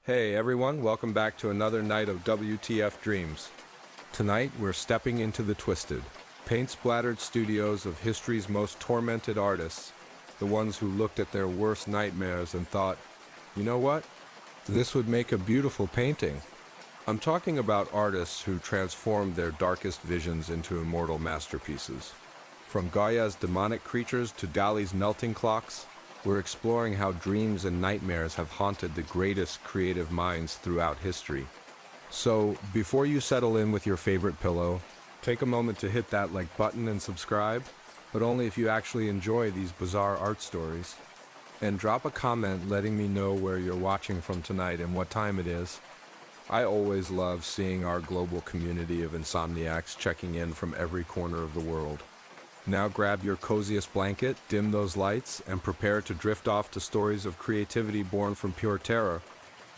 Hey everyone, welcome back to another night of WTF Dreams. Tonight we're stepping into the twisted, paint-splattered studios of history's most tormented artists, the ones who looked at their worst nightmares and thought, you know what? This would make a beautiful painting. I'm talking about artists who transformed their darkest visions into immortal masterpieces. From Goya's demonic creatures to Dalí's melting clocks, we're exploring how dreams and nightmares have haunted the greatest creative minds throughout history. So, before you settle in with your favorite pillow, take a moment to hit that like button and subscribe, but only if you actually enjoy these bizarre art stories. And drop a comment letting me know where you're watching from tonight and what time it is. I always love seeing our global community of insomniacs checking in from every corner of the world. Now grab your coziest blanket, dim those lights, and prepare to drift off to stories of creativity born from pure terror.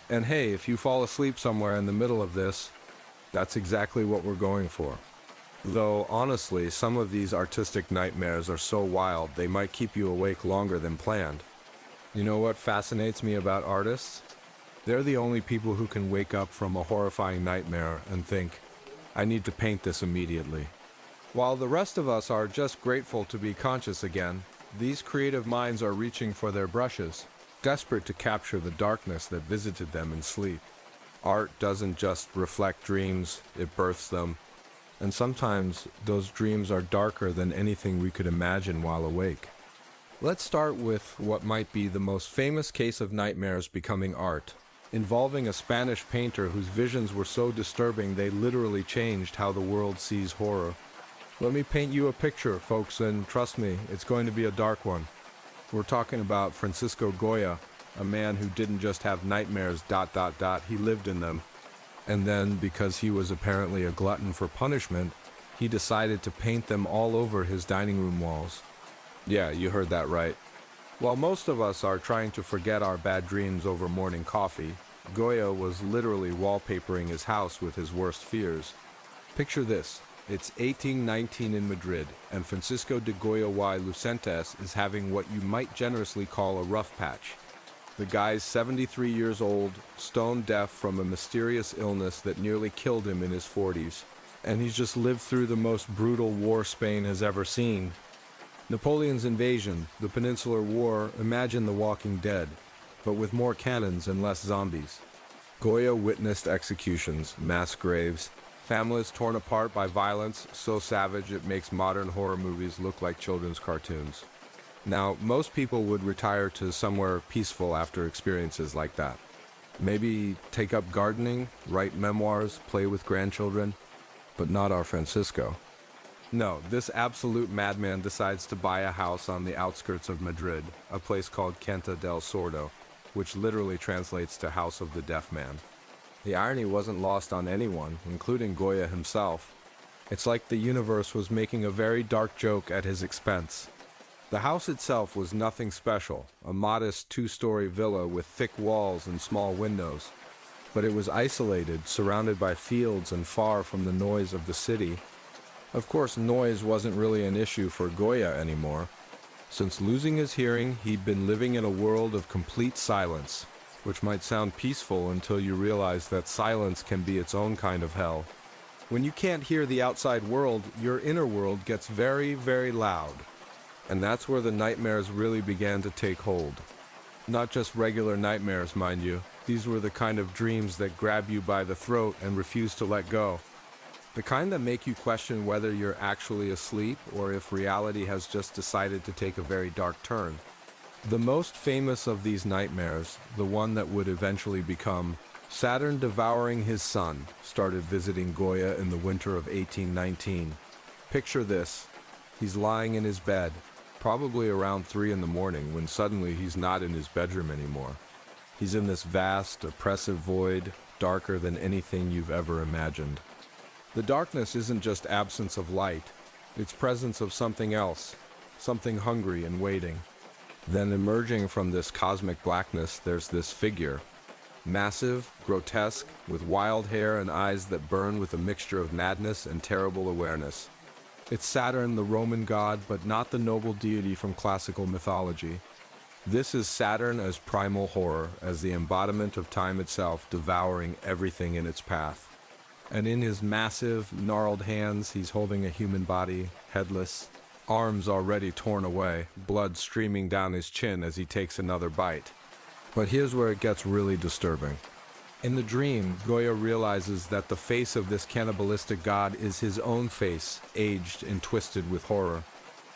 And hey, if you fall asleep somewhere in the middle of this, that's exactly what we're going for. Though, honestly, some of these artistic nightmares are so wild they might keep you awake longer than planned. You know what fascinates me about artists? They're the only people who can wake up from a horrifying nightmare and think, I need to paint this immediately. While the rest of us are just grateful to be conscious again, these creative minds are reaching for their brushes, desperate to capture the darkness that visited them in sleep. Art doesn't just reflect dreams, it births them. And sometimes those dreams are darker than anything we could imagine while awake. Let's start with what might be the most famous case of nightmares becoming art, involving a Spanish painter whose visions were so disturbing they literally changed how the world sees horror. Let me paint you a picture, folks, and trust me, it's going to be a dark one. We're talking about Francisco Goya, a man who didn't just have nightmares, he lived in them. And then, because he was apparently a glutton for punishment, he decided to paint them all over his dining room walls. Yeah, you heard that right. While most of us are trying to forget our bad dreams over morning coffee, Goya was literally wallpapering his house with his worst fears. Picture this. It's 1819 in Madrid, and Francisco de Goya y Lucentes is having what you might generously call a rough patch. The guy's 73 years old, stone deaf from a mysterious illness that nearly killed him in his 40s, and he's just lived through the most brutal war Spain has ever seen. Napoleon's invasion, the Peninsular War, imagine The Walking Dead, but with more cannons and less zombies. Goya witnessed executions, mass graves, families torn apart by violence so savage it makes modern horror movies look like children's cartoons. Now, most people would retire to somewhere peaceful after experiences like that. Maybe take up gardening, write memoirs, play with grandchildren, but not our Francisco. No, this absolute madman decides to buy a house on the outskirts of Madrid, a place called Quinta del Sordo, which literally translates to House of the Deaf Man. The irony wasn't lost on anyone, including Goya himself. It's like the universe was making a very dark joke at his expense. The house itself was nothing special, a modest two-story villa with thick walls and small windows. But it was isolated, surrounded by fields and far from the noise of the city. Of course, noise wasn't really an issue for Goya anymore. Since losing his hearing, he'd been living in a world of complete silence, which might sound peaceful until you realize that silence can be its own kind of hell. When you can't hear the outside world, your inner world gets very, very loud. And that's where the nightmares really began to take hold. Not just regular nightmares, mind you. These were the kind of dreams that grab you by the throat and refuse to let go. The kind that make you question whether you're actually asleep or if reality has just decided to take a very dark turn. The most famous of these nightmares, the one that would eventually become Saturn devouring his son, started visiting Goya in the winter of 1819. Picture this. He's lying in his bed, probably around 3 in the morning, when suddenly he's not in his bedroom anymore. He's in this vast, oppressive void, darker than anything you've ever imagined. The darkness isn't just absence of light, it's presence of something else, something hungry and waiting. Then emerging from this cosmic blackness, there's this figure. Massive, grotesque, with wild hair and eyes that burn with a mixture of madness and terrible awareness. It's Saturn, the Roman god, but not the noble deity from classical mythology. This is Saturn as primal horror, as the embodiment of time itself, devouring everything in its path. And in his massive, gnarled hands, he's holding a human body, headless, arms already torn away, blood streaming down his chin as he takes another bite. But here's where it gets really disturbing. In the dream, Goya realizes that the face of this cannibalistic god is his own face, aged and twisted with horror.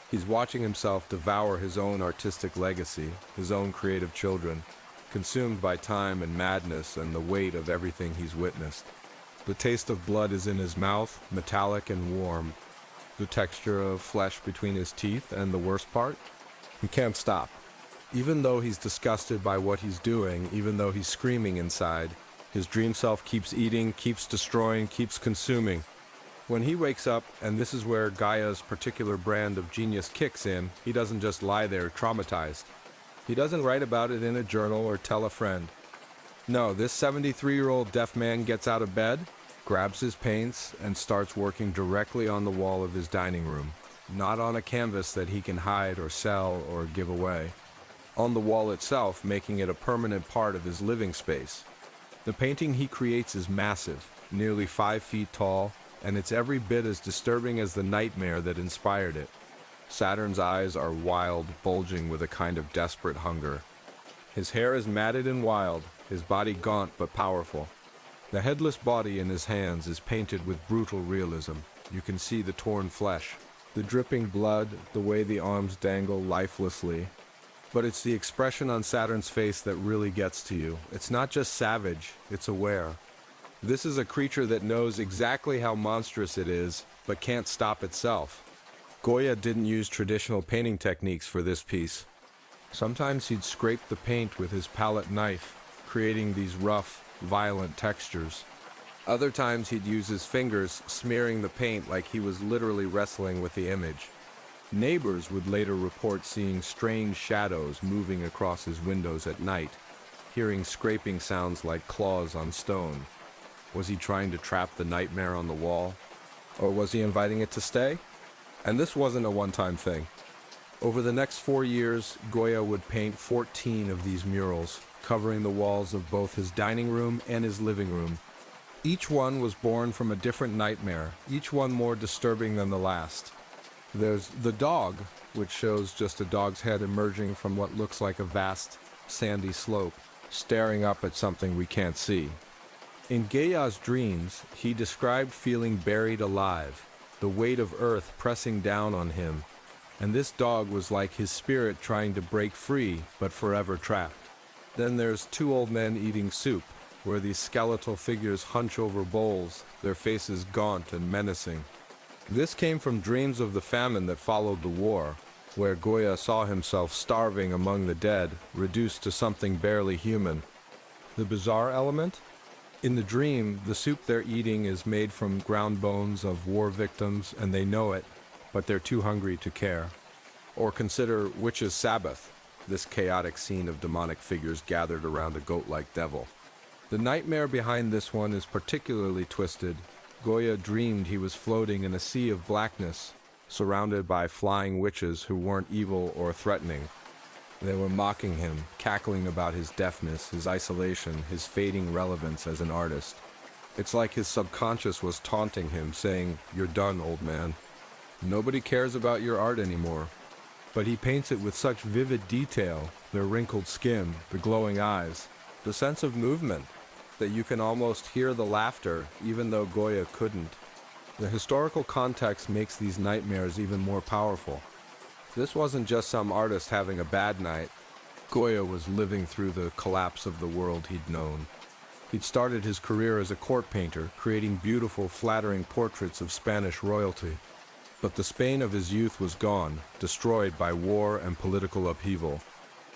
He's watching himself devour his own artistic legacy, his own creative children, consumed by time and madness and the weight of everything he's witnessed. The taste of blood is in his mouth, metallic and warm. The texture of flesh between his teeth, and the worst part, he can't stop. Even though he's disgusted by what he's doing, even though he's screaming inside, his dream self keeps eating, keeps destroying, keeps consuming. When he wakes up, and this is where Gaia's particular brand of genius kicks in, he doesn't just lie there traumatized. He doesn't write about it in a journal or tell a friend. No, this 73-year-old deaf man gets out of bed, grabs his paints, and starts working directly on the wall of his dining room. Not on a canvas that he can hide or sell or give away. On the wall itself, making it a permanent part of his living space. The painting he creates is massive, nearly 5 feet tall, and it's every bit as disturbing as the nightmare that inspired it. Saturn's eyes are wild, bulging with a kind of desperate hunger. His hair is matted and wild, his body gaunt but powerful. The headless body in his hands is painted with brutal realism. You can see the torn flesh, the dripping blood, the way the arms dangle lifelessly. But it's the expression on Saturn's face that really gets to you. It's not just savage, it's aware. This is a creature that knows exactly how monstrous it is, but can't stop itself. Goya didn't use traditional painting techniques for this piece. Sometimes he'd scrape the paint with his palette knife, creating these rough, violent textures. Other times he'd use his fingers, smearing the paint like he was literally wrestling with the image. Neighbors would later report seeing strange shadows moving across his windows at night, hearing scraping sounds like claws on stone. Was he trying to trap the nightmare on the wall? Or was he inviting it to stay? And this wasn't a one-time thing. Over the next 4 years, Goya would paint 14 of these murals, covering the walls of both his dining room and his living room. Each one was born from a different nightmare, each one more disturbing than the last. There's the dog, which shows just a dog's head emerging from what looks like a vast, sandy slope, staring up at something we can't see. In Goya's dreams, he described feeling buried alive, the weight of earth pressing down on him, and this dog was like his spirit trying to break free, but forever trapped. Then there's 2 old men eating soup, where these skeletal figures hunch over bowls, their faces gaunt and menacing. This came from dreams of the famine that followed the war, where Goya saw himself starving among the dead, reduced to something barely human. The bizarre element? In the dream, the soup they're eating is made from ground bones of war victims, and they know it, but they're too hungry to care. Or consider Witch's Sabbath, this chaotic scene of demonic figures gathered around a goat-like devil. The nightmare behind this one is particularly twisted. Goya dreamed he was floating in a sea of blackness, surrounded by flying witches who weren't evil or threatening. They were mocking him, cackling about his deafness, his isolation, his fading relevance as an artist. It's like his subconscious was taunting him, saying, "You're done, old man. Nobody cares about your art anymore." But he paints it with such vivid detail, their wrinkled skin, the glowing eyes, the sense of movement, that you can almost hear the laughter, even though Goya couldn't. The historical context makes these nightmares even more powerful. This wasn't just some artist having a bad night. Goya was living through the collapse of the world he'd known. He'd started his career as a court painter, creating beautiful, flattering portraits of Spanish royalty. But the Spain of his youth was gone, destroyed by war and political upheaval.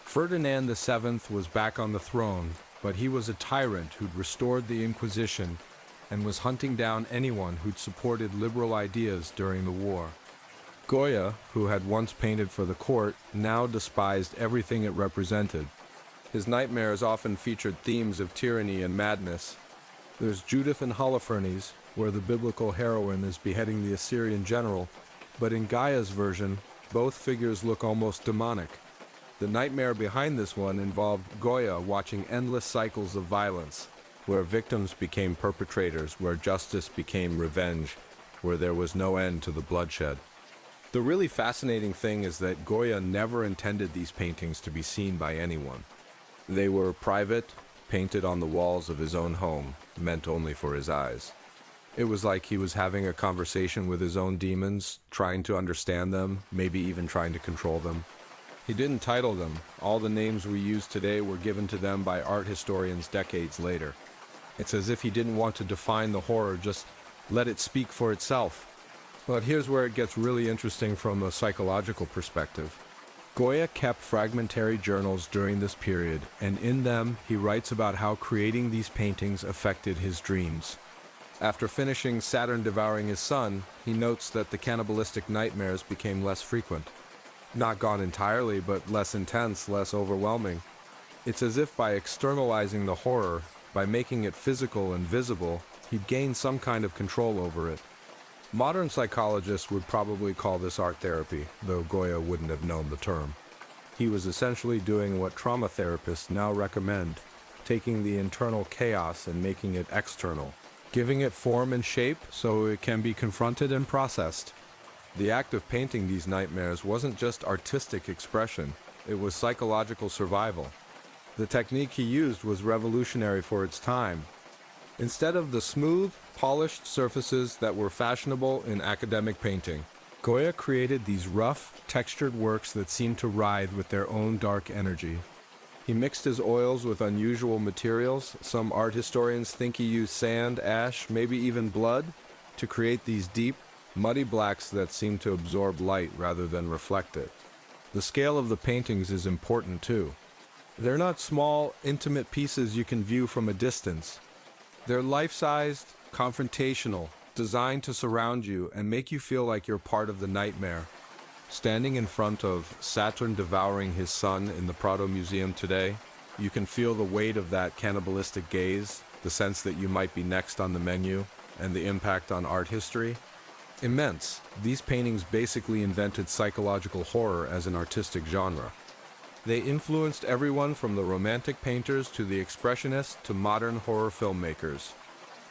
Ferdinand VII was back on the throne, but he was a tyrant who'd restored the Inquisition and was hunting down anyone who'd supported liberal ideas during the war. Goya, who had once painted for the court, now despised everything it represented. His nightmares often featured themes of tyranny and madness. There's Judith and Holofernes, where the biblical heroine is beheading the Assyrian general, but in Goya's version, both figures look almost demonic. The nightmare behind this one involved Goya watching endless cycles of violence, where victims became perpetrators, where justice became revenge, where there was no end to the bloodshed. The really fascinating thing is that Goya never intended these paintings to be seen by anyone. They were private, painted on the walls of his own home, meant only for his eyes. It was like he was having a conversation with his own demons, trying to understand them, maybe even trying to control them. He didn't title them. All the names we use today were given to them by art historians decades later. It's as if he didn't want to define the horror, just let it speak for itself. But here's where it gets really interesting from a psychological perspective. Goya kept fragmentary journals during this period, and in them he writes about how creating these paintings affected his dreams. After finishing Saturn devouring his son, he notes that the cannibalistic nightmares became less frequent. Not gone entirely, but less intense, less overwhelming. It's as if by externalizing the horror, by making it physical and visible, he'd gained some kind of control over it. Modern psychologists would probably call this art therapy, though Goya wouldn't have known the term. He was essentially doing what trauma therapists now recommend, taking the internal chaos and making it external, giving it form and shape so it can be confronted and processed. The act of painting these nightmares wasn't just artistic expression, it was psychological survival. The technique he used was revolutionary for its time. Instead of the smooth, polished surfaces that were fashionable in academic painting, Goya created these rough, textured works that seemed to writhe with their own dark energy. He mixed his oils with unusual materials. Some art historians think he used sand, ash, maybe even blood, to create these deep, muddy blacks that seem to absorb light rather than reflect it. The scale of the paintings is important too. They're not small, intimate pieces you can view from a distance. They're life-sized, confrontational, designed to surround you and make you feel like you're part of the nightmare. Standing in front of Saturn devouring his son in the Prado Museum today, you can feel the weight of that cannibalistic gaze, the sense that you might be next on the menu, and the impact on art history. Immense. These paintings basically invented psychological horror as an artistic genre. They influenced everyone from the Romantic painters to the Expressionists to modern horror filmmakers.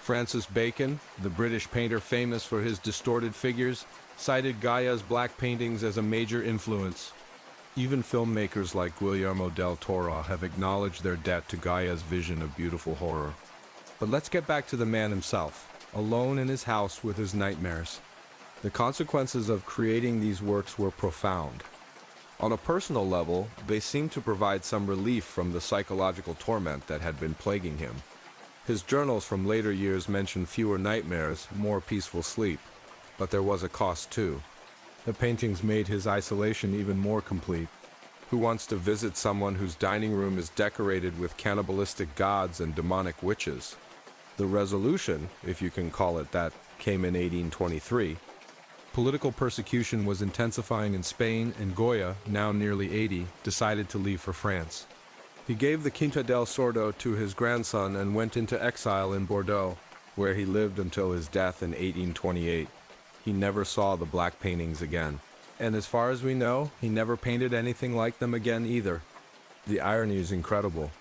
Francis Bacon, the British painter famous for his distorted figures, cited Goya's black paintings as a major influence. Even filmmakers like Guillermo del Toro have acknowledged their debt to Goya's vision of beautiful horror. But let's get back to the man himself, alone in his house with his nightmares. The consequences of creating these works were profound. On a personal level, they seemed to provide some relief from the psychological torment that had been plaguing him. His journals from later years mention fewer nightmares, more peaceful sleep. But there was a cost too. The paintings made his isolation even more complete. Who wants to visit someone whose dining room is decorated with cannibalistic gods and demonic witches? The resolution, if you can call it that, came in 1823. Political persecution was intensifying in Spain, and Goya, now nearly 80, decided to leave for France. He gave the Quinta del Sordo to his grandson and went into exile in Bordeaux, where he lived until his death in 1828. He never saw the black paintings again. And as far as we know, he never painted anything like them again either. The irony is incredible.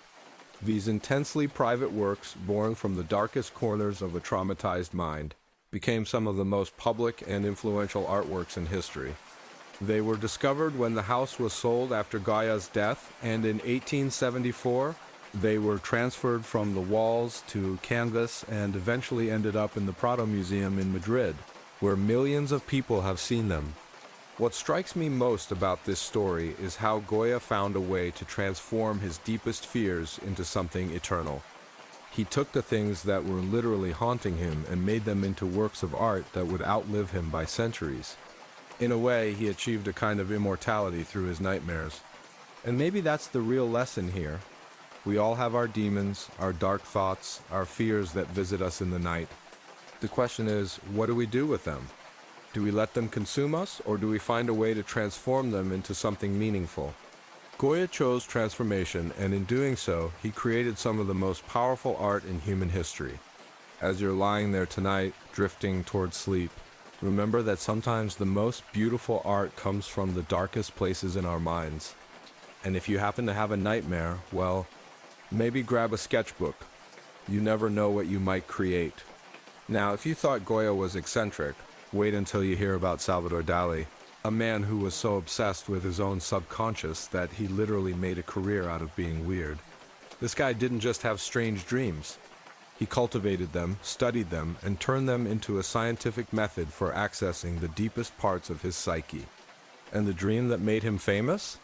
These intensely private works, born from the darkest corners of a traumatized mind, became some of the most public and influential artworks in history. They were discovered when the house was sold after Goya's death, and in 1874, they were transferred from the walls to canvas and eventually ended up in the Prado Museum in Madrid, where millions of people have seen them. What strikes me most about this story is how Goya found a way to transform his deepest fears into something eternal. He took the things that were literally haunting him and made them into works of art that would outlive him by centuries. In a way, he achieved a kind of immortality through his nightmares. And maybe that's the real lesson here. We all have our demons, our dark thoughts, our fears that visit us in the night. The question is, what do we do with them? Do we let them consume us, or do we find a way to transform them into something meaningful? Goya chose transformation, and in doing so, he created some of the most powerful art in human history. As you're lying there tonight, drifting towards sleep, remember that sometimes the most beautiful art comes from the darkest places in our minds. And if you happen to have a nightmare, well, maybe grab a sketchbook. You never know what you might create. Now, if you thought Goya was eccentric, wait until you hear about Salvador Dalí, a man who was so obsessed with his own subconscious that he literally made a career out of being weird. This guy didn't just have strange dreams. He cultivated them, studied them, and turned them into a scientific method for accessing the deepest parts of his psyche. And the dream that made him famous?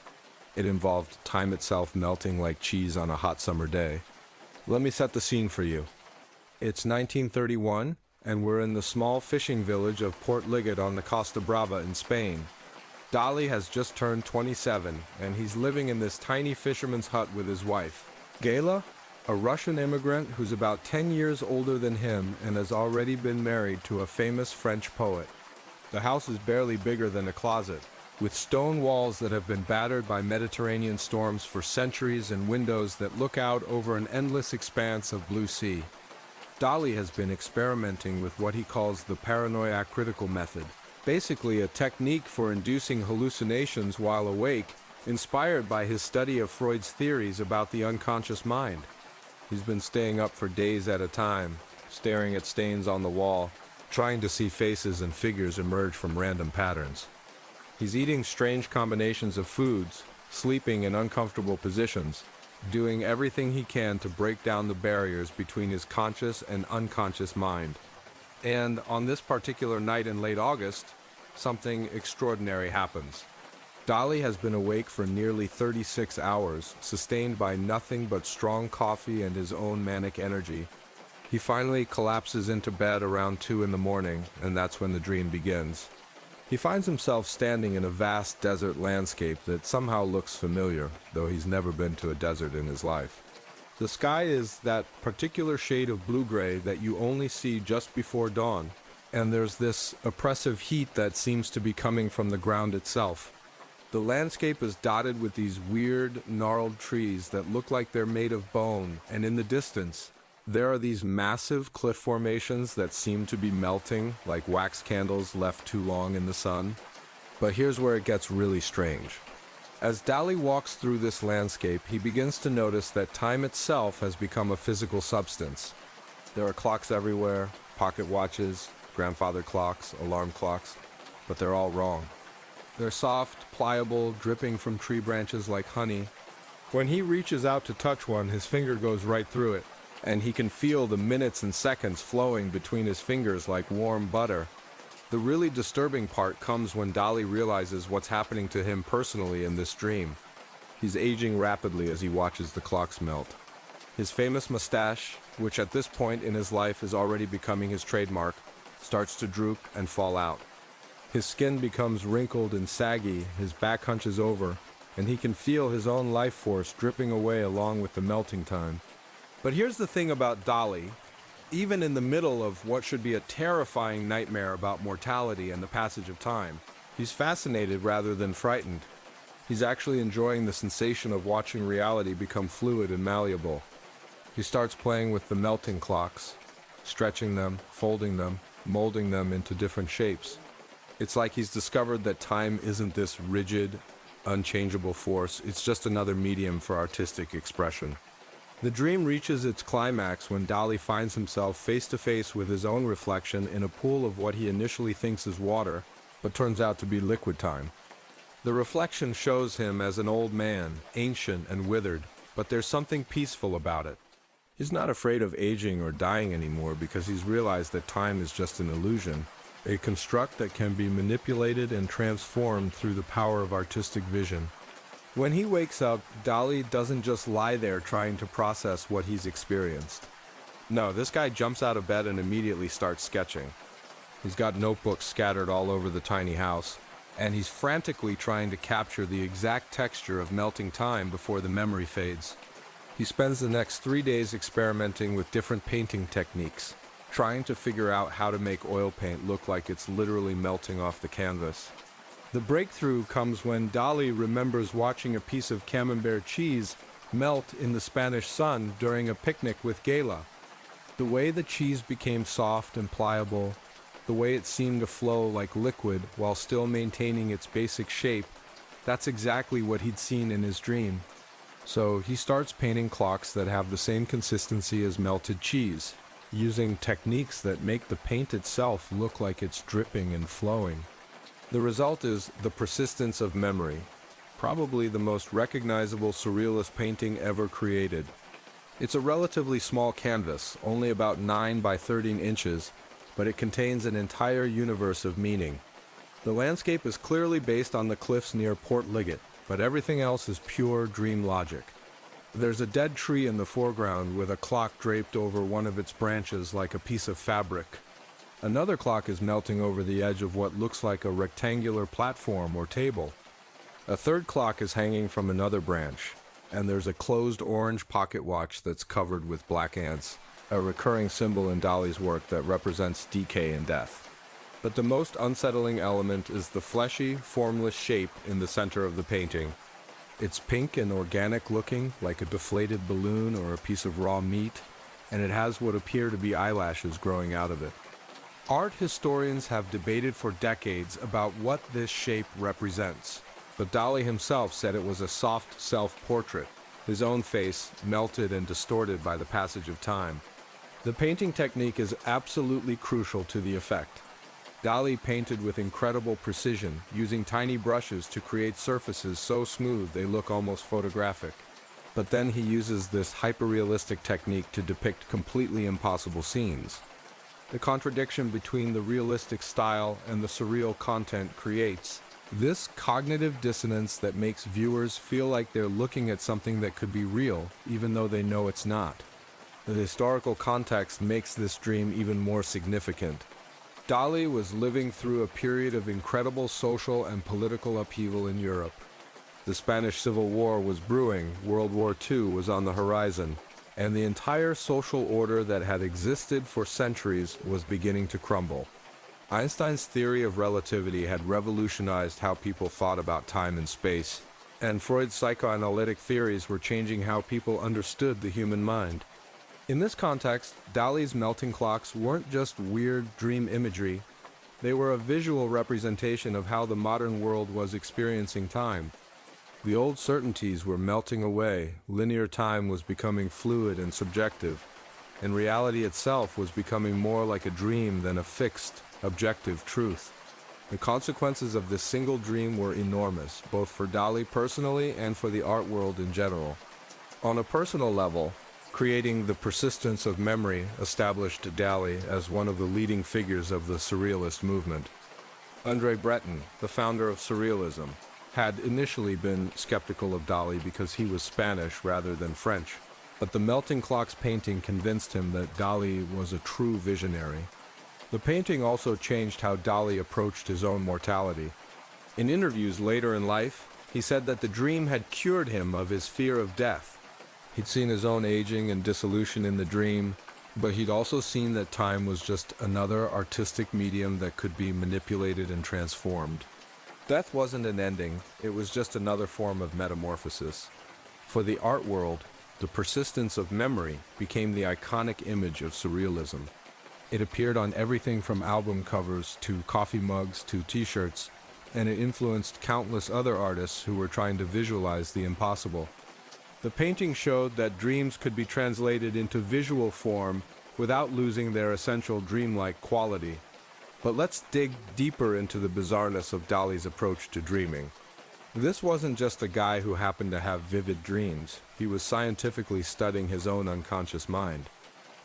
It involved time itself melting like cheese on a hot summer day. Let me set the scene for you. It's 1931, and we're in the small fishing village of Port Ligat on the Costa Brava in Spain. Dalí has just turned 27, and he's living in this tiny fisherman's hut with his wife. Goya, a Russian immigrant who's about 10 years older than him and has already been married to a famous French poet. The house is barely bigger than a closet, with stone walls that have been battered by Mediterranean storms for centuries and windows that look out over an endless expanse of blue sea. Dalí has been experimenting with what he calls the paranoia critical method, basically a technique for inducing hallucinations while awake, inspired by his study of Freud's theories about the unconscious mind. He's been staying up for days at a time, staring at stains on the wall, trying to see faces and figures emerge from random patterns. He's eating strange combinations of foods, sleeping in uncomfortable positions, doing everything he can to break down the barriers between his conscious and unconscious mind. And on this particular night in late August, something extraordinary happens. Dalí has been awake for nearly 36 hours, sustained by nothing but strong coffee and his own manic energy. He finally collapses into bed around 2 in the morning, and that's when the dream begins. He finds himself standing in a vast desert landscape that somehow looks familiar, though he's never been to a desert in his life. The sky is that particular shade of blue-gray that you only see just before dawn, and there's this oppressive heat that seems to be coming from the ground itself. The landscape is dotted with these weird, gnarled trees that look like they're made of bone, and in the distance, there are these massive cliff formations that seem to be melting like wax candles left too long in the sun. But here's where it gets really strange. As Dalí walks through this landscape, he begins to notice that time itself has become a physical substance. There are clocks everywhere, pocket watches, grandfather clocks, alarm clocks, but they're all wrong. They're soft, pliable, dripping from tree branches like honey. When he reaches out to touch one, his finger goes right through it, and he can feel the minutes and seconds flowing between his fingers like warm butter. The really disturbing part comes when Dalí realizes what's happening to him personally in this dream. He's aging rapidly as he watches the clocks melt. His famous mustache, which at this point in his life is already becoming his trademark, starts to droop and fall out. His skin becomes wrinkled and saggy, his back hunches over, and he can feel his own life force dripping away along with the melting time. But here's the thing about Dalí. Even in the middle of what should be a terrifying nightmare about mortality and the passage of time, he's fascinated rather than frightened. He's actually enjoying the sensation of watching reality become fluid and malleable. He starts playing with the melting clocks, stretching them, folding them, molding them into different shapes. It's like he's discovered that time isn't this rigid, unchangeable force, it's just another medium for artistic expression. The dream reaches its climax when Dalí finds himself face to face with his own reflection in a pool of what he initially thinks is water, but turns out to be liquid time. The reflection shows him as an old man, ancient and withered, but there's something peaceful about it. He's not afraid of aging or dying anymore because he's realized that time is just an illusion, a construct that can be manipulated and transformed through the power of artistic vision. When he wakes up, Dalí doesn't just lie there trying to process what he's experienced. No, this guy jumps out of bed and immediately starts sketching. He's got notebooks scattered all over the tiny house, and he's frantically trying to capture the exact texture of melting time before the memory fades. He spends the next 3 days experimenting with different painting techniques, trying to figure out how to make oil paint look like it's literally melting off the canvas. The breakthrough comes when Dalí remembers watching a piece of camembert cheese melt in the Spanish sun during a picnic with Goya. The way the cheese became soft and pliable, the way it seemed to flow like liquid while still maintaining its basic shape, That's exactly what he'd seen in his dream. So he starts painting clocks that have the same consistency as melted cheese, using techniques that make the paint itself look like it's dripping and flowing. The result is The Persistence of Memory, probably the most recognizable surrealist painting ever created. It's a relatively small canvas, only about 9 by 13 inches, but it contains an entire universe of meaning. The landscape is clearly based on the cliffs near Port Liggett, but everything else is pure dream logic. There's a dead tree in the foreground with a clock draped over one of its branches like a piece of fabric. Another clock is melting over the edge of what looks like a rectangular platform or table. A third clock is hanging from another branch, and there's a closed orange pocket watch that's covered with black ants, a recurring symbol in Dalí's work that represents decay and death. But the most unsettling element is the fleshy, formless shape in the center of the painting. It's pink and organic looking, like a deflated balloon or a piece of raw meat, and it has what appear to be eyelashes growing out of it. Art historians have debated for decades about what this shape represents, but Dalí himself said it was a soft self-portrait, his own face melted and distorted by the passage of time. The painting technique is absolutely crucial to the effect. Dalí painted with incredible precision, using tiny brushes to create surfaces so smooth they look almost photographic. But then he uses this hyperrealistic technique to depict completely impossible scenes. The contradiction between the realistic style and the surreal content creates this cognitive dissonance that makes viewers feel like they're looking at something that could be real, even though they know it's not. The historical context makes this dream even more significant. Dalí was living through a period of incredible social and political upheaval in Europe. The Spanish Civil War was brewing, World War II was on the horizon, and the entire social order that had existed for centuries was beginning to crumble. Einstein's theory of relativity had revolutionized how people thought about time and space, and Freud's psychoanalytic theories were changing how people understood the human mind. In this context, Dalí's melting clocks weren't just weird dream imagery, they were a visual representation of how the modern world was experiencing time. The old certainties were melting away, linear time was becoming fluid and subjective, and reality itself was becoming more like a dream than a fixed, objective truth. The consequences of this single dream were enormous, both for Dalí personally and for the art world in general. On a personal level, creating The Persistence of Memory established Dalí as one of the leading figures of the surrealist movement. André Breton, the founder of surrealism, had initially been skeptical of Dalí because he was Spanish rather than French, but the melting clock's painting convinced him that Dalí was a true visionary. The painting also changed how Dalí approached his own mortality. In interviews later in life, he said that the dream had cured him of his fear of death. He'd seen his own aging and dissolution in the dream, but he'd also seen that time was just another artistic medium that could be manipulated and transformed. Death wasn't an ending, it was just another form of metamorphosis. For the art world, The Persistence of Memory became the iconic image of surrealism. It appeared on everything from album covers to coffee mugs to t-shirts, and it influenced countless other artists who were trying to visualize the impossible. The painting showed that dreams could be translated into visual form without losing their essential dreamlike quality. But let's dig deeper into the bizarreness of Dalí's approach to dreaming. This wasn't just a guy who happened to have vivid dreams. He was scientifically studying his own unconscious mind.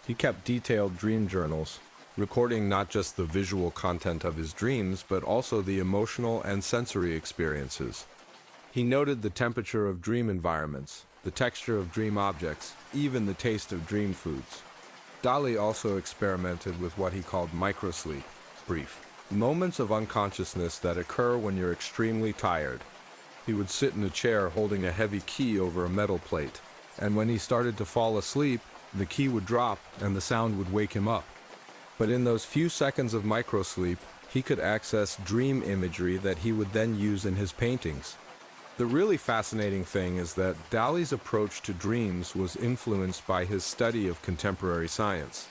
He kept detailed dream journals, recording not just the visual content of his dreams, but also the emotional and sensory experiences. He noted the temperature of dream environments, the texture of dream objects, even the taste of dream foods. Dalí also experimented with what he called microsleep, brief moments of unconsciousness that occur when you're extremely tired. He would sit in a chair holding a heavy key over a metal plate, and when he started to fall asleep, the key would drop and the sound would wake him up. But in those few seconds of microsleep, he could access dream imagery that he would then use in his paintings. The really fascinating thing is that Dalí's approach to dreams was influenced by his study of contemporary science.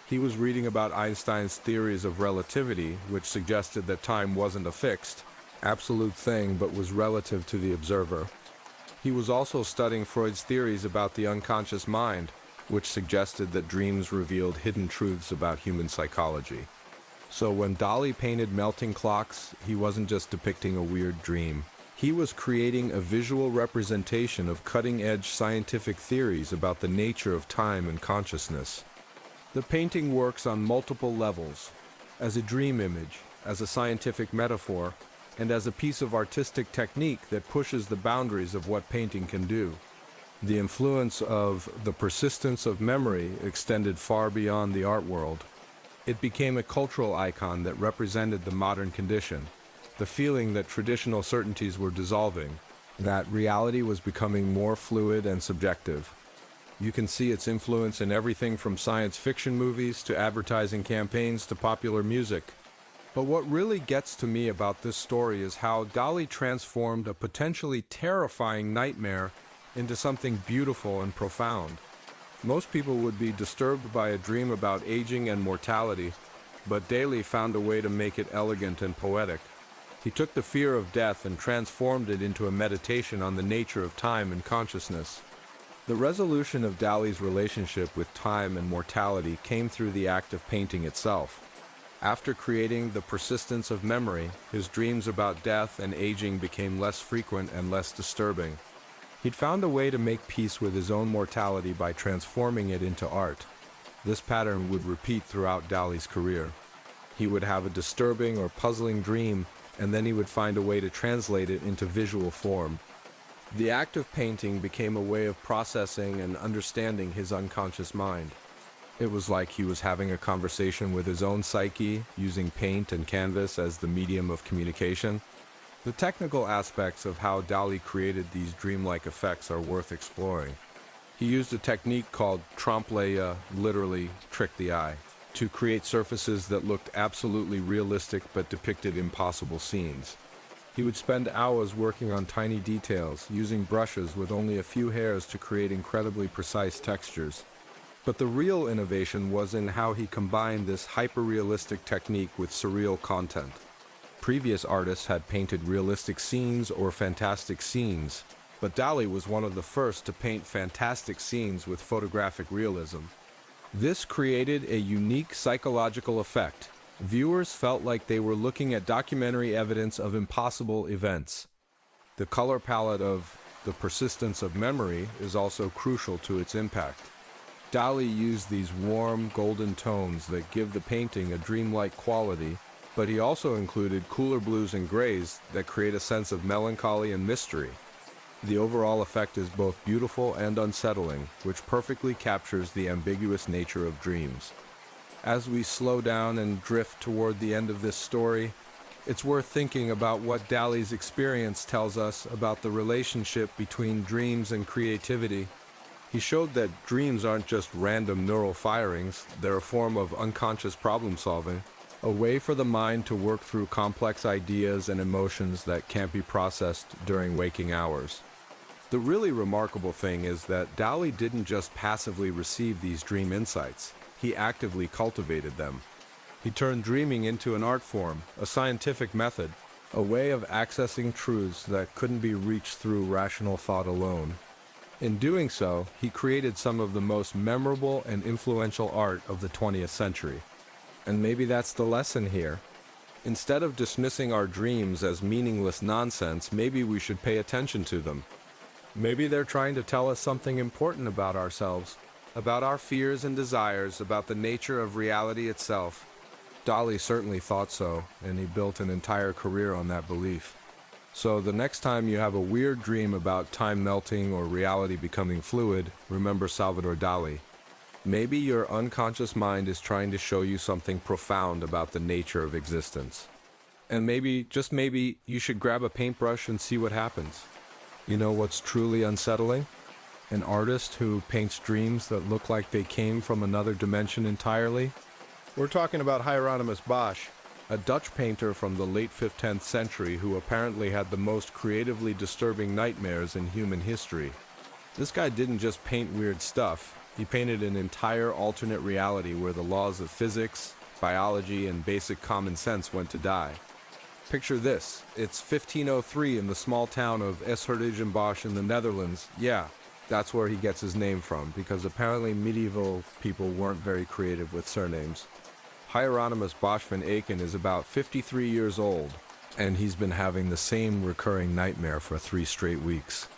He was reading about Einstein's theories of relativity, which suggested that time wasn't a fixed, absolute thing, but was relative to the observer. He was also studying Freud's theories about the unconscious mind, which suggested that dreams revealed hidden truths about human psychology. So when Dalí painted melting clocks, he wasn't just depicting a weird dream. He was creating a visual representation of cutting-edge scientific theories about the nature of time and consciousness. The painting works on multiple levels, as a dream image, as a scientific metaphor, and as a piece of artistic technique that pushes the boundaries of what painting can do. The influence of the persistence of memory extended far beyond the art world. It became a cultural icon that represented the modern condition, the feeling that traditional certainties were dissolving, that reality was becoming more fluid and subjective. You can see its influence in everything from science fiction movies to advertising campaigns to popular music. But what really gets to me about this story is how Dalí transformed a potentially terrifying nightmare into something beautiful and profound. Most people would be disturbed by a dream about aging and mortality, but Dalí found a way to make it elegant and poetic. He took the fear of death and transformed it into a meditation on the nature of time and consciousness. The resolution of Dalí's relationship with time and mortality came through the act of painting itself. After creating the persistence of memory, his dreams about death and aging became less frequent and less disturbing. He'd found a way to make peace with his own mortality by transforming it into art. This pattern would repeat throughout Dalí's career. He would have a disturbing or puzzling dream, and then he would find a way to translate it into visual form. The act of painting became a way of processing and understanding his unconscious mind. It was like he was having a conversation with his own psyche, using paint and canvas as the medium of communication. The technical aspects of how Dalí created these dreamlike effects are worth exploring. He used a technique called trompe l'œil, literally trick the eye, to create surfaces that looked absolutely realistic but depicted impossible scenes. He would spend hours working on tiny details, using brushes with only a few hairs to create incredibly precise textures. But the real innovation was in how he combined this hyper-realistic technique with surreal content. Previous artists had painted realistic scenes or fantastic scenes, but Dalí was one of the first to paint fantastic scenes with photographic realism. This created a unique psychological effect. Viewers felt like they were looking at documentary evidence of impossible events. The color palette of the persistence of memory is also crucial to its impact. Dalí used these warm, golden tones that give the painting a dreamlike quality, but he also included cooler blues and grays that create a sense of melancholy and mystery. The overall effect is both beautiful and unsettling, which perfectly captures the ambiguous nature of dreams. As we slow down and drift toward the end of this story, it's worth thinking about what Dalí's experience tells us about the relationship between dreams and creativity. He showed that dreams aren't just random neural firings, they're a form of unconscious problem solving, a way for the mind to work through complex ideas and emotions that can't be processed during waking hours. The really remarkable thing is that Dalí didn't just passively receive these dream insights, he actively cultivated them. He turned dreaming into an art form, a scientific method, a way of accessing truths that couldn't be reached through rational thought alone. In doing so, he created some of the most memorable and influential art of the 20th century. And maybe that's the lesson here. Instead of dismissing our dreams as meaningless nonsense, maybe we should pay attention to them. Maybe they're trying to tell us something important about ourselves, about our fears and desires, about the nature of reality itself. Dalí certainly thought so, and he built an entire career on that belief. So the next time you have a weird dream about time melting or reality becoming fluid, remember Salvador Dalí. Maybe your unconscious mind is trying to show you something profound about the nature of existence. And maybe, just maybe, you should grab a paintbrush and see what happens. You know what's truly unsettling? An artist who paints dreams that look like they came from another dimension entirely? We're talking about Hieronymus Bosch, a Dutch painter from the late 15th century who apparently had the most creatively disturbing nightmares in human history. This guy didn't just paint weird stuff, he painted an entire alternate reality where the laws of physics, biology, and basic common sense went to die. Picture this, it's 1503 in the small town of Bosch in the Netherlands. Yeah, that's where he gets his name from, because apparently medieval people weren't very creative with surnames. Hieronymus Bosch van Aken is about 53 years old, and he's been having the same recurring nightmare for 3 straight weeks.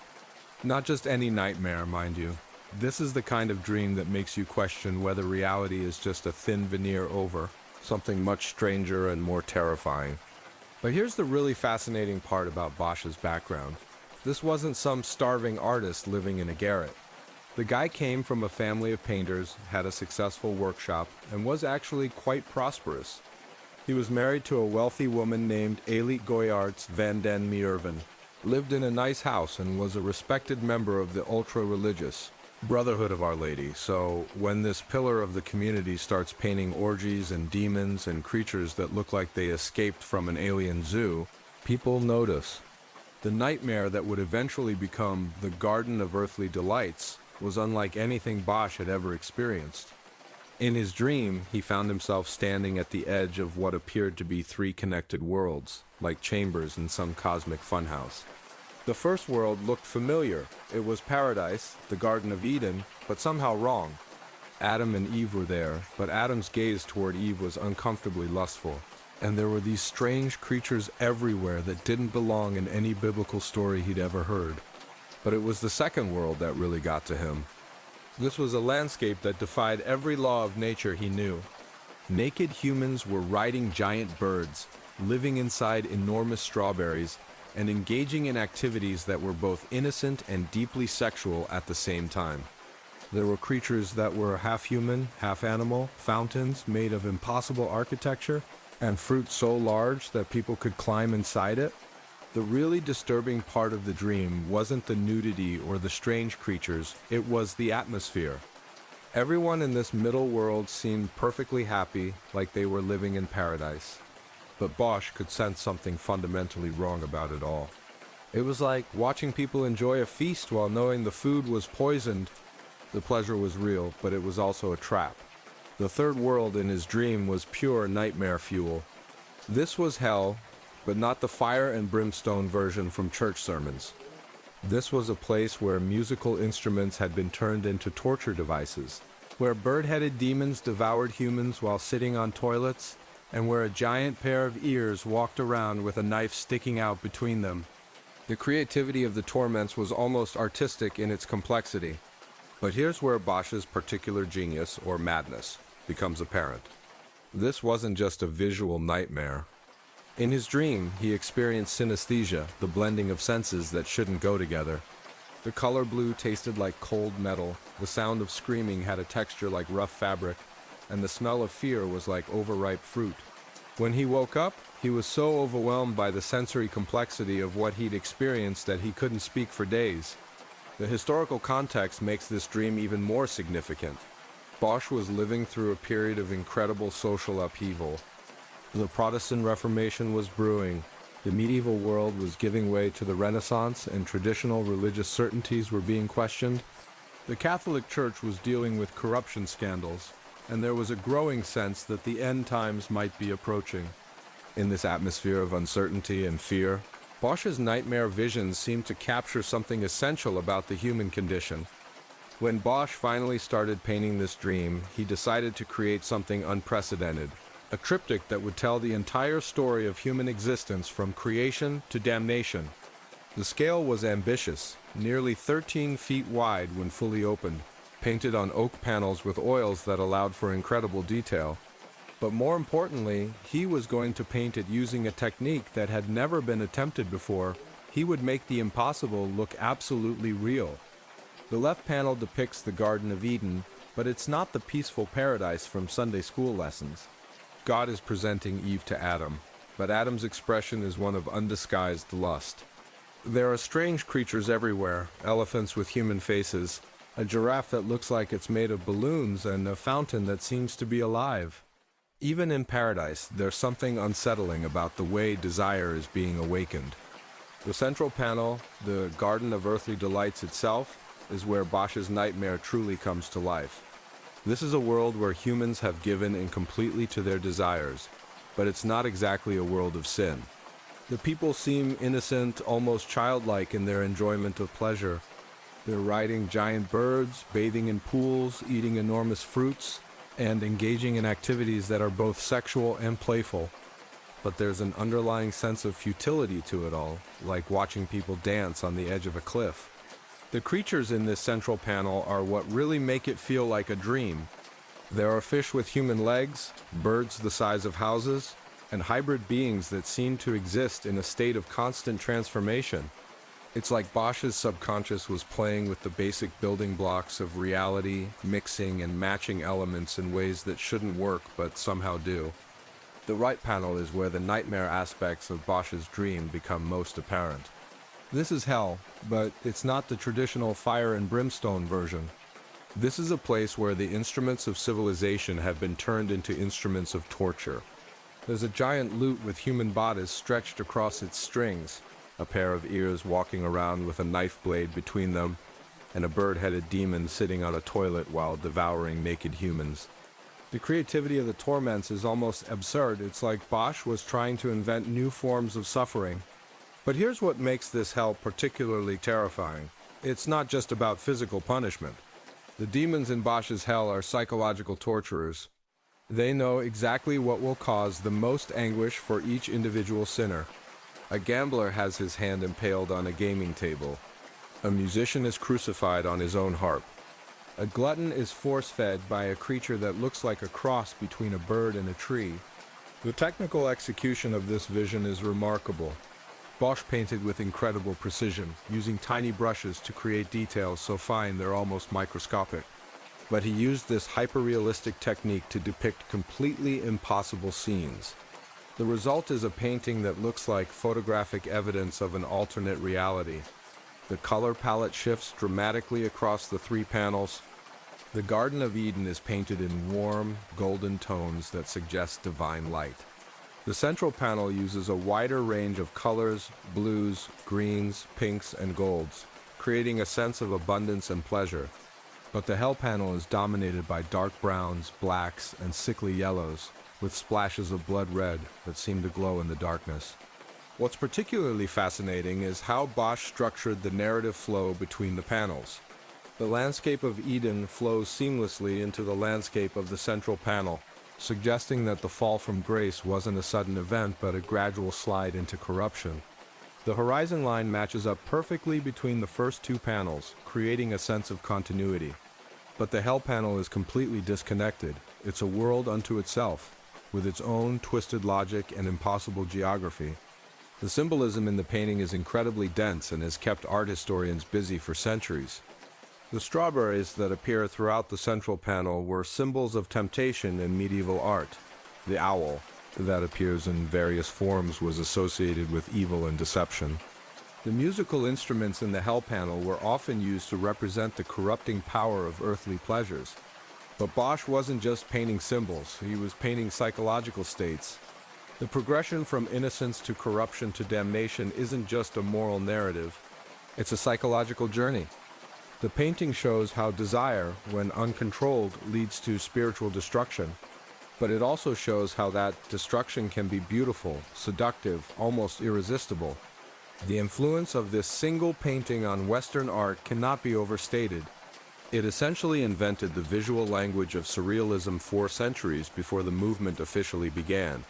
Not just any nightmare, mind you. This is the kind of dream that makes you question whether reality is just a thin veneer over something much stranger and more terrifying. But here's the really fascinating part about Bosch's background. This wasn't some starving artist living in a garret. The guy came from a family of painters, had a successful workshop, and was actually quite prosperous. He was married to a wealthy woman named Elite Goyaerts van den Meerven, lived in a nice house, and was a respected member of the ultra-religious Brotherhood of Our Lady. So when this pillar of the community starts painting orgies and demons and creatures that look like they escaped from an alien zoo, people notice. The nightmare that would eventually become the Garden of Earthly Delights was unlike anything Bosch had ever experienced. In his dream, he found himself standing at the edge of what appeared to be 3 connected worlds, like chambers in some cosmic funhouse. The first world looked familiar. It was paradise, the Garden of Eden, but somehow wrong. Adam and Eve were there, but Adam's gaze toward Eve was uncomfortably lustful. And there were these strange creatures everywhere that didn't belong in any biblical story he'd ever heard. But it was the second world that really got to him. This was a landscape that defied every law of nature he knew. Naked humans were riding giant birds, living inside enormous strawberries, and engaging in activities that were both innocent and deeply sexual at the same time. There were creatures that were half human, half animal, fountains made of impossible architecture, and fruit so large that people could climb inside it. The really disturbing part of the dream wasn't the nudity or the strange creatures, it was the atmosphere. Everyone in this middle world seemed perfectly happy, like they were living in paradise. But Bosch could sense something fundamentally wrong about it all. It was like watching people enjoy a feast while knowing the food was poisoned. The pleasure was real, but it was also a trap. The third world in his dream was pure nightmare fuel. This was hell, but not the fire and brimstone version from church sermons. This was a place where musical instruments had been turned into torture devices, where bird-headed demons devoured humans while sitting on toilets, and where a giant pair of ears walked around with a knife sticking out between them. The creativity of the torments was almost artistic in its complexity. But here's where Bosch's particular genius, or madness, becomes apparent. This wasn't just a visual nightmare. In his dream, he experienced synesthesia, the blending of senses that shouldn't go together. The color blue tasted like cold metal, the sound of screaming had a texture like rough fabric, and the smell of fear was like overripe fruit. When he woke up, he was so overwhelmed by the sensory complexity of what he'd experienced that he couldn't speak for days. The historical context makes this dream even more significant. Bosch was living through a period of incredible social upheaval. The Protestant Reformation was brewing, the medieval world was giving way to the Renaissance, and traditional religious certainties were being questioned. The Catholic Church was dealing with corruption scandals, and there was a growing sense that the end times might be approaching. In this atmosphere of uncertainty and fear, Bosch's nightmare visions seemed to capture something essential about the human condition. When Bosch finally started painting this dream, he decided to create something unprecedented, a triptych that would tell the entire story of human existence from creation to damnation. The scale was ambitious, nearly 13 feet wide when fully opened, painted on oak panels with oils that allowed for incredible detail. But more importantly, he was going to paint it using a technique that had never been attempted before. He would make the impossible look absolutely real. The left panel depicts the Garden of Eden, but it's not the peaceful paradise from Sunday school lessons. God is presenting Eve to Adam, but Adam's expression is one of undisguised lust. There are strange creatures everywhere, elephants with human faces, a giraffe that looks like it's made of balloons, and a fountain that seems to be alive. Even in paradise, there's something unsettling about the way desire is being awakened. The central panel, the Garden of Earthly Delights itself, is where Bosch's nightmare truly comes to life. This is a world where humans have given in completely to their desires, but it's not exactly a world of sin. The people seem innocent, almost childlike in their enjoyment of pleasure. They're riding giant birds, bathing in pools, eating enormous fruits, and engaging in activities that are both sexual and playful. But there's an underlying sense of futility to it all, like watching people dance on the edge of a cliff. The creatures in this central panel are what really make it feel like a dream. There are fish with human legs, birds the size of houses, and hybrid beings that seem to exist in a state of constant transformation. It's like Bosch's subconscious was playing with the basic building blocks of reality, mixing and matching elements in ways that shouldn't work but somehow do. The right panel is where the nightmare aspects of Bosch's dream become most apparent. This is hell, but it's not the traditional fire and brimstone version. This is a place where the instruments of civilization have been turned into instruments of torture. There's a giant lute with human bodies stretched across its strings, a pair of ears walking around with a knife blade between them, and a bird-headed demon sitting on a toilet while devouring naked humans. The creativity of the torments is almost absurd. It's like Bosch was trying to invent new forms of suffering. But here's what makes this hell particularly terrifying. It's not just about physical punishment. The demons in Bosch's hell are psychological torturers. They know exactly what will cause the most anguish for each individual sinner. A gambler has his hand impaled on a gaming table. A musician is crucified on his own harp. A glutton is force-fed by a creature that looks like a cross between a bird and a tree. The technical execution of this vision is remarkable. Bosch painted with incredible precision, using tiny brushes to create details so fine they're almost microscopic. But he used this hyper-realistic technique to depict completely impossible scenes. The result is a painting that looks like photographic evidence of an alternate reality. The color palette shifts dramatically across the three panels. The Garden of Eden is painted in warm, golden tones that suggest divine light. The central panel uses a wider range of colors, blues, greens, pinks, and golds, creating a sense of abundance and pleasure. But the hell panel is dominated by dark browns, blacks, and sickly yellows, with splashes of blood red that seem to glow in the darkness. What's particularly fascinating is how Bosch structured the narrative flow between the panels. The landscape of Eden flows seamlessly into the landscape of the central panel, suggesting that the fall from grace wasn't a sudden event but a gradual slide into corruption. The horizon line matches up perfectly between the first two panels, creating a sense of continuity. But the hell panel is completely disconnected. It's a world unto itself, with its own twisted logic and impossible geography. The symbolism in the painting is incredibly dense and has kept art historians busy for centuries. The strawberries that appear throughout the central panel were symbols of temptation in medieval art. The owl, that appears in various forms, was associated with evil and deception. The musical instruments in the hell panel were often used to represent the corrupting power of earthly pleasures. But Bosch wasn't just painting symbols, he was painting psychological states. The progression from innocence to corruption to damnation isn't just a moral narrative, it's a psychological journey. The painting shows how desire, when uncontrolled, leads to spiritual destruction. But it also shows how that destruction can be beautiful, seductive, almost irresistible. The influence of this single painting on Western art cannot be overstated. It essentially invented the visual language of surrealism 4 centuries before the movement officially began.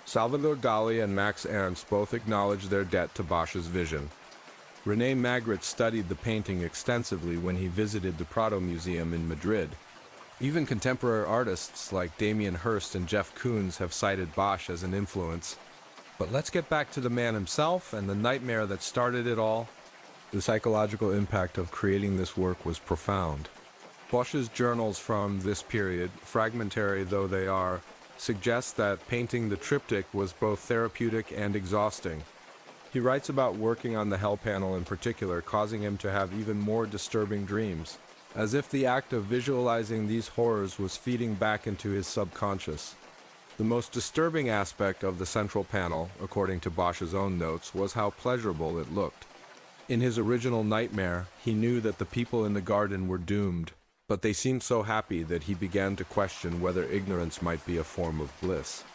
Salvador Dalí and Max Ernst both acknowledged their debt to Bosch's vision. René Magritte studied the painting extensively when he visited the Prado Museum in Madrid. Even contemporary artists like Damien Hirst and Jeff Koons have cited Bosch as an influence. But let's get back to the man himself and the nightmare that started it all. The psychological impact of creating this work was profound. Bosch's journals from this period, fragmentary though they are, suggest that painting the triptych was both therapeutic and exhausting. He writes about working on the hell panel in particular, causing him to have even more disturbing dreams, as if the act of visualizing these horrors was feeding back into his subconscious. The most disturbing aspect of the central panel, according to Bosch's own notes, was how pleasurable it looked. In his original nightmare, he knew that the people in the garden were doomed, but they seemed so happy that he began to question whether ignorance might be a form of bliss.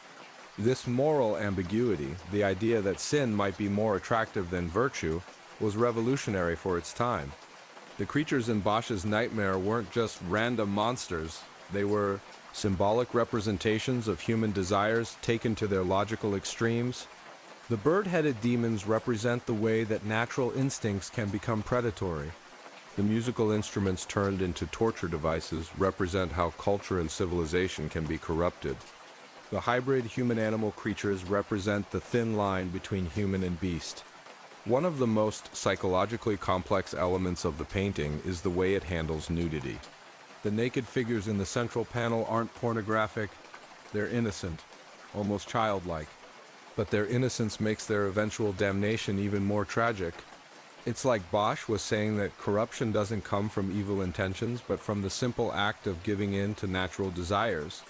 This moral ambiguity, the idea that sin might be more attractive than virtue, was revolutionary for its time. The creatures in Bosch's nightmare weren't just random monsters, they were symbolic representations of human desires taken to their logical extremes. The bird-headed demons represent the way that natural instincts can become predatory. The musical instruments turned into torture devices represent how culture and civilization can be corrupted. The hybrid human-animal creatures represent the thin line between human and beast. One of the most psychologically complex elements of the painting is the way it handles nudity. The naked figures in the central panel aren't pornographic, they're innocent, almost childlike. But their innocence makes their eventual damnation even more tragic. It's like Bosch was saying that corruption doesn't come from evil intentions, but from the simple act of giving in to natural desires.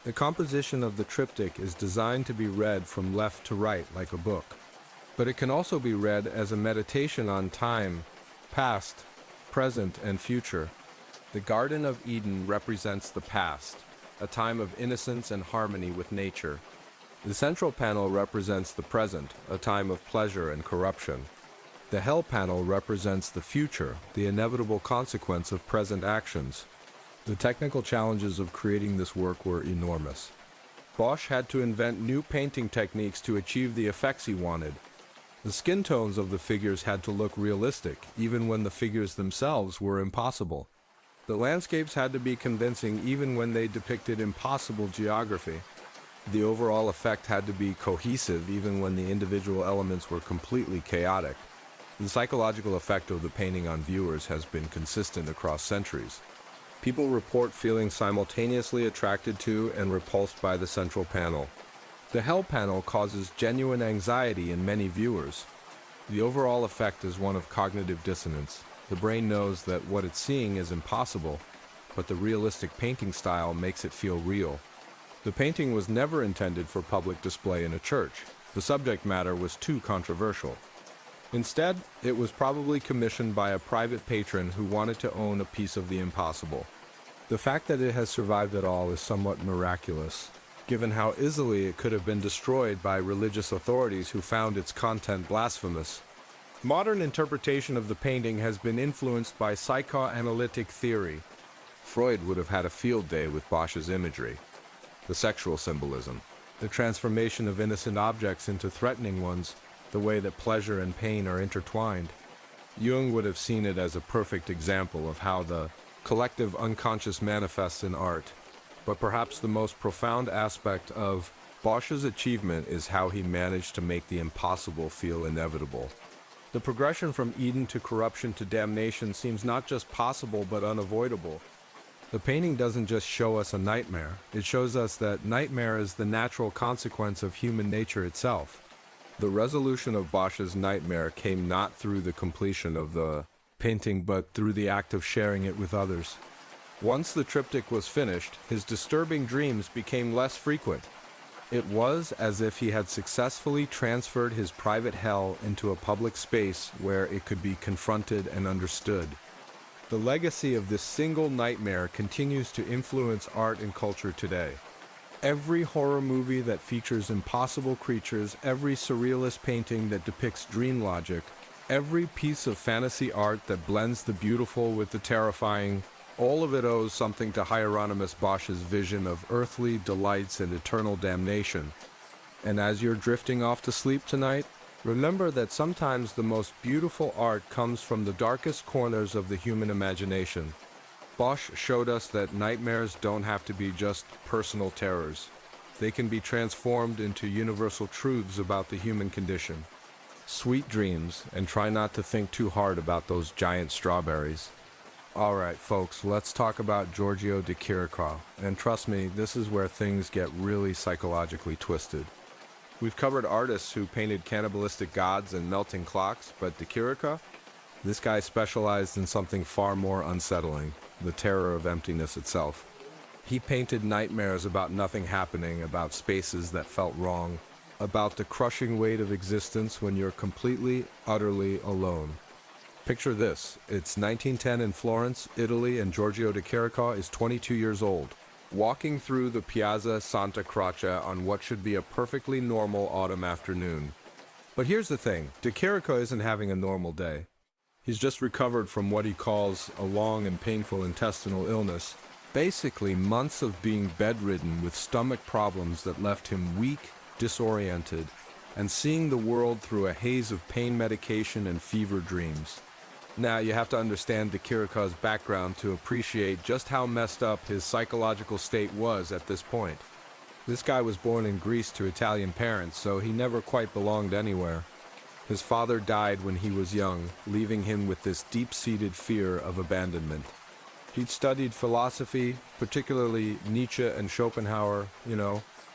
The composition of the triptych is designed to be read from left to right like a book. But it can also be read as a meditation on time, past, present, and future. The Garden of Eden represents the past, a time of innocence and harmony with nature. The central panel represents the present, a time of pleasure and corruption. The hell panel represents the future, the inevitable consequence of present actions. The technical challenges of creating this work were enormous. Bosch had to invent new painting techniques to achieve the effects he wanted. The skin tones of the figures had to look realistic, even when the figures themselves were impossible. The landscapes had to be convincing even when they depicted impossible geography. The overall effect had to be cohesive even when the individual elements were completely chaotic. The psychological effect of the painting on viewers has been consistent across centuries. People report feeling simultaneously attracted to and repulsed by the central panel. The hell panel causes genuine anxiety in many viewers. The overall effect is one of cognitive dissonance. The brain knows that what it's seeing is impossible, but the realistic painting style makes it feel real. The painting was never intended for public display in a church. The subject matter was too controversial. Instead, it was probably commissioned by a private patron who wanted to own a piece of the impossible. The fact that it has survived at all is somewhat miraculous, given how easily it could have been destroyed by religious authorities who found its content blasphemous. Modern interpretation of the painting has been influenced by psychoanalytic theory. Freud would have had a field day with Bosch's imagery. The sexual symbolism, the transformation of innocent objects into threatening ones, the way that pleasure and pain are intertwined. Jung would have seen it as a perfect example of how the collective unconscious manifests in art. But perhaps the most profound aspect of Bosch's achievement is how he managed to make the impossible feel inevitable. The progression from Eden to corruption to damnation seems not just possible but unavoidable. The painting doesn't just show us a nightmare, it shows us that nightmare is the natural consequence of human nature itself. The resolution of Bosch's nightmare came not through the completion of the painting but through the act of sharing it with others. Once the triptych was finished, his disturbing dreams became less frequent. It was as if he had successfully transferred his private hell into a public space where it could be confronted and understood. The legacy of this single nightmare continues to influence art and culture today. Every horror movie that features impossible creatures, every surrealist painting that depicts dream logic, every piece of fantasy art that blends the beautiful with the terrifying, all of it owes something to Hieronymus Bosch's vision of earthly delights and eternal damnation. And as you're drifting off to sleep tonight, remember that sometimes the most beautiful art comes from the darkest corners of the human imagination. Bosch showed us that nightmares don't have to be just personal terrors. They can be transformed into universal truths about the human condition. Sweet dreams, and try not to think too hard about those giant strawberries. Alright folks, let's talk about Giorgio de Chirico, and trust me, this is where things get really psychologically twisted. We've covered artists who painted cannibalistic gods and melting clocks, but de Chirico? This guy specialized in something far more unsettling, the terror of emptiness itself. He painted nightmares about nothing happening, about spaces that felt wrong, about the crushing weight of existence when you're completely, utterly alone. Picture this, it's 1910 in Florence, Italy, and Giorgio de Chirico is 22 years old. walking through the Piazza Santa Croce on what should be a perfectly normal autumn afternoon. But here's the thing, De Chirico isn't having a normal day. He's just recovered from what he calls a long and painful intestinal illness. Basically, months of being bedridden with stomach problems that left him weak, disoriented, and seeing the world through a haze of pain medication and fever dreams. Now, you have to understand De Chirico's background to appreciate just how messed up his psychological state was at this point. This guy was born in Greece to Italian parents, so he never quite belonged anywhere. His father died when he was young, leaving him with this deep-seated fear of abandonment. He'd studied philosophy, particularly Nietzsche and Schopenhauer,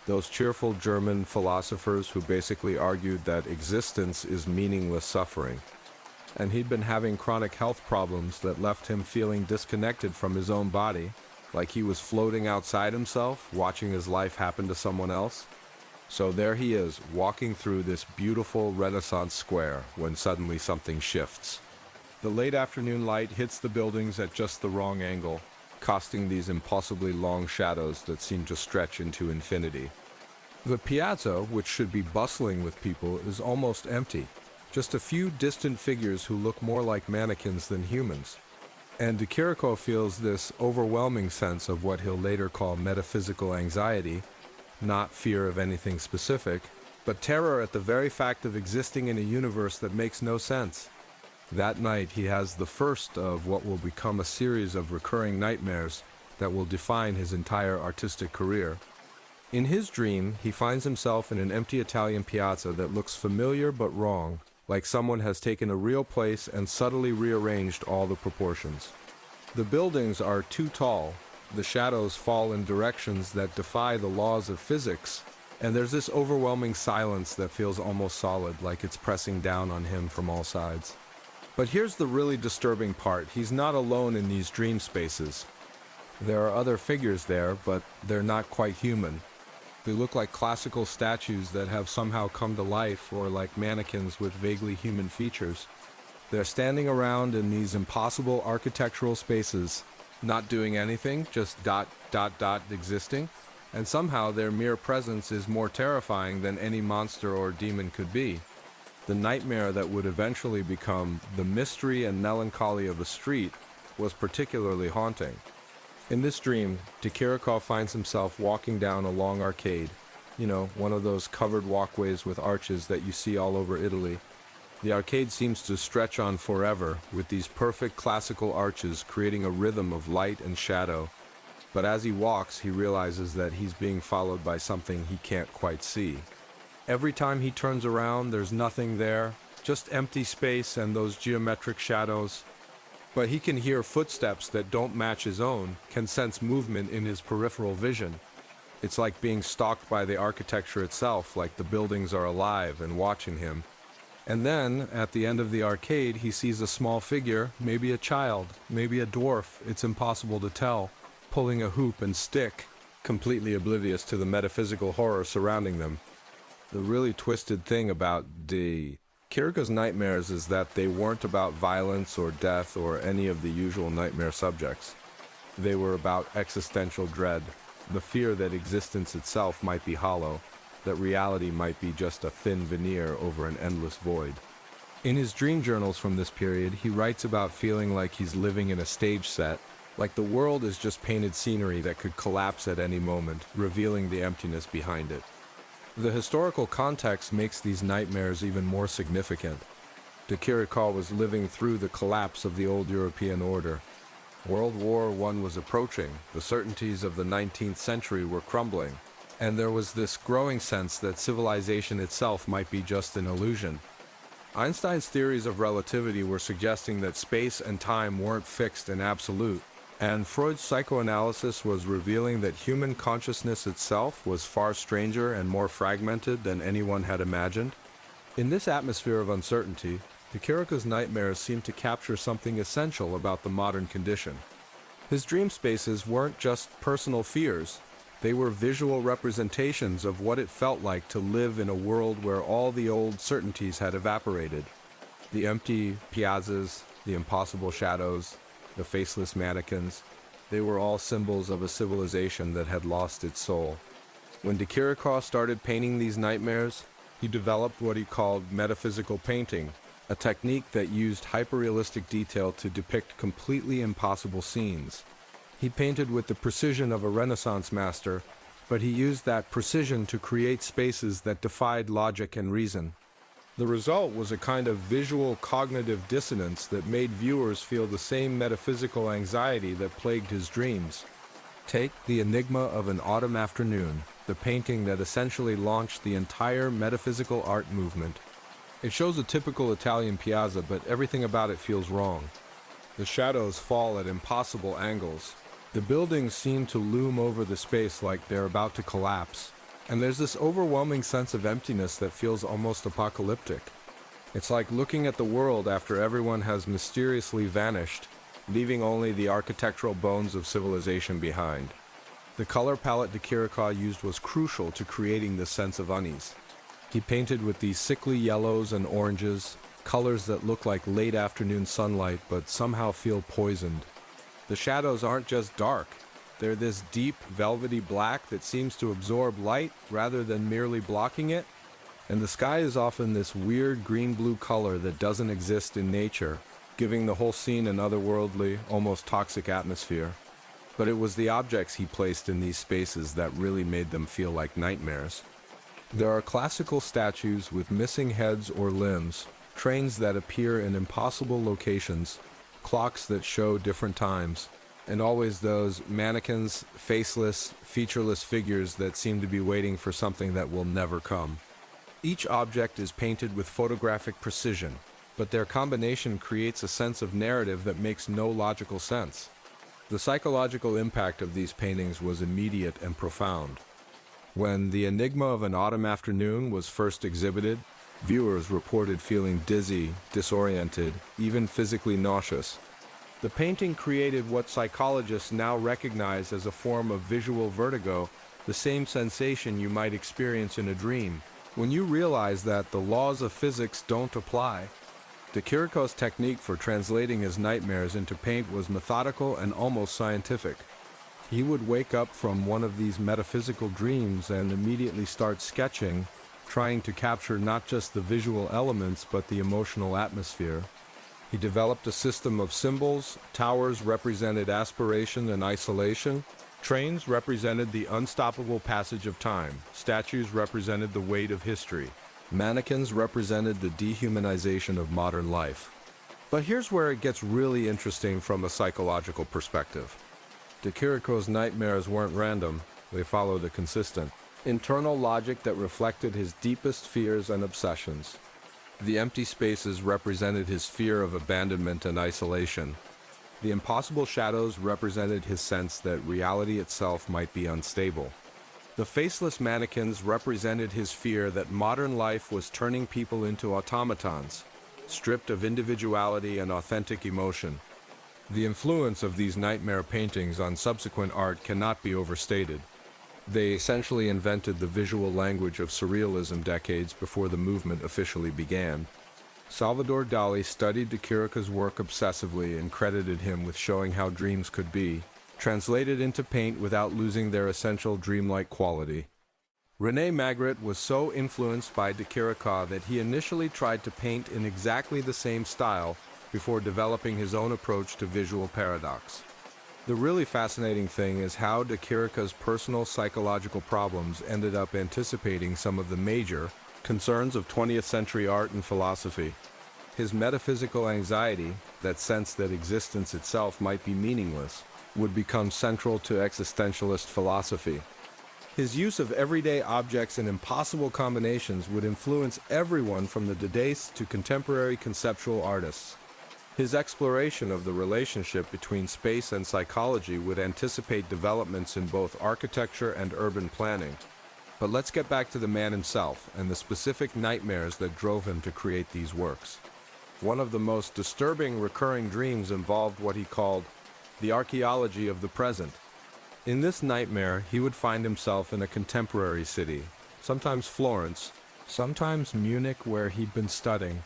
those cheerful German philosophers who basically argued that existence is meaningless suffering. And he'd been having chronic health problems that left him feeling disconnected from his own body, like he was floating outside himself, watching his life happen to someone else. So there he is, walking through this beautiful Renaissance square, when suddenly something shifts. The late afternoon light hits the buildings at just the wrong angle, casting these impossibly long shadows that seem to stretch into infinity. The piazza, which should be bustling with people, is almost empty. Just a few distant figures who look more like mannequins than humans. And De Chirico feels this overwhelming sense of what he'll later call metaphysical anxiety, not fear of anything specific, but terror at the very fact of existing in a universe that makes no sense. That night, he has the first of what will become a series of recurring nightmares that will define his entire artistic career. In his dream, he finds himself in an empty Italian piazza that looks familiar but wrong, like someone has taken a real place and subtly rearranged all the proportions. The buildings are too tall, the shadows fall in directions that defy the laws of physics, and there's this overwhelming silence that feels almost solid, like it's pressing down on him from all sides. But here's the really disturbing part. He's not alone in these dream spaces. There are other figures there, but they're not quite human. They look like classical statues that have somehow come to life, or like mannequins with vaguely human features. They're standing around in these impossible architectural spaces, not doing anything, just existing, and somehow their mere presence is more terrifying than any monster or demon could be. The nightmare that would eventually become the mystery and melancholy of the street was particularly haunting. In this dream, De Chirico finds himself walking down a long arcade, one of those covered walkways with arches that you see all over Italy. The arcade seems to stretch on forever, with these perfect classical arches creating a rhythm of light and shadow. But as he walks, he realizes that he's being followed by something he can't quite see. Every time he turns around, there's nothing there, just empty space and those geometric shadows. But he can hear footsteps that don't match his own, can sense movement in his peripheral vision. It's like being stalked by the architecture itself, like the buildings are alive and watching him. And then, at the end of the arcade, he sees a small figure, maybe a child, maybe a dwarf, it's impossible to tell, pulling a hoop and stick, completely oblivious to the metaphysical horror surrounding them. The really twisted thing about De Chirico's nightmares is that they weren't about violence or death or any of the usual nightmare subjects. They were about existential dread, the fear that existence itself might be hollow, that reality might be just a thin veneer over an endless void. In his dream journals from this period, he writes about feeling like he's living in a stage set, like the world is just painted scenery that could collapse at any moment, revealing the emptiness behind it. The historical context makes these nightmares even more significant. De Chirico was living through the collapse of the old European order. World War I was approaching, the certainties of the 19th century were crumbling, and there was this growing sense that civilization itself might be just an illusion. Einstein's theories of relativity were suggesting that space and time weren't fixed and absolute, and Freud's psychoanalysis was revealing that human consciousness itself was far stranger and more fragmented than anyone had imagined. In this atmosphere of uncertainty, De Chirico's nightmares seemed to capture something essential about the modern condition. His dream spaces weren't just personal fears, they were visual representations of what it felt like to live in a world where all the old certainties had evaporated. The empty piazzas, the impossible shadows, the faceless mannequins. They were all symbols of a civilization that had lost its soul. When de Chirico started painting these nightmares, he developed what he called metaphysical painting, a technique that used hyperrealistic detail to depict completely impossible scenes. He painted with the precision of a Renaissance master, but he used that precision to create spaces that defied logic and reason. The result was a kind of visual cognitive dissonance that made viewers feel the same metaphysical anxiety that plagued his dreams. Take The Enigma of an Autumn Afternoon, the painting that essentially launched the entire metaphysical art movement. It shows a typical Italian piazza, but everything about it feels wrong. The shadows fall at impossible angles. The buildings seem to loom over the space like they're about to collapse. And there's this overwhelming sense of emptiness that feels almost apocalyptic. It's like looking at the world after everyone has mysteriously vanished, leaving only the architectural bones of civilization behind. The color palette de Chirico used was crucial to creating this sense of unease. He painted with these sickly yellows and oranges, colors that look like late afternoon sunlight but somehow feel poisoned. The shadows aren't just dark. They're this deep, velvety black that seems to absorb light rather than merely blocking it. And the sky is often this weird green-blue color that doesn't exist in nature, giving the whole scene an otherworldly, almost toxic atmosphere. But it was the objects he placed in these spaces that really made them feel like nightmares. There are classical statues with missing heads or limbs, trains that appear in impossible locations, clocks that show different times, and always those mannequins, faceless, featureless figures that seem to be waiting for something that will never come. Each object is painted with photographic precision, but their combination creates a sense of narrative that makes no logical sense. The psychological impact of these paintings was immediate and profound. When The Enigma of an Autumn Afternoon was first exhibited, viewers reported feeling dizzy, disoriented, even physically nauseous. The painting created what psychologists now recognize as a form of visual vertigo, the same sensation you might experience in a dream, when you realize that the laws of physics don't apply. De Chirico's technique for translating his nightmares into paint was methodical and almost scientific. He would wake up from one of these metaphysical dreams and immediately start sketching, trying to capture not just the visual elements but the emotional atmosphere. He developed a system of symbols. Towers represented aspiration and isolation. Trains represented the unstoppable passage of time. Statues represented the weight of history. Mannequins represented the dehumanization of modern life. But here's where it gets really interesting from a psychological perspective. De Chirico's nightmares weren't random. They followed a consistent internal logic that reflected his deepest fears and obsessions. The empty spaces represented his fear of abandonment and isolation. The impossible shadows represented his sense that reality itself might be unstable. The faceless mannequins represented his fear that modern life was turning people into automatons, stripped of individuality and authentic emotion. The influence of these nightmare paintings on subsequent art cannot be overstated. They essentially invented the visual language of surrealism decades before the movement officially began. Salvador Dalí studied de Chirico's work obsessively and credited him with showing how dreams could be, translated into paint without losing their essential dreamlike quality. René Magritte was so influenced by de Chirico that he initially tried to paint in exactly the same style before developing his own approach to visual paradox. The really fascinating thing is how de Chirico's personal psychological problems ended up anticipating some of the major concerns of 20th century art and philosophy. His metaphysical anxiety, that sense that existence itself might be meaningless, would become central to existentialist philosophy. His use of everyday objects and impossible combinations would influence everyone from the Dadaïsts to contemporary conceptual artists. His exploration of the relationship between space and psychology would anticipate developments in both architecture and urban planning. But let's get back to the man himself and the specific nightmares that drove him to create these works. One of the most disturbing recurring dreams involved what he called the archaeology of the present. In this nightmare, he would find himself in a contemporary city, sometimes Florence, sometimes Munich where he'd been studying.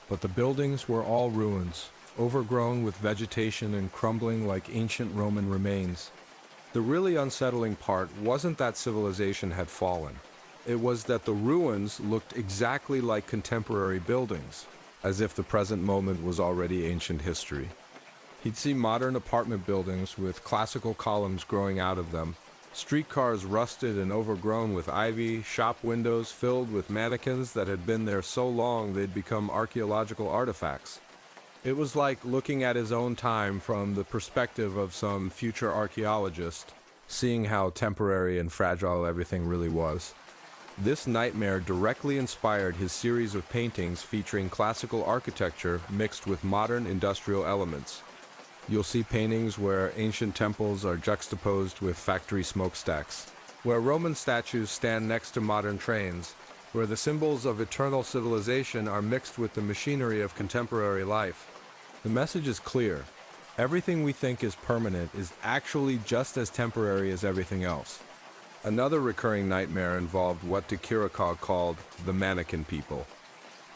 But the buildings were all ruins, overgrown with vegetation and crumbling like ancient Roman remains. The really unsettling part wasn't that civilization had fallen. It was that the ruins looked exactly like contemporary buildings, as if the present moment was already ancient history. He'd see modern apartment buildings with classical columns growing out of them, streetcars rusted and overgrown with ivy, shop windows filled with mannequins that had been there so long they'd become archaeological artifacts. It was like looking at his own time from the perspective of some future archaeologist, seeing how temporary and fragile everything really was. This nightmare directly inspired his series of paintings featuring classical architecture mixed with modern industrial elements. You'll see paintings where ancient temples are juxtaposed with factory smokestacks, where Roman statues stand next to modern trains, where the symbols of eternal civilization are mixed with the machinery of contemporary life. The message is clear. Everything we think is permanent is actually just as temporary as everything else. Another recurring nightmare involved what de Chirico called the mannequin people.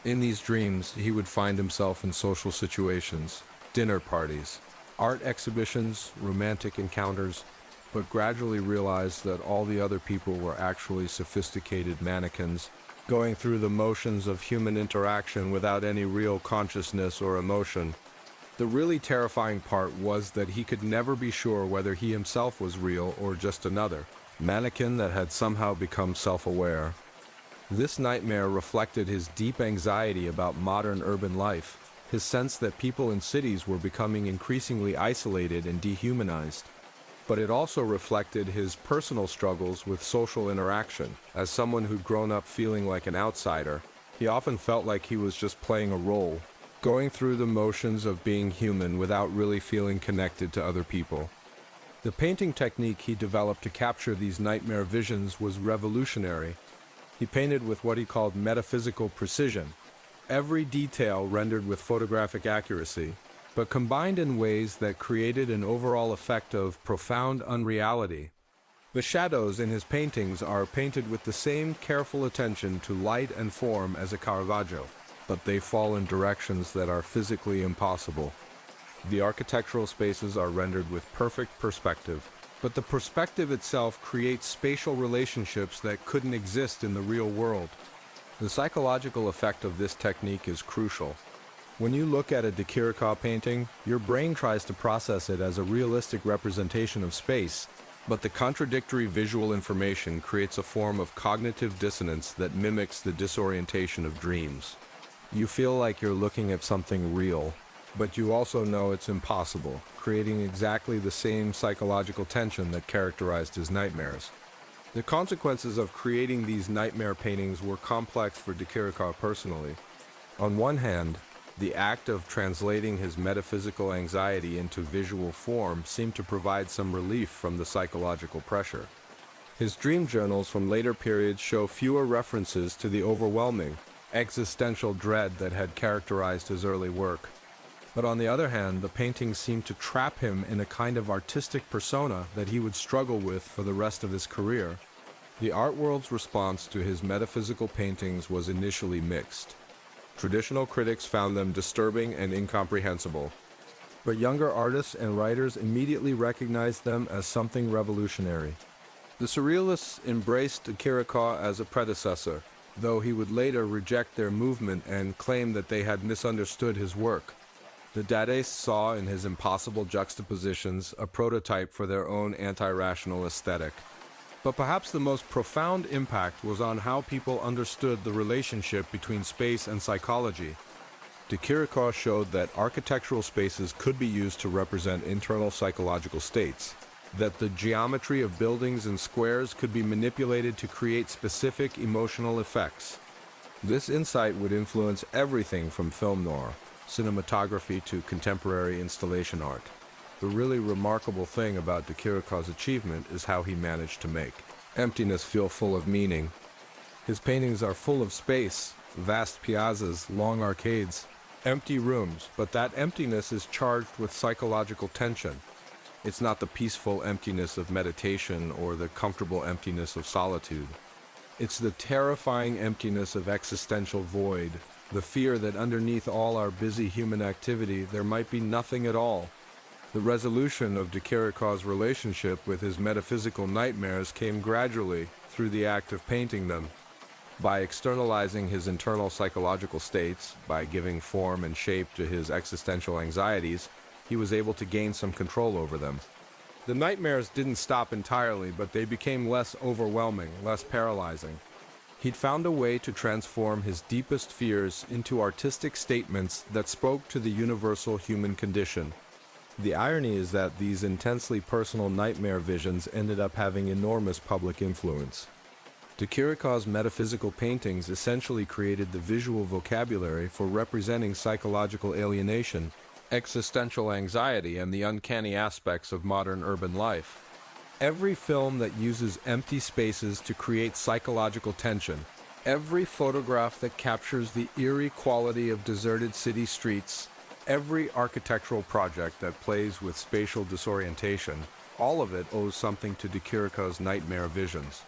In these dreams, he would find himself in social situations, dinner parties, art exhibitions, romantic encounters, but gradually realized that all the other people were actually sophisticated mannequins, going through the motions of human interaction without any real consciousness or emotion. The really terrifying part was that he could never be sure whether he himself was real or just another mannequin that had somehow become self-aware. This nightmare reflected his deep anxiety about modern urban life, his sense that people in cities were becoming increasingly isolated and dehumanized. But it also reflected his personal struggles with social interaction. As someone who'd grown up feeling like an outsider, he often felt like he was just playing a role, going through the motions of being human without really feeling connected to other people. The painting technique he developed to capture these nightmare visions was revolutionary. He painted with what he called metaphysical precision, every detail rendered with photographic accuracy, but combined in ways that created an overall effect of profound unreality. The shadows in his paintings are painted with the same careful attention to light and form as a Caravaggio, but they fall in directions that are physically impossible. The architectural spaces are rendered with perfect perspective, but the perspective itself creates spatial relationships that couldn't exist in the real world. The psychological effect of this technique is crucial. When you look at a de Chirico painting, your brain tries to process it as a realistic representation of space, but the contradictory visual information creates a form of cognitive dissonance that mimics the disorientation of dreams. You feel like you're looking at something real, but you also know it's impossible, creating exactly the same psychological tension that characterized his nightmares. The consequences of creating these nightmare paintings were complex for de Chirico personally. On one hand, the act of translating his metaphysical anxiety into visual form seemed to provide some relief from the psychological pressure. His dream journals from later periods show fewer references to the overwhelming, existential dread that had characterized his early work. But on the other hand, the paintings seemed to trap him in a kind of artistic persona that he would struggle with for the rest of his career. The art world's response to his metaphysical paintings was initially mixed. Traditional critics found them disturbing and incomprehensible, but younger artists and writers immediately recognized them as something revolutionary. The Surrealists embraced de Chirico as a predecessor, though he would later reject their movement and claim that they had misunderstood his work. The Dadaists saw in his impossible juxtapositions a prototype for their own anti-rational aesthetic. But perhaps the most profound impact was on how people understood the relationship between space and psychology. De Chirico showed that architectural spaces could be used to represent internal psychological states, that the geometry of buildings and squares could be manipulated to create specific emotional effects. This insight would influence everything from film noir, cinematography to contemporary installation art. The really remarkable thing about de Chirico's achievement is how he managed to make emptiness feel full of meaning. His paintings are full of space, vast piazzas, long arcades, empty rooms, but that emptiness is charged with psychological tension. It's not the peaceful emptiness of meditation or the comfortable emptiness of solitude. It's the terrifying emptiness of existential void, The fear that underneath all our busy human activity, there might be nothing at all. The resolution of de Chirico's relationship with his metaphysical nightmares came gradually through the act of painting them. By externalizing his internal psychological states, by giving form and shape to his existential anxieties, he was able to gain some control over them. The nightmares didn't stop entirely, but they became less overwhelming, less paralyzing. He'd found a way to transform his deepest fears into artistic statements that spoke to the universal human condition. The irony is that these intensely personal nightmare visions ended up having enormous public influence. De Chirico's metaphysical paintings essentially created the visual vocabulary for representing psychological alienation, existential anxiety, and the uncanny aspects of modern urban life. Every film that uses empty spaces to create psychological tension, every photograph that captures the eerie quality of deserted city streets, every architectural project that plays with spatial disorientation, all of it owes something to de Chirico's nightmare visions.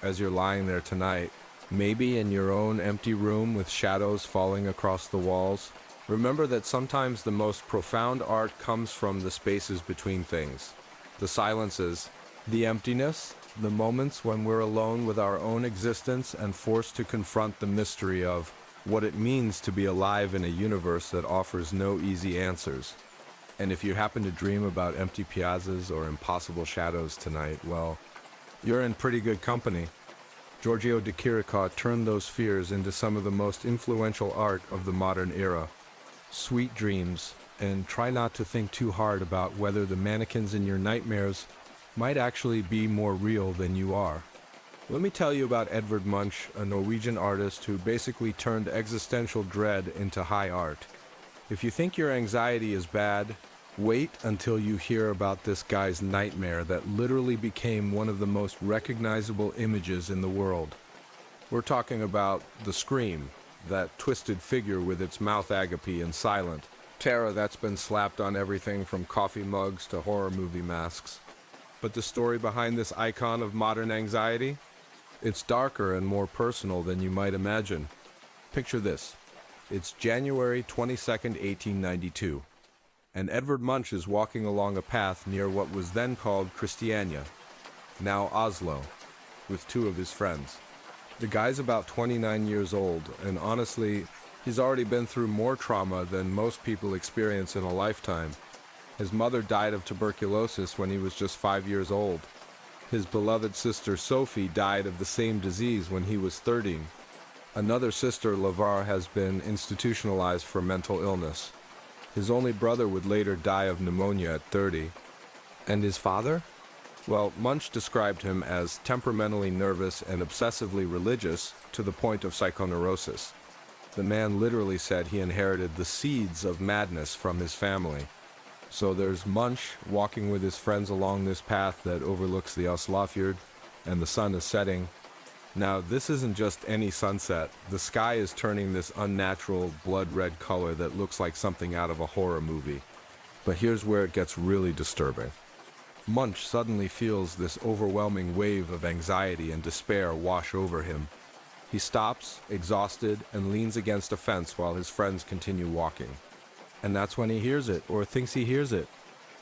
As you're lying there tonight, maybe in your own empty room with shadows falling across the walls, remember that sometimes the most profound art comes from the spaces between things, the silences, the emptiness, the moments when we're alone with our own existence and forced to confront the mystery of what it means to be alive in a universe that offers no easy answers. And if you happen to dream about empty piazzas or impossible shadows tonight, well, you're in pretty good company. Giorgio de Chirico turned those fears into some of the most influential art of the modern era. Sweet dreams, and try not to think too hard about whether the mannequins in your nightmares might actually be more real than you are. Let me tell you about Edvard Munch, a Norwegian artist who basically turned existential dread into high art. If you think your anxiety is bad, wait until you hear about this guy's nightmare that literally became one of the most recognizable images in the world. We're talking about the Scream, that twisted figure with its mouth agape and silent, terror that's been slapped on everything from coffee mugs to horror movie masks. But the story behind this icon of modern anxiety? It's darker and more personal than you might imagine. Picture this. It's January 22nd, 1892. And Edvard Munch is walking along a path near what was then called Christiania, now Oslo, with two of his friends. The guy's about 29 years old, and honestly, he's already been through more trauma than most people experience in a lifetime. His mother died of tuberculosis when he was just 5 years old. His beloved sister Sophie died of the same disease when he was 13. Another sister, Lavar, has been institutionalized for mental illness. His only brother would later die of pneumonia at 30. And his father? Well, Munch described him as temperamentally nervous and obsessively religious to the point of psychoneurosis. The man literally said he inherited the seeds of madness from his family. So there's Munch walking with his friends along this path that overlooks the Oslofjord, and the sun is setting. Now, this isn't just any sunset. The sky is turning this unnatural blood-red color that looks like something out of a horror movie. But here's where it gets really disturbing. Munch suddenly feels this overwhelming wave of anxiety and despair wash over him. He stops, exhausted, and leans against a fence while his friends continue walking. And that's when he hears it, or thinks he hears it.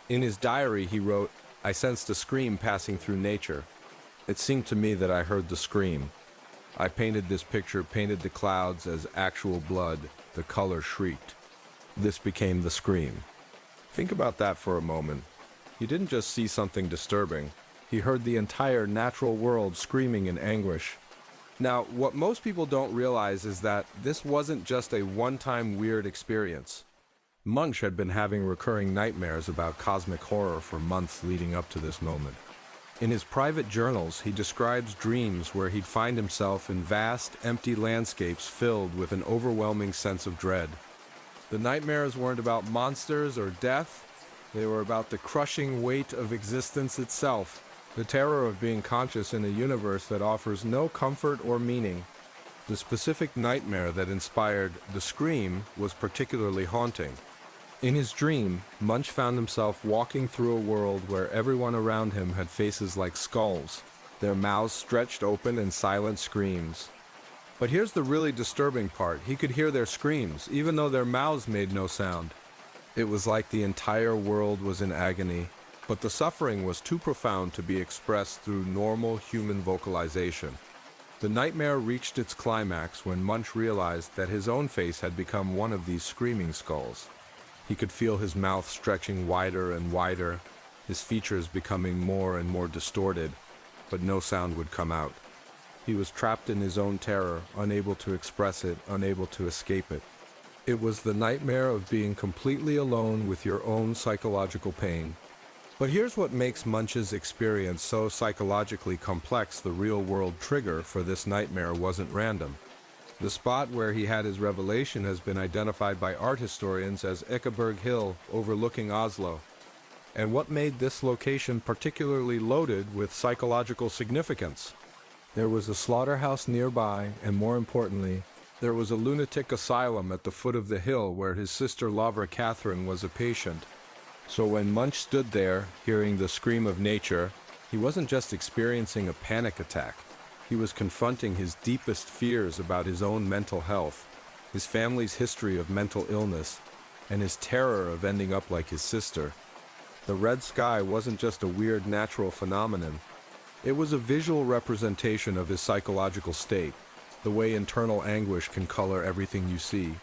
In his diary, he wrote, "I sensed a scream passing through nature. It seemed to me that I heard the scream. I painted this picture, painted the clouds as actual blood. The color shrieked. This became the scream." Think about that for a moment. He didn't just see something disturbing. He heard the entire natural world screaming in anguish. Now, what most people don't realize is that this wasn't just a one-time weird experience. Munch had been having recurring nightmares about cosmic horror for months leading up to this moment. In his private journals, he describes dreams where he'd find himself in vast, empty landscapes filled with an overwhelming sense of dread. The nightmares weren't about monsters or death. They were about the crushing weight of existence itself, the terror of being conscious in a universe that offers no comfort or meaning. The specific nightmare that inspired The Scream was particularly haunting. In his dream, Munch found himself walking through a world where everyone around him had faces like skulls, their mouths stretched open in silent screams. But here's the really disturbing part. He could hear their screams, even though their mouths made no sound. It was like the entire world was in agony, but the suffering was too profound to be expressed through normal human vocalization. The nightmare reached its climax when Munch realized that his own face had become one of these screaming skulls. He could feel his mouth stretching wider and wider, his features becoming more and more distorted, but no sound would come out. He was trapped in his own terror, unable to express it, unable to escape it. It was the nightmare of being completely alone with your own psychological pain. But here's what makes Munch's experience so psychologically complex. The real-world trigger for this nightmare wasn't random. The spot where he had his revelation has been identified by art historians as Ekeberg Hill, overlooking Oslo. And what made this location particularly loaded with psychological significance? There was a slaughterhouse nearby, and more importantly, there was a lunatic asylum at the foot of the hill where his sister Lavra Catherine was a patient. So when Munch stood there, hearing the scream of nature, he wasn't just experiencing a panic attack. He was confronting his deepest fears about his own mental health, his family's history of mental illness, and his terror of ending up like his sister. The red sky wasn't just a weird natural phenomenon. It was a visual representation of his psychological state, the way internal anguish can color everything you see.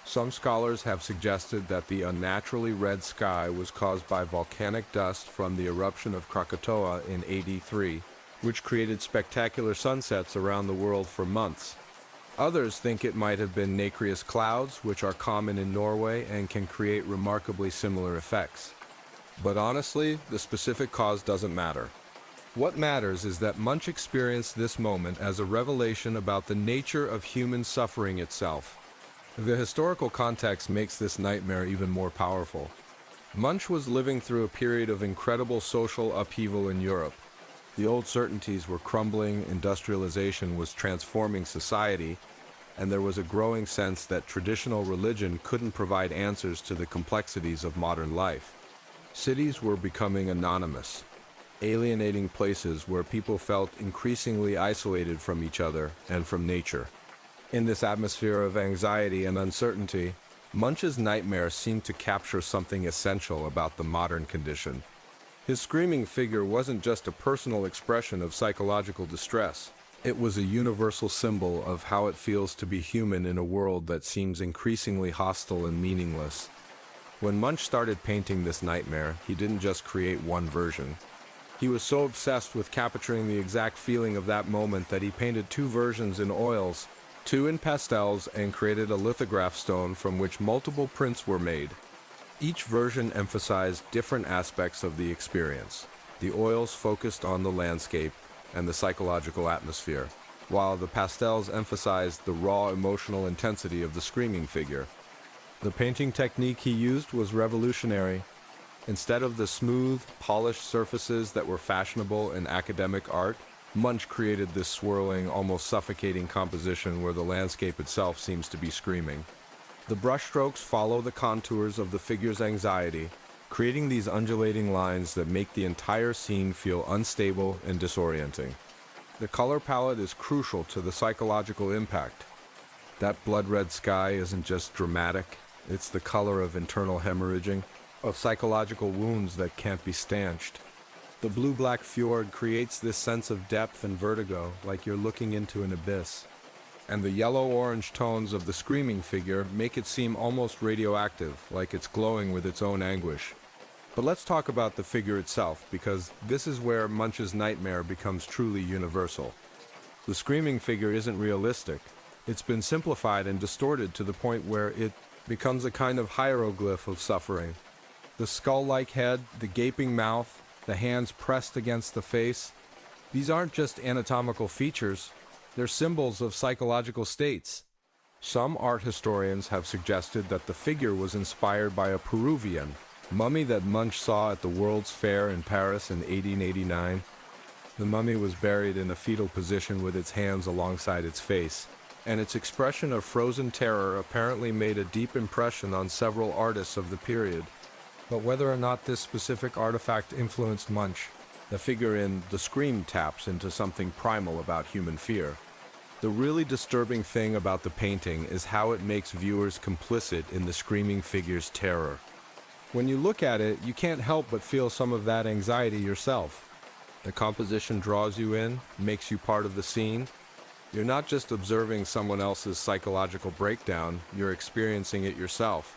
Some scholars have suggested that the unnaturally red sky was caused by volcanic dust from the eruption of Krakatoa in AD 3, which created spectacular sunsets around the world for months. Others think it might have been nacreous clouds, which are common in Norway and can create remarkably similar effects. But honestly, the specific cause doesn't matter. What matters is that Munch experienced this moment as a revelation about the nature of human suffering itself. The historical context makes this nightmare even more powerful. Munch was living through a period of incredible social upheaval in Europe. The old certainties were crumbling, industrialization was transforming society, and there was a growing sense that traditional religion couldn't provide answers to the complexities of modern life. Cities were becoming anonymous, alienating places where people felt increasingly isolated from each other and from nature. In this atmosphere of anxiety and uncertainty, Munch's nightmare seemed to capture something essential about the modern condition. His screaming figure wasn't just a personal expression of psychological distress. It was a universal symbol of how it feels to be human in a world that seems increasingly hostile and meaningless. When Munch started painting this nightmare, he didn't just create one version. He was so obsessed with capturing the exact feeling of that moment that he painted two versions in oils, two in pastels, and created a lithograph stone from which multiple prints were made. Each version emphasized different aspects of the experience. The oils focused on the landscape and the psychological atmosphere, while the pastels emphasized the raw emotional intensity of the screaming figure. The painting technique he used was revolutionary. Instead of the smooth, polished surfaces that were fashionable in academic art, Munch created this swirling, almost suffocating composition where the landscape itself seems to be screaming. The brushstrokes follow the contours of the figure's anxiety, creating these undulating lines that make the entire scene feel unstable and disorienting. The color palette is crucial to the psychological impact. That blood-red sky isn't just dramatic, it's the color of internal hemorrhaging, of psychological wounds that can't be stanched. The blue-black fjord creates this sense of depth and vertigo, like you're looking into an abyss. And the yellow-orange tones of the screaming figure make it seem almost radioactive, like it's glowing with its own anguish. But let's talk about the figure itself, because this is where Munch's nightmare becomes truly universal. The screaming figure isn't realistic. It's been simplified and distorted to the point where it becomes a kind of hieroglyph of suffering. The skull-like head, the gaping mouth, the hands pressed against the face. These aren't just anatomical features, they're symbols of psychological states. Some art historians have suggested that the figure was inspired by a Peruvian mummy that Munch saw at the World's Fair in Paris in 1889. The mummy was buried in a fetal position with its hands alongside its face, and its expression of frozen terror apparently made a deep impression on several artists of the period. But whether or not this specific artifact influenced Munch, the figure in The Scream taps into something primal about human fear. The really disturbing thing about the painting is how it makes viewers complicit in the screaming figure's terror. When you look at it, you can't help but feel some of that anxiety yourself. The composition draws you in, makes you part of the scene. You're not just observing someone else's psychological breakdown, you're experiencing it yourself.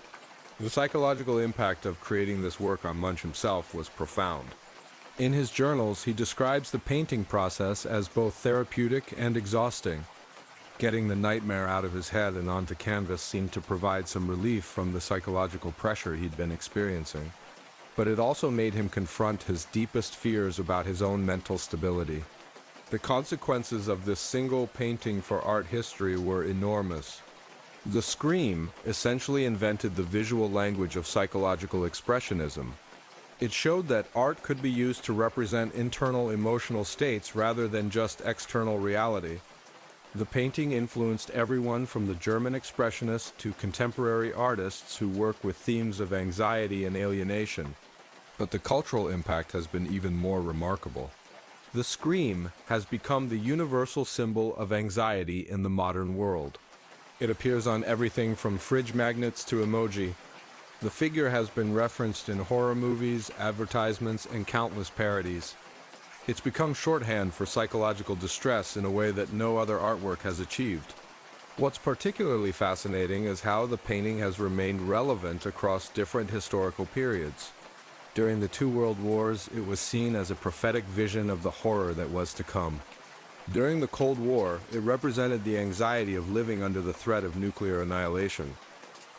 The psychological impact of creating this work on Munch himself was profound. In his journals, he describes the painting process as both therapeutic and exhausting. Getting the nightmare out of his head and onto canvas seemed to provide some relief from the psychological pressure he'd been experiencing. But it also made him confront his deepest fears about his own mental stability. The consequences of this single painting for art history were enormous. The Scream essentially invented the visual language of psychological expressionism. It showed that art could be used to represent internal emotional states rather than just external reality. The painting influenced everyone from the German expressionists to contemporary artists who work with themes of anxiety and alienation. But the cultural impact has been even more remarkable. The Scream has become the universal symbol of anxiety in the modern world. It appears on everything from fridge magnets to emoji. The figure has been referenced in horror movies, advertisements, and countless parodies. It's become shorthand for psychological distress in a way that no other artwork has achieved. What's particularly fascinating is how the painting has remained relevant across different historical periods. During the two world wars, it was seen as a prophetic vision of the horror that was to come. During the Cold War, it represented the anxiety of living under the threat of nuclear annihilation.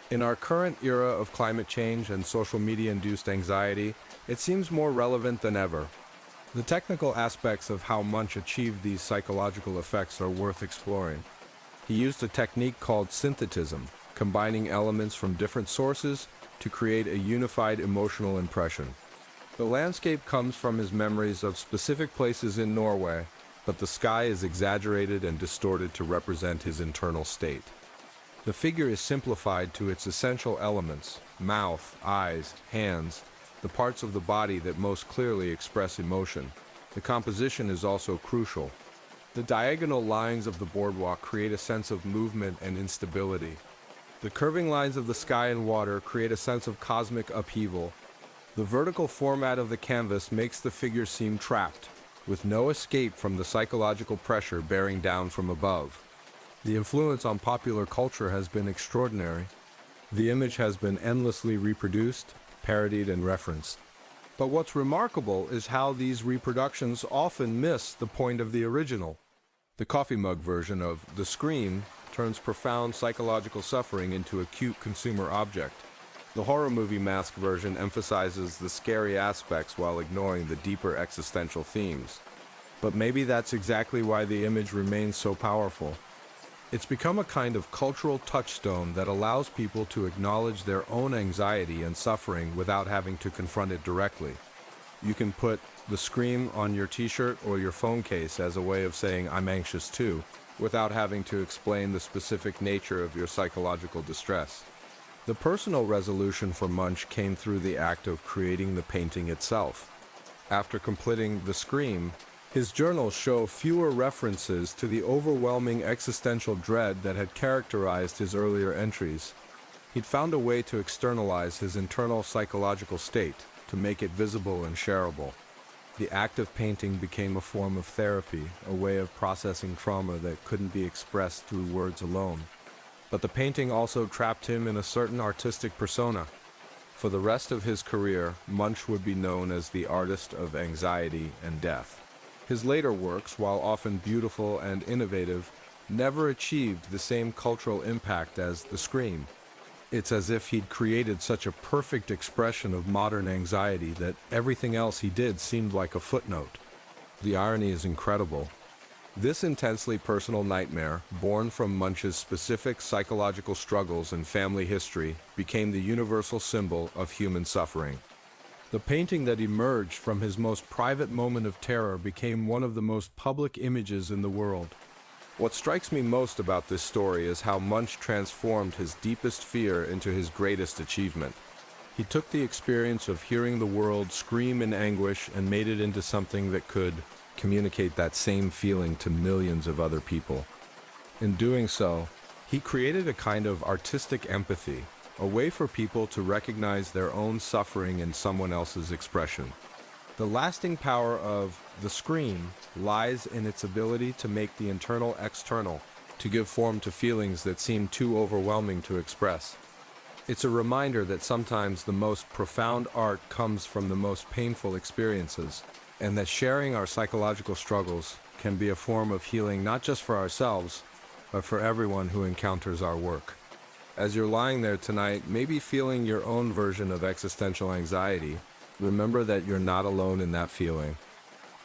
In our current era of climate change and social media-induced anxiety, it seems more relevant than ever. The technical aspects of how Munch achieved these psychological effects are worth exploring. He used a technique called synthetism, combining elements from different sources to create a unified emotional impression. The landscape comes from his memories of specific places in Norway, but the sky is exaggerated and distorted to represent his internal state. The figure is simplified to its essential elements: mouth, eyes, hands, the parts of the body that most clearly express emotion. The composition is also crucial. The diagonal lines of the boardwalk create a sense of movement and instability. The curving lines of the sky and water create a sense of cosmic upheaval. The vertical format of the canvas makes the figure seem trapped, with no escape from the psychological pressure bearing down from above. The influence on popular culture has been extraordinary. The image has been endlessly reproduced, parodied, and referenced. But what's remarkable is how these reproductions often miss the point of the original. The coffee mug version of The Scream turns profound psychological suffering into a cute consumer object. The horror movie mask version emphasizes the scary aspects while ignoring the deeper existential themes. But maybe that's exactly why the image remains so powerful. It's become a kind of cultural touchstone that allows people to acknowledge their own anxiety and suffering without having to confront it directly. You can put The Scream on your t-shirt or your phone case as a way of saying, "I'm anxious too," without having to explain the specific nature of your psychological distress. The personal resolution for Munch came through the act of creating the painting itself. After completing The Scream, his journals show fewer references to the overwhelming existential dread that had characterized his earlier entries. He'd found a way to externalize his internal psychological state, to make it visible and shareable. The act of painting became a form of therapy, a way of processing trauma that couldn't be expressed through words alone. But the painting also trapped him in a certain artistic persona. For the rest of his career, Munch would be known as the artist of anxiety and death. His later works, while often beautiful and innovative, never achieved the same cultural impact as The Scream. It's as if he'd created such a perfect expression of modern anxiety that everything else he did seemed like a footnote. The irony is incredible. This intensely personal nightmare, born from Munch's specific psychological struggles and family history, became the universal symbol of human suffering. The painting that emerged from his most private moment of terror became one of the most public images in the world. What strikes me most about this story is how Munch transformed his deepest fear into his greatest achievement. He took the experience of hearing the world scream in anguish and made it into something that could communicate that same feeling to millions of other people. In doing so, he created a kind of artistic empathy, a way for people to recognize their own suffering in someone else's expression. The lasting power of the scream lies in its ability to make the internal external, to give form to feelings that seem too overwhelming to express. It's a reminder that sometimes the most profound art comes from the most painful experiences, and that sharing our psychological struggles can be a form of healing not just for ourselves, but for everyone who encounters our work. As you're lying there tonight, maybe feeling your own version of existential anxiety, remember that you're not alone in that feeling.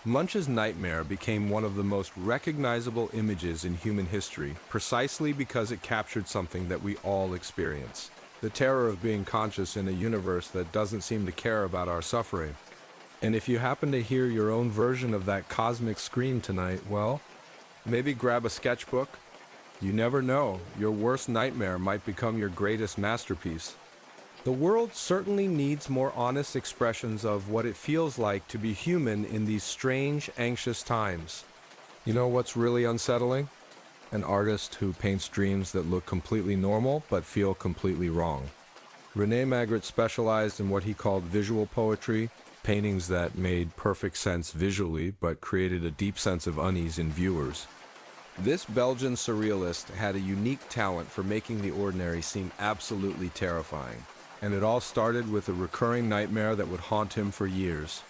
Munch's nightmare became one of the most recognizable images in human history, precisely because it captured something that we all experience. The terror of being conscious in a universe that doesn't seem to care about our suffering. And if you happen to hear your own version of that cosmic scream tonight, well, maybe grab a sketchbook. You never know, your worst nightmare might become your greatest masterpiece. The world certainly needs more honest expressions of what it feels like to be human in these strange, anxious times. You know what's really unsettling? An artist who paints dreams that look completely normal but feel completely wrong. René Magritte specialized in what he called visual poetry, paintings that made perfect sense visually but created a deep sense of unease in viewers. This Belgian surrealist had a unique talent for making the ordinary seem absolutely terrifying, and it all started with a recurring nightmare that would haunt him for years.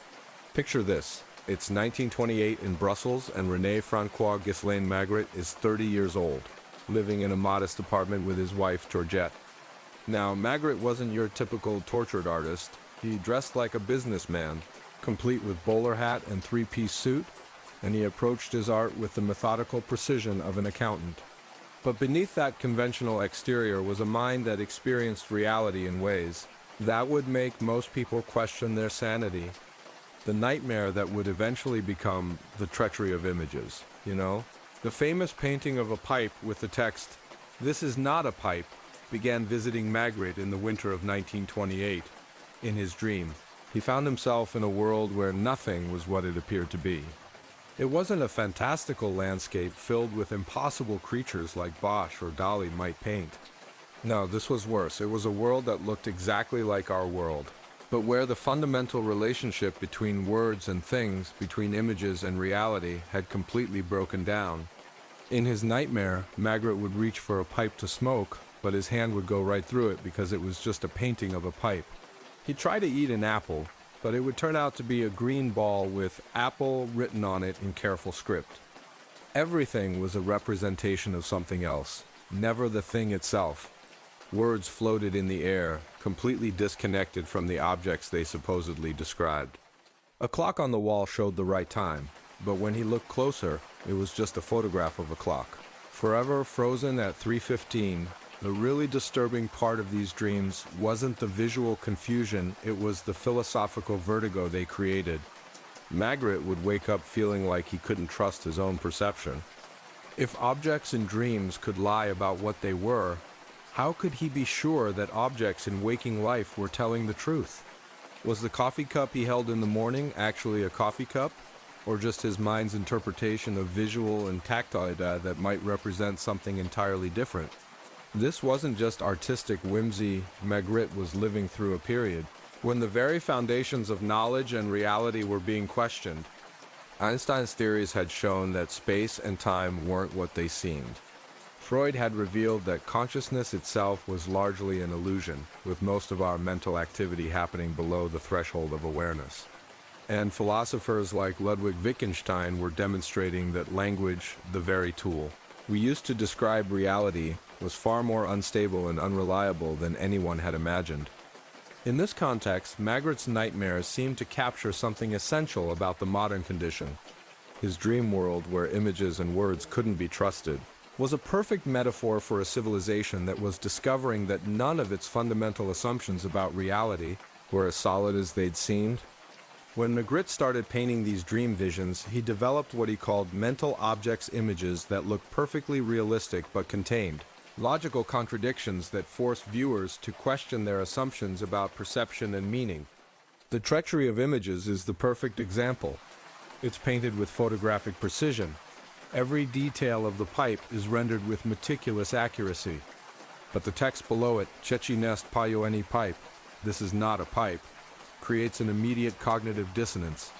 Picture this. It's 1928 in Brussels, and René Francois Ghislain Magritte is 30 years old, living in a modest apartment with his wife, Georgette. Now, Magritte wasn't your typical tortured artist. He dressed like a businessman, complete with bowler hat and three-piece suit, and he approached his art with the methodical precision of an accountant. But beneath that conventional exterior was a mind that experienced reality in ways that would make most people question their sanity. The nightmare that would eventually become the treachery of images, you know? The famous painting of a pipe with the text, "This is not a pipe," began visiting Magritte in the winter of 1928. In his dream, he found himself in a world where nothing was what it appeared to be. It wasn't a fantastical landscape filled with impossible creatures like Bosch or Dalí might paint. No, this was worse. It was a world that looked exactly like our world, but where the fundamental relationship between words and things, between images and reality, had completely broken down. In his nightmare, Magritte would reach for a pipe to smoke, but his hand would go right through it because it was just a painting of a pipe. He'd try to eat an apple, but it would turn out to be a green ball with "apple" written on it in careful script. Everything was a representation of something else, never the thing itself. Words floated in the air, completely disconnected from the objects they supposedly described. A clock on the wall showed the right time, but when he looked closer, it was just a photograph of a clock. Forever frozen at 3:15, the really disturbing part of these dreams wasn't the visual confusion, it was the philosophical vertigo they created. Magritte would wake up feeling like he couldn't trust his own perception. If objects in dreams could lie about what they were, how could he be sure that objects in waking life were telling the truth? Was the coffee cup he held in the morning actually a coffee cup, or just his mind's interpretation of visual and tactile data that might represent something entirely different? This wasn't just artistic whimsy. Magritte was living through a period when the very foundations of knowledge and reality were being questioned. Einstein's theories had shown that space and time weren't what they seemed. Freud had revealed that consciousness itself was largely an illusion, with most of our mental activity happening below the threshold of awareness. And philosophers like Ludwig Wittgenstein were demonstrating that language, the very tool we used to describe reality, was far more unstable and unreliable than anyone had imagined. In this context, Magritte's nightmares seemed to capture something essential about the modern condition. His dream world, where images and words couldn't be trusted, was a perfect metaphor for a civilization that was discovering that none of its fundamental assumptions about reality were as solid as they'd seemed. When Magritte started painting these dream visions, he developed what he called mental objects images that looked perfectly realistic but contained logical contradictions that forced viewers to question their assumptions about perception and meaning. The treachery of images is the perfect example. It's painted with photographic precision, Every detail of the pipe is rendered with meticulous accuracy. But the text below it, "Chechi nest payo any pipe," this is not a pipe, creates an immediate cognitive dissonance.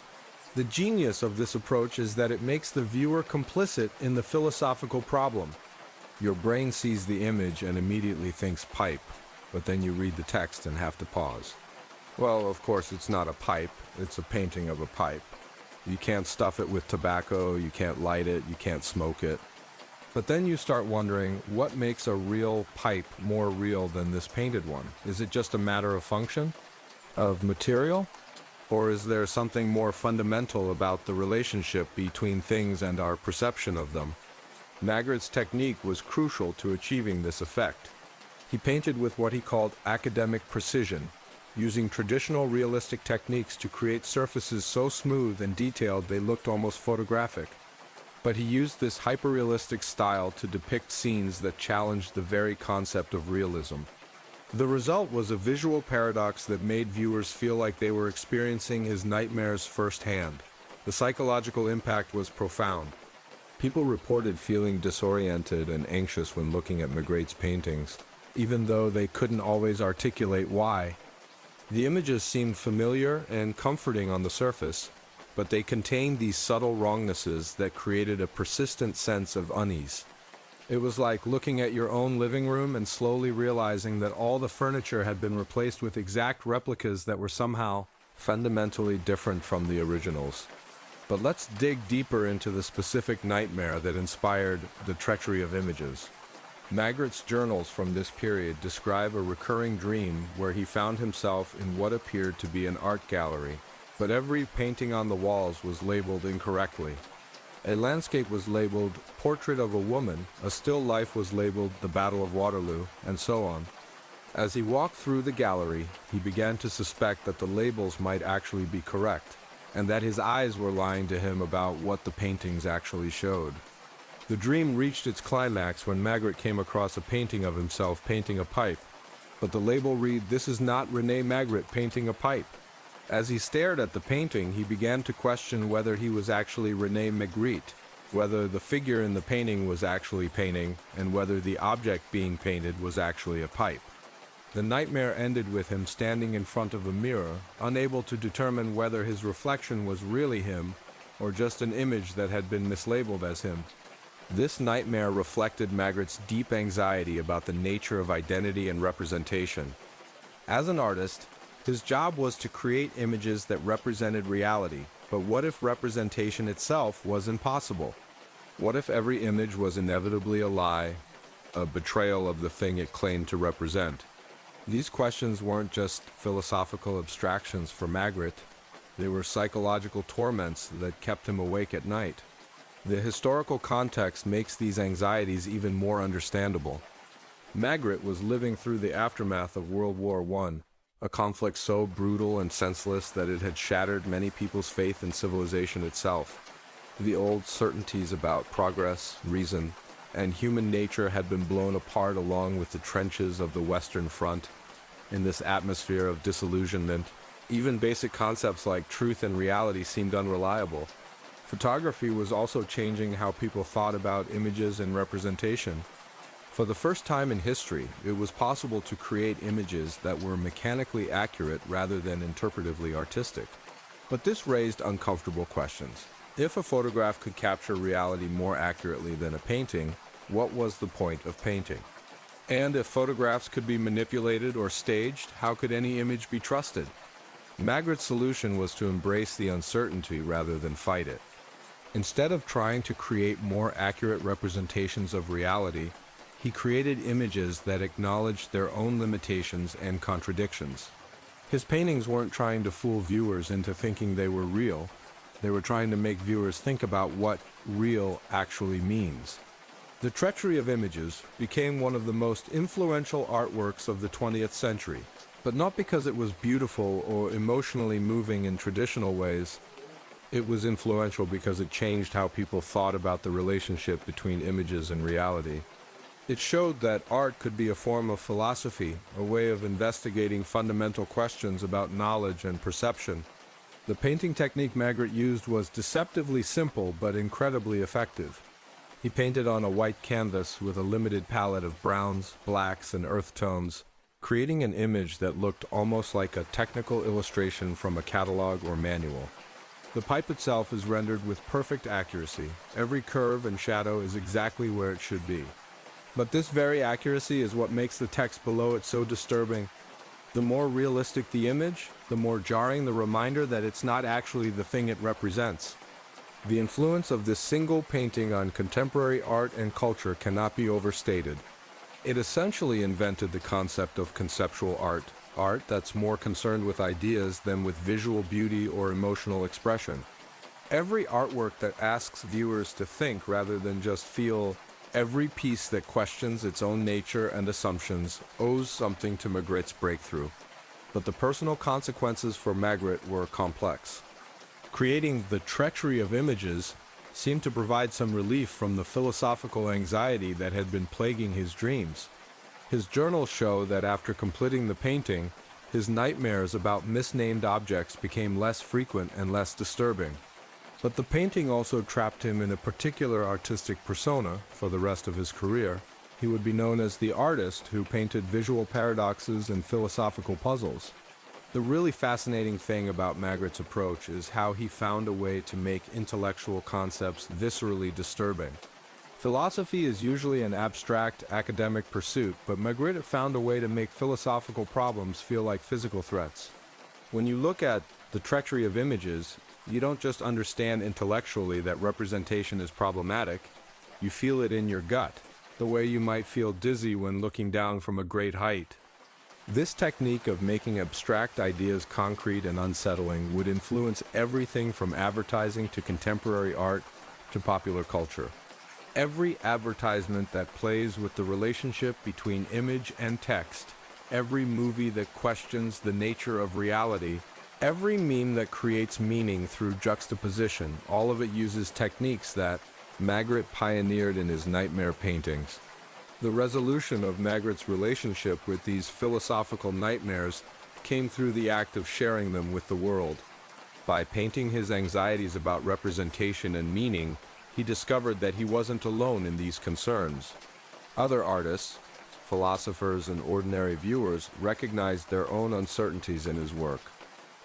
The genius of this approach is that it makes the viewer complicit in the philosophical problem. Your brain sees the image and immediately thinks pipe, but then you read the text and have to pause. Well, of course, it's not a pipe, it's a painting of a pipe. You can't stuff it with tobacco, you can't light it, you can't smoke it. But then you start wondering, what makes a real pipe more real than this painted one? Is it just a matter of function? Of material? Or is there something more fundamental about the relationship between things and our perception of them? Magritte's technique was crucial to achieving this effect. He painted with what he called academic precision, using traditional realistic techniques to create surfaces so smooth and detailed they looked almost photographic. But he used this hyperrealistic style to depict scenes that challenged the very concept of realism. The result was a visual paradox that made viewers feel like they were experiencing his nightmares firsthand. The psychological impact was profound. People reported feeling disoriented and anxious when looking at Magritte's paintings, even though they couldn't always articulate why. The images seemed familiar and comforting on the surface, but they contained these subtle wrongnesses that created a persistent sense of unease. It was like looking at your own living room and slowly realizing that all the furniture had been replaced with exact replicas that were somehow fundamentally different from the originals. But let's dig deeper into the specific nightmare that inspired the treachery of images. Magritte's journals from this period describe a recurring dream where he found himself in what appeared to be an art gallery, but every painting on the walls was labeled incorrectly. A landscape was labeled Portrait of a Woman, a still life was labeled The Battle of Waterloo, and so on. As he walked through the gallery, he began to suspect that the labels might actually be correct, and that his eyes were lying to him about what the paintings actually showed. The dream reached its climax when Magritte came across a painting of himself painting a pipe, but the label read, "This is not René Magritte painting a pipe." As he stared at the painting, he began to question whether he was actually René Magritte, whether the figure in the painting was actually painting, and whether the object being painted was actually a pipe. The nightmare ended with him standing in front of a mirror, unable to determine whether his reflection was really him or just an image that had been mislabeled as him. This nightmare reflected Magritte's deep anxiety about the nature of identity and representation. As an artist, his job was to create images that represented reality, but what if representation itself was impossible? What if every image was inevitably a lie, a betrayal of the thing it claimed to represent? These questions weren't just philosophical abstractions for Magritte, they were psychological torments that kept him awake at night. The historical context makes these anxieties even more understandable. Magritte was living through the aftermath of World War I, a conflict so brutal and senseless that it had shattered many people's faith in civilization itself. The old certainties about progress, reason, and human nature had been blown apart along with the trenches of the Western Front. In this atmosphere of disillusionment, even basic concepts like truth and reality seemed unreliable. Photography was also changing how people thought about images and representation. For the first time in history, it was possible to create images that were mechanically accurate rather than interpretively artistic. But this raised uncomfortable questions. If a photograph could capture reality more accurately than a painting, what was the point of painting? And if photographs could be manipulated or staged, how could any image be trusted? Magritte's solution was to embrace the uncertainty rather than fight it. Instead of trying to create more accurate representations of reality, he created images that acknowledged their own limitations and contradictions. His paintings weren't trying to fool viewers into thinking they were real. They were trying to make viewers think about what real actually means. The treachery of images became one of the most influential artworks of the 20th century, but not because it was beautiful or emotionally moving in traditional ways. It was influential because it changed how people thought about the relationship between images and reality. It showed that art could be a form of philosophy, a way of investigating fundamental questions about knowledge and perception. The painting technique Magritte used was deceptively simple but incredibly effective. He painted on a white canvas with a limited palette of browns, blacks, and earth tones, creating an image that looked almost like a technical illustration from a catalog or manual. The pipe itself is rendered with perfect accuracy. Every curve and shadow is exactly where it should be. But this very accuracy is what makes the text below it so disturbing. The more realistic the image, the more jarring the reminder that it's not actually the thing it represents. The influence of this single painting on contemporary art and culture cannot be overstated. It essentially invented the concept of conceptual art that's more concerned with ideas than with visual beauty or emotional expression. Every artwork that asks viewers to think rather than just feel, every piece that questions its own nature and assumptions owes something to Magritte's breakthrough. But the personal consequences for Magritte were complex. Creating the treachery of images seemed to provide some relief from the philosophical anxiety that had been plaguing his dreams. His journals show that after completing the painting, his nightmares about misnamed objects became less frequent and less disturbing. But the painting also trapped him in a particular artistic persona for the rest of his career. He would be known as the artist who painted visual paradoxes and philosophical puzzles. The really fascinating thing about Magritte's approach is how he found a way to make intellectual concepts viscerally disturbing. Philosophy is usually an abstract academic pursuit, but Magritte found a way to make philosophical problems feel like physical threats. When you look at the treachery of images, you don't just understand intellectually that representation is problematic, you feel it in your gut, the way you might feel dizzy when looking down from a great height. This technique of making abstract ideas concrete and unsettling would influence everything from advertising to contemporary art to popular culture. Every advertisement that plays with the relationship between image and text, every movie that questions the nature of reality, every meme that creates meaning through juxtaposition, all of it uses techniques that Magritte pioneered in his nightmare paintings. The resolution of Magritte's relationship with these philosophical nightmares came through the act of sharing them with the world. By painting his anxieties about representation and meaning, he discovered that he wasn't alone in these concerns. Other artists, philosophers, and ordinary viewers recognized their own uncertainties in his work.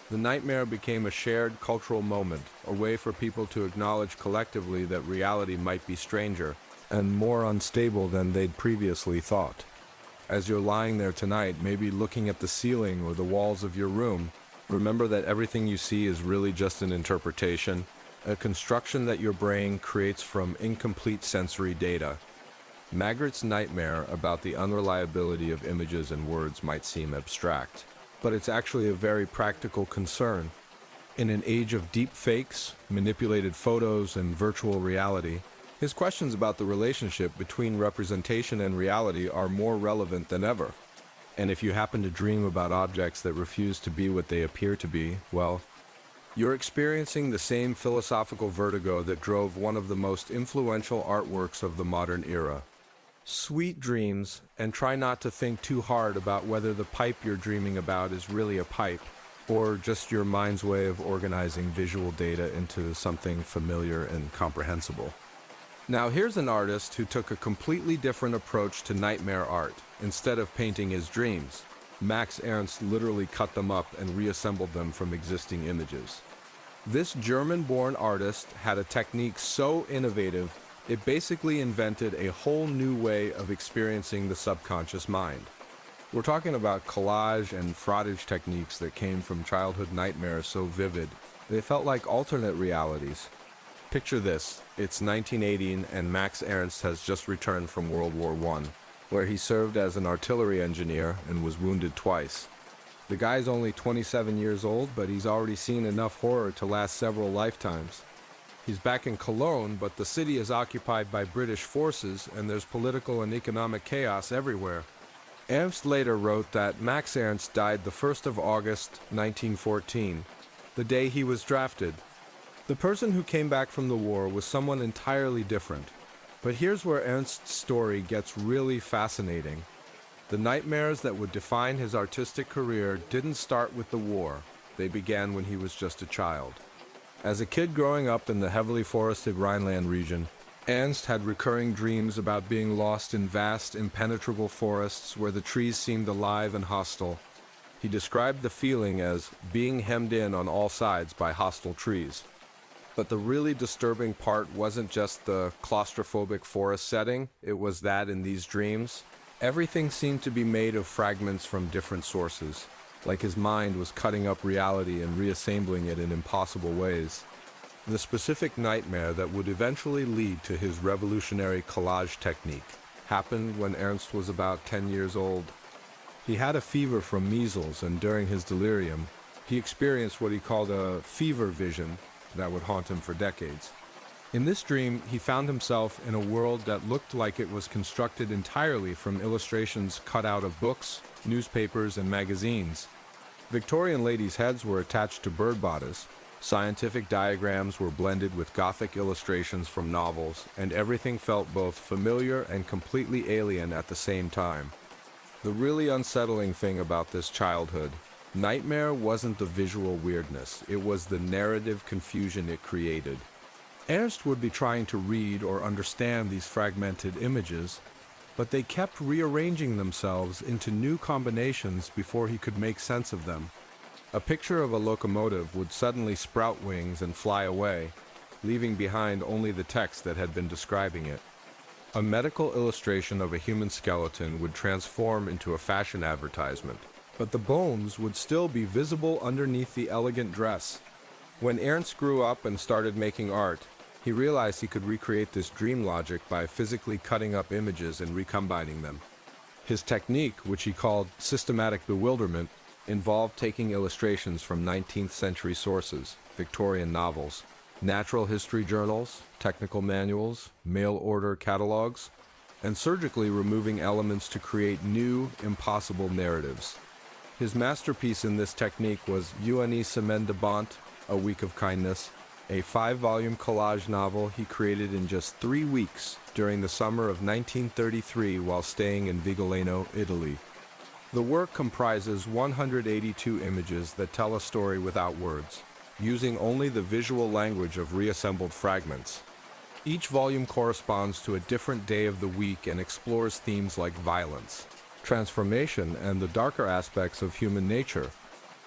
The nightmare became a shared cultural moment, a way for people to acknowledge collectively that reality might be stranger and more unstable than they'd previously thought. As you're lying there tonight, maybe looking at the ceiling or the walls of your room, remember that everything you see is really just an interpretation, a construction that your brain creates from incomplete sensory data. Magritte's nightmare about the unreliability of images and words might seem abstract, but it's actually a very practical concern. In an age of deep fakes, manipulated photos, and virtual reality, his questions about the relationship between representation and reality are more relevant than ever. And if you happen to dream about objects that refuse to be what they appear to be, well, you're experiencing the same philosophical vertigo that drove one of the most influential artworks of the modern era. Sweet dreams, and try not to think too hard about whether the pipe you're dreaming about is really a pipe, or just your mind's way of organizing visual data into something familiar and comprehensible. Now here's an artist who took a completely different approach to nightmare art. Instead of painting his dreams, Max Ernst literally cut them up and reassembled them from existing images. This German-born artist had a technique so innovative, it basically invented a whole new way of experiencing the subconscious mind. We're talking about collage and frottage techniques that came from childhood nightmares so vivid, they felt like alternate realities. Picture this, it's 1980 and Max Ernst has just returned from World War I, where he served as an artillery engineer and was wounded twice. The guy's only 27 years old, but he's already seen enough horror to last several lifetimes. He's back in Cologne, but the city is occupied by British forces and there's political and economic chaos everywhere. Ernst later wrote that Max Ernst died the 1st of August, 1914, the day he was drafted. The person who came back from the war was someone entirely different. But here's where Ernst's story gets really fascinating. The nightmares that would define his artistic career didn't start with the war. They began when he was just a child. As a kid growing up in the heavily forested Rhineland region, Ernst had recurring dreams about being lost in vast, impenetrable forests where the trees seemed alive and hostile. He described the feeling as being hemmed in on all sides by hostile trees. But the really disturbing part wasn't just the claustrophobic forest setting, it was that in these dreams, everything seemed to be made of fragments from different sources, like his mind was cutting up reality and reassembling it in impossible ways. The specific nightmare that would eventually lead to his revolutionary collage technique happened when Ernst was about 10 years old. He had a fever from measles, and during his delirium, he experienced what he called a fever vision that would haunt him for decades. In this dream, he found himself in a world that looked like it was constructed entirely from illustrations cut out of books, newspapers, and magazines. Victorian ladies' heads were attached to bird bodies, scientific diagrams were blended with Gothic illustrations from novels, and everything felt both familiar and completely alien at the same time. The really unsettling thing about this childhood nightmare wasn't the visual weirdness, it was the narrative confusion it created. Ernst would be trying to read or understand these fragmented images, but they kept rearranging themselves into new combinations before he could make sense of them. A picture of a locomotive would suddenly sprout wings and fly away, leaving behind only the text that had been describing it. A medical illustration of a human skeleton would transform into a fashion advertisement, but the bones would still be visible underneath the elegant dress. When Ernst grew up and started making art, he realized he could recreate this dream logic by physically cutting up images and recombining them. His technique, which he called systematic bewilderment, involved taking illustrations from 19th century sources, Victorian novels, natural history journals, technical manuals, mail order catalogs, and surgically removing elements to create new, impossible narratives. His masterpiece in this technique was Une Semaine de Bonté, A Week of Kindness, a 5-volume collage novel he created in just 3 weeks during the summer of 1933 while staying in Vigolino, Italy. The work comprises 182 images that tell a story without words, using only the visual language of reassembled fragments. Each volume corresponds to a different day of the week and explores themes like violence, transformation, and the darker aspects of human nature.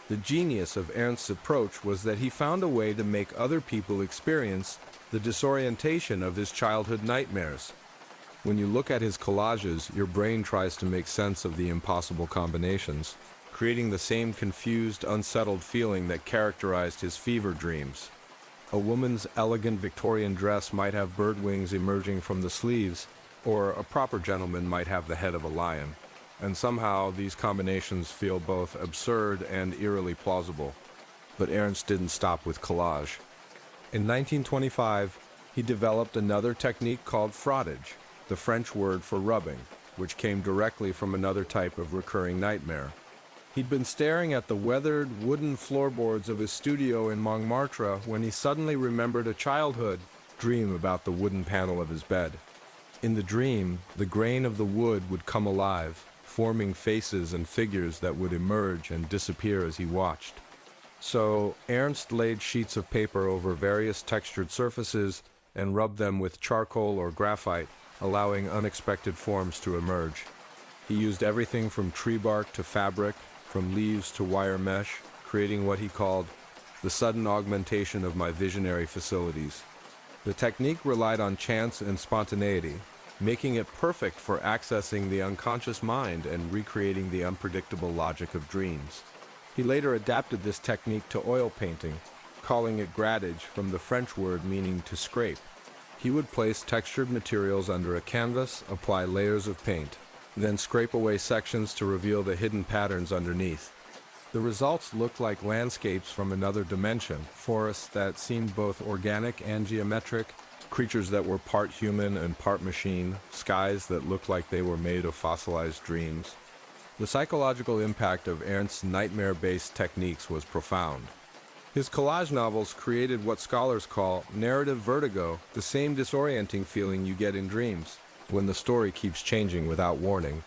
The genius of Ernst's approach was that he found a way to make other people experience the disorientation of his childhood nightmares. When you look at his collages, your brain tries to make sense of the impossible combinations, creating the same confused, unsettled feeling that characterized his fever dreams. A woman's elegant Victorian dress might have bird wings emerging from the sleeves, or a proper gentleman might have the head of a lion. And somehow these combinations feel both absurd and eerily plausible. But Ernst didn't stop with collage. In 1925, he developed another technique called frottage, the French word for rubbing, which came directly from another type of recurring nightmare. He'd been staring at the weathered wooden floorboards of his studio in Montmartre when he suddenly remembered a childhood dream about the wooden panel of his bed. In the dream, the grain of the wood would come alive, forming faces and figures that would emerge and disappear as he watched. So Ernst laid sheets of paper over various textured surfaces and rubbed them with charcoal or graphite, allowing unexpected forms to emerge. He used everything from tree bark to fabric, from leaves to wire mesh, creating what he called the sudden augmentation of my visionary facilities. The technique relied on chance and spontaneity, making it perfect for accessing the unconscious mind and recreating the unpredictable logic of dreams. He later adapted this technique to oil painting, calling it grattage from the French word meaning to scrape. He would place textured materials under a canvas, apply layers of paint, then scrape away sections to reveal the hidden patterns underneath. The results looked like landscapes from another dimension, forests that seemed both organic and geometric, creatures that were part human and part machine, skies that looked like they were made of fossilized dreams. The psychological impact of Ernst's nightmare-based techniques was profound. His collage novels created what scholars call narrative vertigo, the same disorienting feeling you get in dreams, when the story keeps changing without warning.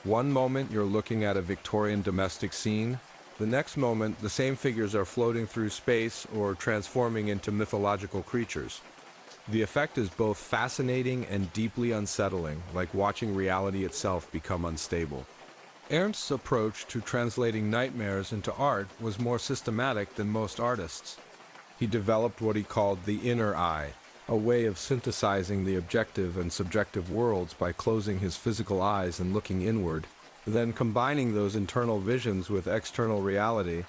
One moment you're looking at a Victorian domestic scene, the next moment the same figures are floating through space or transforming into mythological creatures. The effect is both fascinating and deeply unsettling, like watching reality itself become unstable. Ernst's approach to translating nightmares into art was more systematic than most artists. He developed what he called the inner eye, a way of synthesizing the objective and subjective worlds by closing his physical eyes and looking inward, then combining those internal visions with external reality.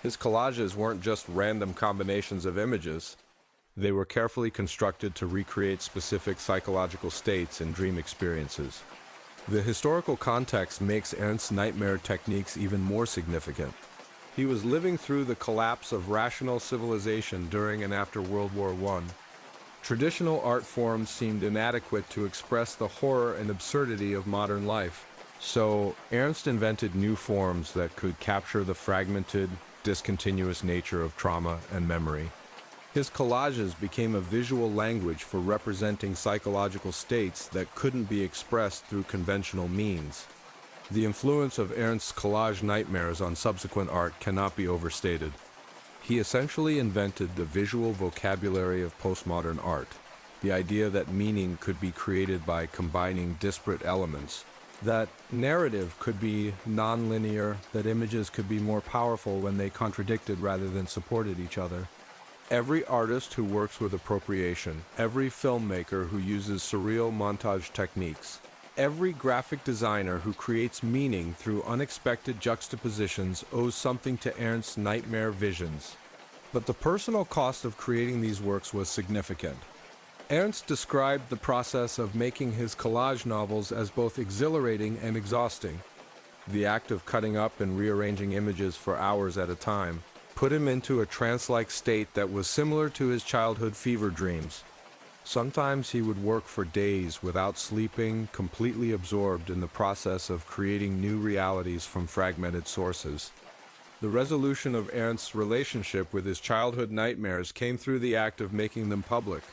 His collages weren't just random combinations of images. They were carefully constructed to recreate specific psychological states and dream experiences. The historical context makes Ernst's nightmare techniques even more significant. He was living through the collapse of rational civilization during and after World War I. Traditional art forms seemed inadequate to express the horror and absurdity of modern life. So, Ernst invented new forms that could capture the fragmented, discontinuous nature of trauma and memory. His collages became a visual language for representing psychological states that couldn't be expressed through conventional means. The influence of Ernst's collage nightmares on subsequent art cannot be overstated. He essentially invented the visual vocabulary of postmodern art, the idea that meaning could be created by combining disparate elements, that narrative could be non-linear, that images could be more powerful when they contradicted rather than supported each other. Every artist who works with appropriation, every filmmaker who uses surreal montage techniques, every graphic designer who creates meaning through unexpected juxtapositions owes something to Ernst's nightmare visions. But the personal cost of creating these works was significant. Ernst described the process of making his collage novels as both exhilarating and exhausting. The act of cutting up and rearranging images for hours at a time put him into a trance-like state that was similar to his childhood fever dreams. Sometimes he would work for days without sleeping, completely absorbed in the process of creating new realities from fragmented sources. The resolution of Ernst's relationship with his childhood nightmares came through the act of making them public,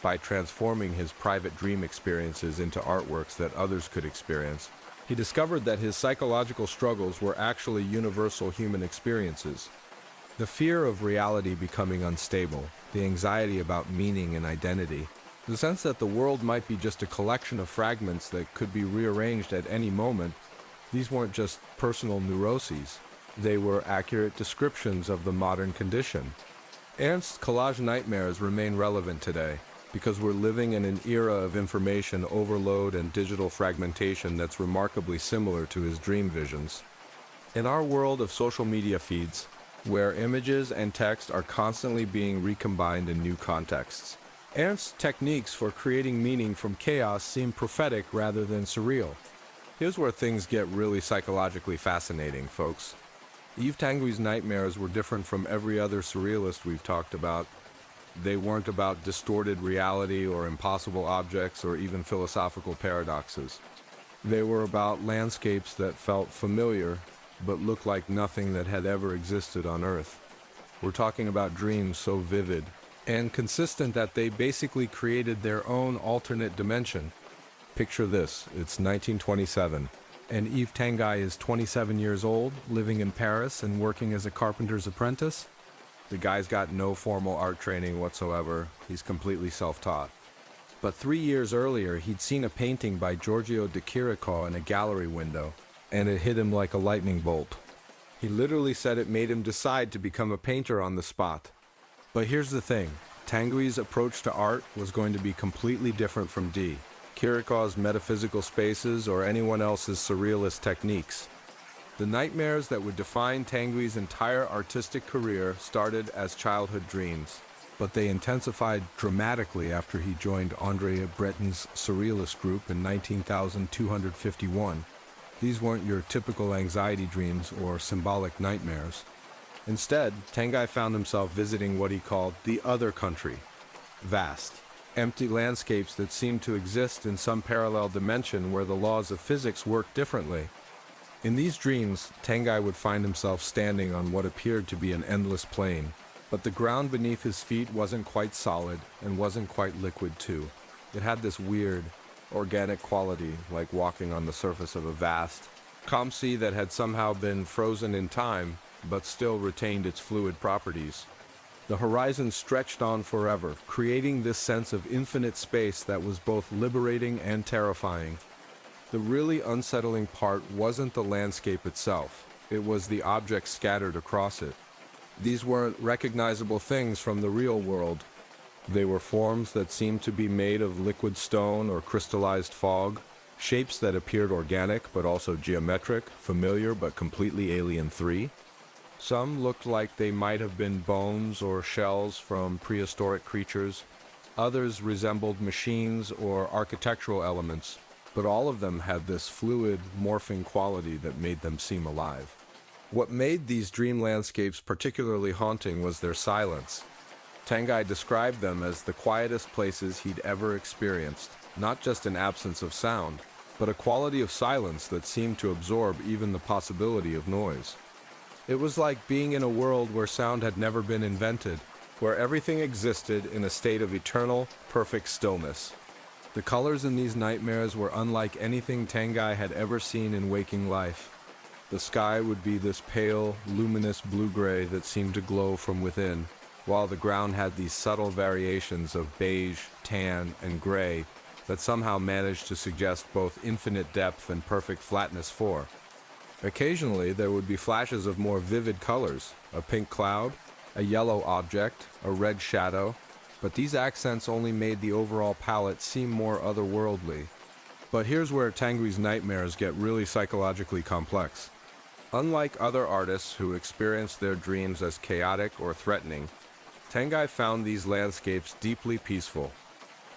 by transforming his private dream experiences into artworks that others could experience. He discovered that his psychological struggles were actually universal human experiences. The fear of reality becoming unstable, the anxiety about meaning and identity, the sense that the world might be just a collection of fragments that could be rearranged at any moment, these weren't just personal neuroses. They were accurate descriptions of the modern condition. Ernst's collage nightmares remain relevant today because we're living in an era of information overload and digital fragmentation that's remarkably similar to his dream visions. In our world of social media feeds, where images and text are constantly being recombined in new contexts, Ernst's techniques for creating meaning from chaos seem prophetic rather than surreal. Here's where things get really psychologically fascinating, folks. Yves Tanguy's nightmares were different from every other surrealist we've talked about. They weren't about distorted reality or impossible objects or even philosophical paradoxes. They were about landscapes that felt familiar but looked like nothing that had ever existed on Earth. We're talking about dreams so vivid and consistent that they basically created their own alternate dimension. Picture this, it's 1927, and Yves Tanguy is 27 years old, living in Paris and working as a carpenter's apprentice. The guy's got no formal art training whatsoever. He's completely self-taught. But 3 years earlier, he'd seen a painting by Giorgio de Chirico in a gallery window, and it hit him like a lightning bolt. He literally said it made him decide to become a painter on the spot. But here's the thing, Tanguy's approach to art was going to be completely different from D. Chirico's metaphysical spaces or anyone else's surrealist techniques. The nightmares that would define Tanguy's entire artistic career started as childhood dreams, but they intensified dramatically after he joined André Breton's surrealist group in 19,251. These weren't your typical anxiety dreams or symbolic nightmares. Instead, Tanguy found himself visiting what he called the other country, vast, empty landscapes that seemed to exist in some parallel dimension where the laws of physics worked differently. In these dreams, Tanguy would find himself standing on what appeared to be an endless plain, but the ground beneath his feet wasn't quite solid and wasn't quite liquid too. It had this weird, organic quality, like walking on the surface of a vast, calm sea that had somehow been frozen in time, but still retained its fluid properties. The horizon stretched on forever, creating this sense of infinite space that was both liberating and terrifying. The really unsettling part wasn't the landscape itself, it was the objects scattered across it. These weren't recognizable things from the real world. They were forms that seemed to be made of liquid stone or crystallized fog, shapes that appeared organic but also geometric, familiar but completely alien. Some looked like they might have been bones or shells from prehistoric creatures. Others resembled machines or architectural elements, but all of them had this fluid, morphing quality that made them seem alive. What made these dream landscapes particularly haunting was their silence. Tanguy described them as the quietest places he'd ever experienced, not just an absence of sound, but a quality of silence that seemed to absorb even the possibility of noise. It was like being in a world where sound had never been invented, where everything existed in a state of eternal, perfect stillness. The colors in these nightmares were unlike anything Tanguy had ever seen in waking life. The sky would be this pale, luminous blue-gray that seemed to glow from within, while the ground had these subtle variations of beige, tan, and gray that somehow managed to suggest both infinite depth and perfect flatness. Occasionally, there would be flashes of more vivid colors, a pink cloud, a yellow object, a red shadow, but these accents only made the overall palette seem more otherworldly. But here's where Tanguy's nightmares get really psychologically complex. Unlike other artists who experienced their dreams as chaotic or threatening, Tanguy found these landscapes deeply peaceful.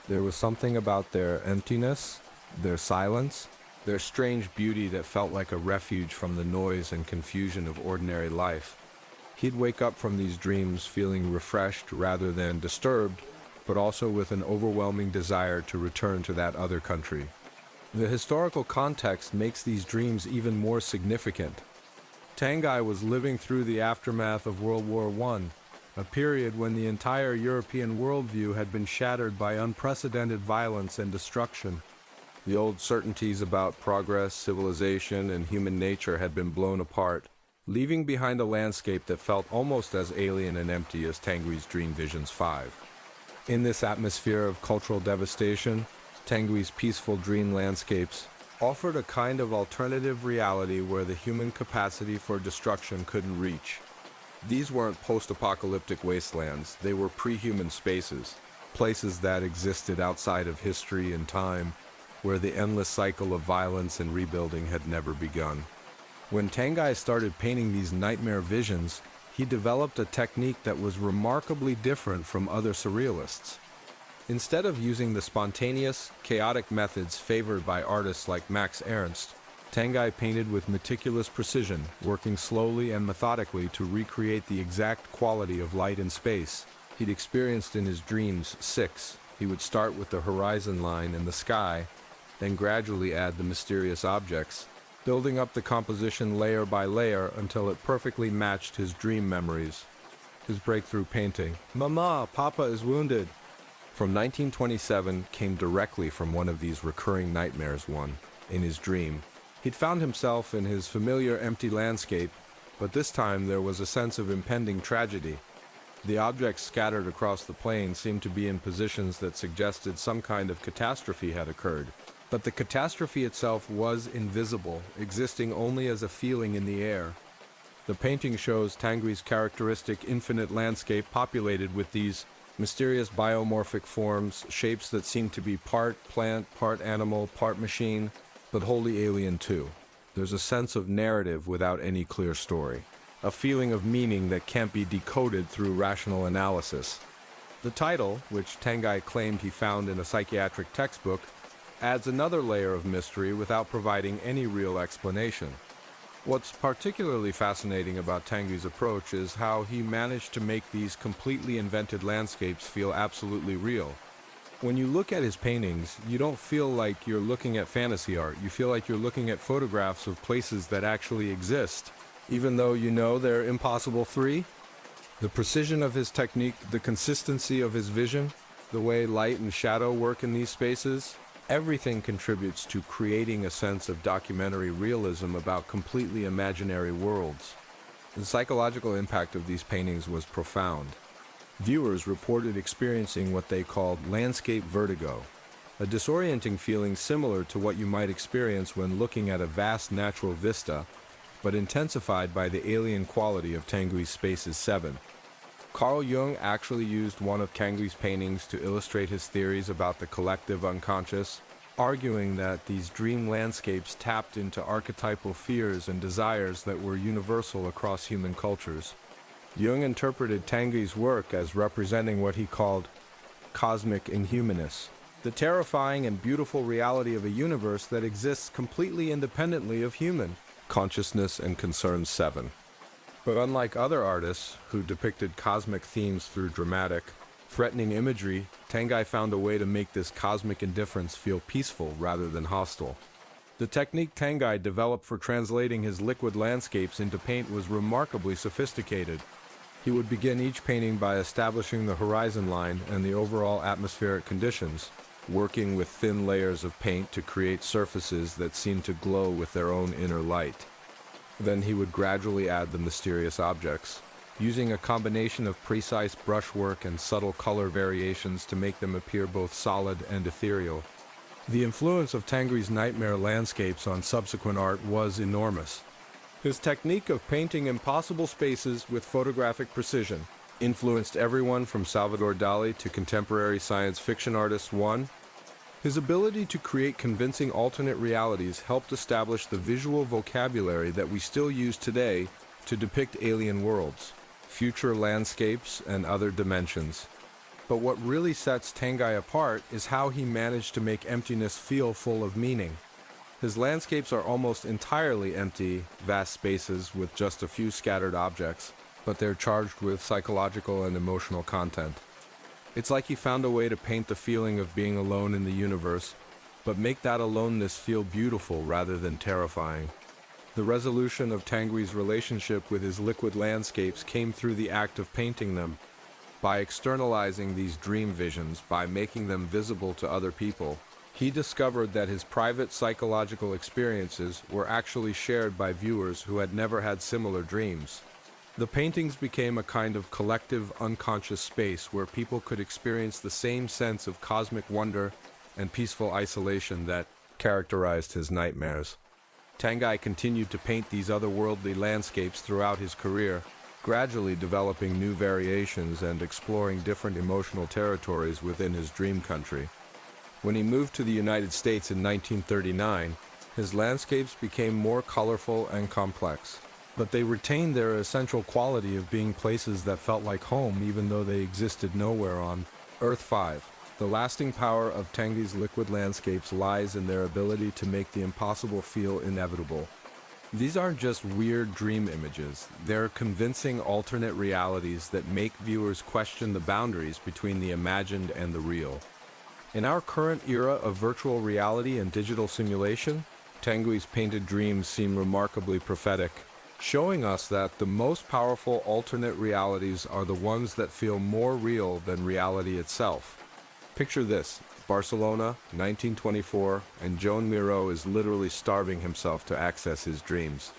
There was something about their emptiness, their silence, their strange beauty that felt like a refuge from the noise and confusion of ordinary life. He'd wake up from these dreams feeling refreshed rather than disturbed, but also with an overwhelming desire to return to that other country. The historical context makes these dreams even more significant. Tanguy was living through the aftermath of World War I, a period when the entire European worldview had been shattered by unprecedented violence and destruction. The old certainties about progress, civilization, and human nature had been blown apart, leaving behind a landscape that felt almost as alien and empty as Tanguy's Dream Visions 5. In this atmosphere of cultural devastation, Tanguy's peaceful dream landscapes offered a kind of alternative reality where the human capacity for destruction couldn't reach. These weren't post-apocalyptic wastelands, they were pre-human spaces, places that existed outside of history and time, where the endless cycle of violence and rebuilding had never begun. When Tanguy started painting these nightmare visions, he developed a technique that was remarkably different from other surrealists. Instead of using the spontaneous, chaotic methods favored by artists like Max Ernst, Tanguy painted with meticulous precision, working slowly and methodically to recreate the exact quality of light and space he'd experienced in his dreams. He would start with the horizon line and the sky, then gradually add the mysterious objects, building up the composition layer by layer until it perfectly matched his dream memories. His breakthrough painting, "Mama, Papa is wounded," from 1927 came directly from one of these recurring nightmares. In his dream, he'd found himself in his familiar empty landscape, but this time there was a sense of impending tragedy. The objects scattered across the plain seemed to be in positions that suggested some kind of catastrophe had occurred. But the catastrophe itself was invisible, existing only as a feeling in the air. The painting shows Tanguy's characteristic infinite landscape populated with these mysterious biomorphic forms, shapes that seem to be part plant, part animal, part machine, but wholly alien too. There's a sense of narrative without any clear story, a feeling of meaning that can't be decoded through rational analysis. The title, which Tanguy claimed he found in a psychiatric textbook, adds another layer of mystery without providing any real explanation. What's particularly fascinating about Tanguy's approach is how he managed to make these completely invented landscapes feel absolutely real. When you look at his paintings, you don't feel like you're looking at fantasy art. You feel like you're looking at photographs of places that actually exist, even though you know they're impossible. The precision of his technique, the consistency of his vision, the way light and shadow work in these spaces, everything contributes to creating a sense of documentary realism about completely imaginary worlds. The psychological impact of these paintings was profound. Viewers reported experiencing what they called landscape vertigo, a disorienting feeling similar to what you might experience when looking at a vast natural vista, but intensified by the alien quality of Tanguy's Spaces 7. Carl Jung actually used one of Tanguy's paintings to illustrate his theories about the collective unconscious, arguing that these dream landscapes tapped into archetypal fears and desires that were universal across human cultures. Jung interpreted Tanguy's work as representing what he called cosmic inhumanness, the terrifying and beautiful reality of a universe that exists completely independently of human consciousness and concerns 7. But unlike other artists who depicted cosmic themes through dramatic, threatening imagery, Tanguy found a way to make this cosmic indifference feel peaceful rather than hostile. The technique Tanguy developed for translating his liquid landscapes into paint was remarkably sophisticated. He would begin each painting by establishing the horizon line and the overall atmospheric conditions, working with thin layers of paint to create surfaces that seemed to glow with their own inner light. Then he would gradually add the mysterious objects, using a combination of precise brushwork and subtle color variations to make them appear both solid and ethereal. The influence of Tanguy's nightmare landscapes on subsequent art was enormous. His technique of painting impossible spaces with photographic precision influenced everyone from Salvador Dalí to contemporary science fiction artist One. His ability to create convincing alternate realities helped establish the visual vocabulary that we still use today to depict alien worlds, future landscapes, and other dimensions. But what really sets Tanguy apart is how he managed to make emptiness feel full of meaning. His landscapes are almost entirely empty, vast spaces with just a few scattered objects, but they're charged with psychological and emotional content. It's like he found a way to paint the feeling of being alone in the universe, but make that aloneness feel beautiful rather than terrifying. The resolution of Tanguy's relationship with his liquid landscapes came through the act of painting them. By externalizing these dream visions, by making them visible to other people, he discovered that his private psychological experiences were actually shared by viewers who had never had similar dreams. The paintings became a kind of collective, unconscious space where people could experience the same sense of cosmic wonder and peaceful isolation that characterized his nightmares. Tanguy continued to paint these otherworldly landscapes throughout his career, gradually developing new variations and exploring different emotional territories within his dream country. When he moved to the United States in 1939, his landscapes became more colorful and complex. But they retained their essential quality of being places that felt like home even though they existed nowhere on Earth 5. The lasting power of Tanguy's liquid landscapes lies in their ability to make the impossible feel inevitable. These aren't just weird dream images, they're convincing alternate realities that make viewers question the boundaries between the imagined and the real. In our current era of virtual reality and digital simulation, Tanguy's painted dreams seem remarkably prophetic, showing us that the most powerful alternate realities are the ones that feel more real than reality itself. Picture this: Barcelona, 1924, and Joan Miró is literally starving himself to access his dreams.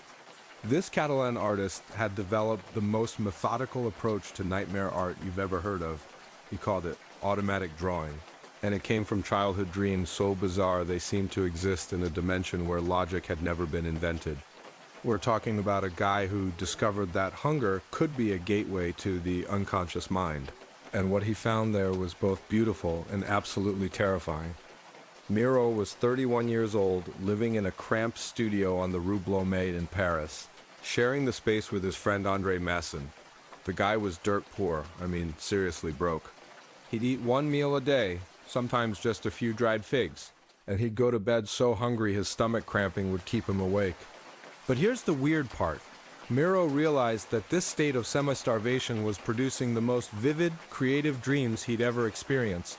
This Catalan artist had developed the most methodical approach to nightmare art you've ever heard of. He called it automatic drawing, and it came from childhood dreams so bizarre they seemed to exist in a dimension where logic had never been invented. We're talking about a guy who discovered that hunger could be a gateway to the unconscious mind, and what he found there was both beautiful and absolutely terrifying. Miró was 31 years old, living in a cramped studio on the Rue Blomet in Paris, sharing the space with his friend André Masson. The guy was dirt poor, seriously broke. He'd eat one meal a day, sometimes just a few dried figs, and he'd go to bed so hungry his stomach cramping would keep him awake. But here's the weird part. Miró realized that this state of semi-starvation was producing the most vivid, creative dreams he'd ever experienced.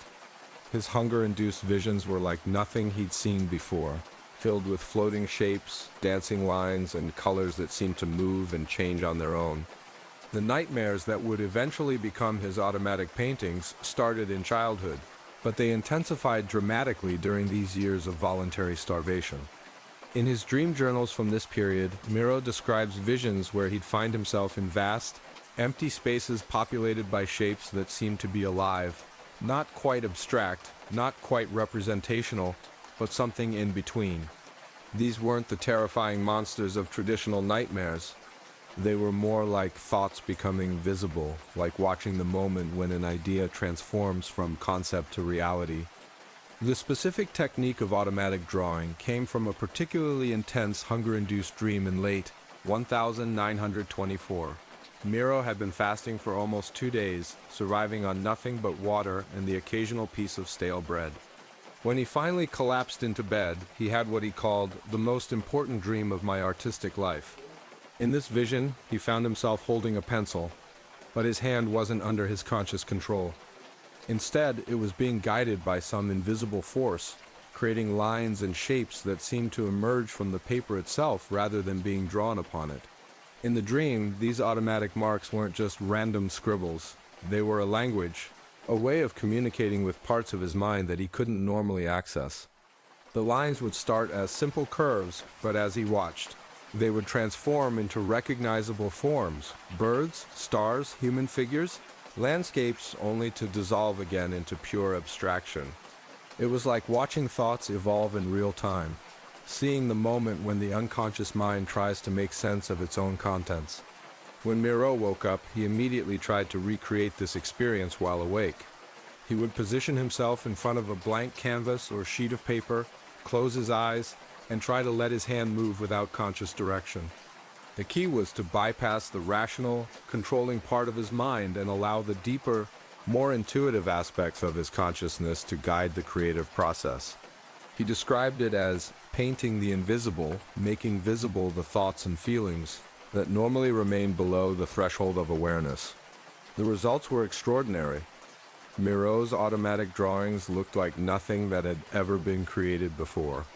His hunger-induced visions were like nothing he'd seen before, filled with floating shapes, dancing lines, and colors that seemed to move and change on their own. The nightmares that would eventually become his automatic paintings started in childhood, but they intensified dramatically during these years of voluntary starvation. In his dream journals from this period, Miró describes visions where he'd find himself in vast, Empty spaces populated by shapes that seemed to be alive, not quite abstract, not quite representational, but something in between. These weren't the terrifying monsters of traditional nightmares. They were more like thoughts becoming visible, like watching the moment when an idea transforms from concept to reality. The specific technique of automatic drawing came from a particularly intense hunger-induced dream in late 1924. Miro had been fasting for almost 2 days, surviving on nothing but water and the occasional piece of stale bread. When he finally collapsed into bed, he had what he called the most important dream of my artistic life. In this vision, he found himself holding a pencil, but his hand wasn't under his conscious control. Instead, it was being guided by some invisible force, creating lines and shapes that seemed to emerge from the paper itself rather than being drawn upon it. In the dream, these automatic marks weren't just random scribbles. They were a language, a way of communicating with parts of his mind that he couldn't normally access. The lines would start as simple curves, but as he watched, they would transform into recognizable forms: birds, stars, human figures, landscapes, only to dissolve again into pure abstraction. It was like watching thoughts evolve in real time, seeing the moment when the unconscious mind tries to make sense of its own contents. When Miro woke up, he immediately tried to recreate this experience while awake. He would position himself in front of a blank canvas or sheet of paper, close his eyes, and try to let his hand move without conscious direction. The key was to bypass the rational, controlling part of his mind and allow the deeper, more intuitive aspects of his consciousness to guide the creative process. He described it as painting the invisible, making visible the thoughts and feelings that normally remain below the threshold of awareness. The results were extraordinary. Miro's automatic drawings looked like nothing that had ever been created before.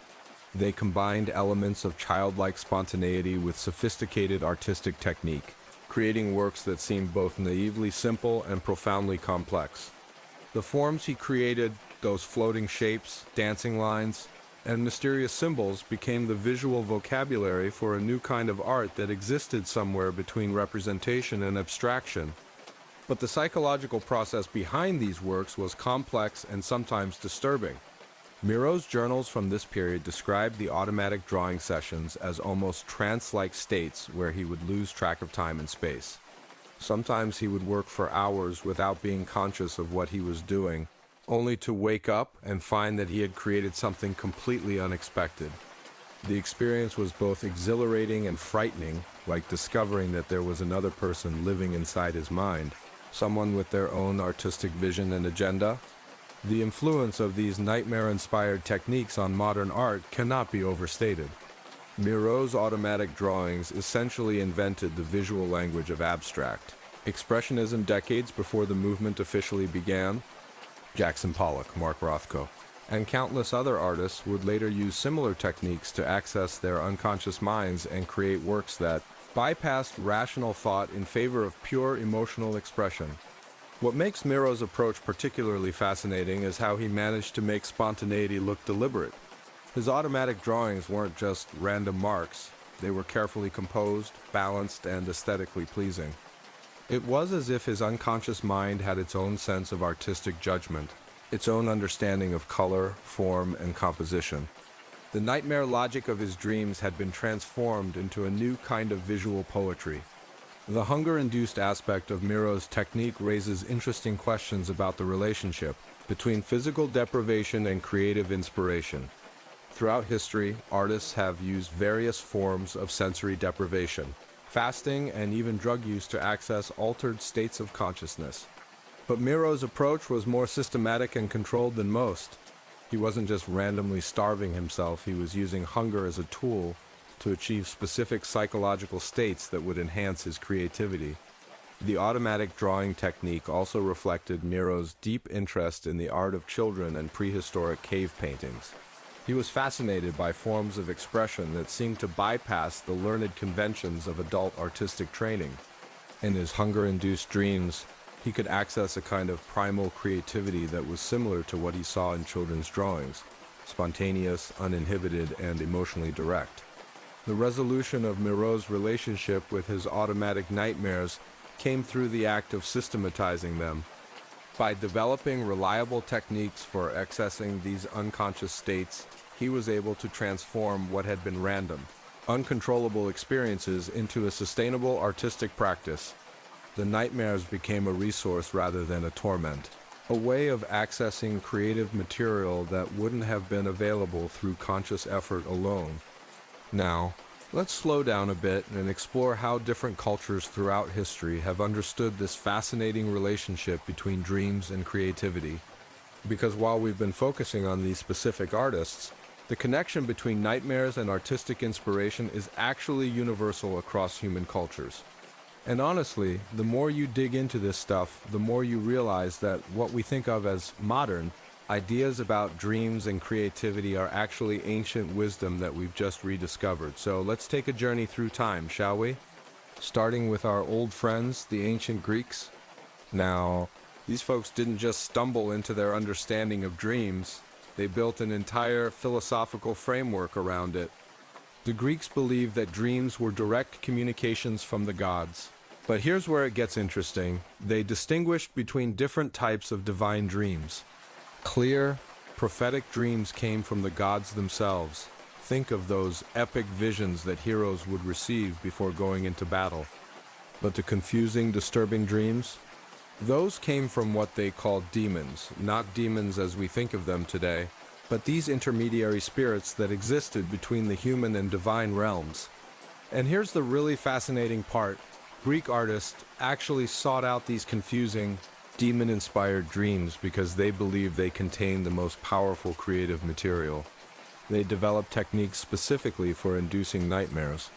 They combined elements of childlike spontaneity with sophisticated artistic technique, creating works that seemed both naively simple and profoundly complex. The forms he created, those floating shapes, dancing lines, and mysterious symbols, became the visual vocabulary for a new kind of art that existed somewhere between representation and abstraction. But the psychological process behind these works was complex and sometimes disturbing. Miro's journals from this period described the automatic drawing sessions as almost trance-like states where he would lose track of time and space. Sometimes he would work for hours without being conscious of what he was doing, only to wake up and find that he had created something completely unexpected. The experience was both exhilarating and frightening, like discovering that there was another person living inside his mind, someone with their own artistic vision and agenda. The influence of these nightmare-inspired techniques on modern art cannot be overstated. Miro's automatic drawings essentially invented the visual language of abstract. Expressionism decades before the movement officially began, Jackson Pollock, Mark Rothko, and countless other artists would later use similar techniques to access their unconscious minds and create works that bypassed rational thought in favor of pure emotional expression. What makes Miro's approach particularly fascinating is how he managed to make spontaneity look deliberate. His automatic drawings weren't just random marks. They were carefully composed, balanced, and aesthetically pleasing. It was as if his unconscious mind had its own sense of artistic judgment, its own understanding of color, form, and composition. The nightmare logic of his dreams had been transformed into a new kind of visual poetry. The hunger-induced aspect of Miro's technique raises interesting questions about the relationship between physical deprivation and creative inspiration. Throughout history, artists have used various forms of sensory deprivation, fasting, and even drug use to access altered states of consciousness. But Miro's approach was more systematic and controlled than most. He wasn't just randomly starving himself, he was using hunger as a tool to achieve specific psychological states that would enhance his creativity. The automatic drawing technique also reflected Miro's deep interest in the art of children and prehistoric cave paintings. He was fascinated by forms of expression that seemed to bypass the learned conventions of adult artistic training. In his hunger-induced dreams, he could access a kind of primal creativity that was similar to what he saw in children's drawings, spontaneous, uninhibited, and emotionally direct. The resolution of Miro's relationship with his automatic nightmares came through the act of systematizing them. By developing reliable techniques for accessing these unconscious states, he was able to transform what had been random, uncontrollable experiences into a sustainable artistic practice. The nightmares became a resource rather than a torment, a way of accessing creative material that wouldn't have been available through conscious effort alone. Now, let's slow down a bit and explore how different cultures throughout history have understood this fascinating relationship between dreams and creativity. Because while we've been focusing on these specific artists, the connection between nightmares and artistic inspiration is actually universal across human cultures. And honestly, the more you dig into this stuff, the more you realize that what we think of as modern ideas about dreams and creativity are actually ancient wisdom that we've just rediscovered. So let's take a journey through time, shall we? Starting with our old friends, the ancient Greeks. Now, these folks didn't just stumble into their understanding of dreams, they built an entire philosophical framework around it. The Greeks believed that dreams were direct communications from the gods. But here's where it gets interesting. They distinguished between different types of divine dreams. Clear, prophetic dreams came from the gods themselves. Think of those epic visions that heroes would receive before going into battle. But the confusing, disturbing dreams? Those came from what they called demons, not demons as we think of them today, but these intermediary spirits that existed between the human and divine realms. And here's the really fascinating part. Greek artists actually sought out these confusing, demon-inspired dreams because they believed they contained the most powerful creative material. They developed techniques specifically for inducing nightmares.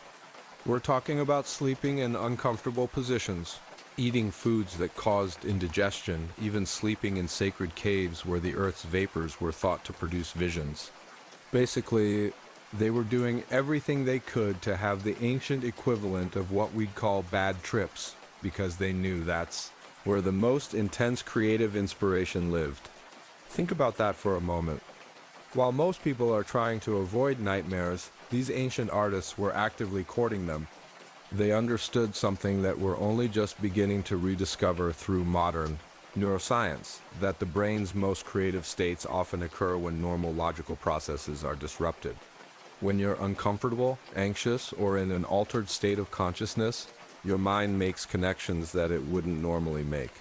We're talking about sleeping in uncomfortable positions, eating foods that caused indigestion, even sleeping in sacred caves where the earth's vapors were thought to produce visions. Basically, they were doing everything they could to have the ancient equivalent of what we'd call bad trips, because they knew that's where the most intense creative inspiration lived. Think about that for a moment. While most people are trying to avoid nightmares, these ancient artists were actively courting them. They understood something that we're only just beginning to rediscover through modern neuroscience, that the brain's most creative states often occur when normal logical processes are disrupted. When you're uncomfortable, anxious, or in an altered state of consciousness, your mind makes connections that it wouldn't normally make.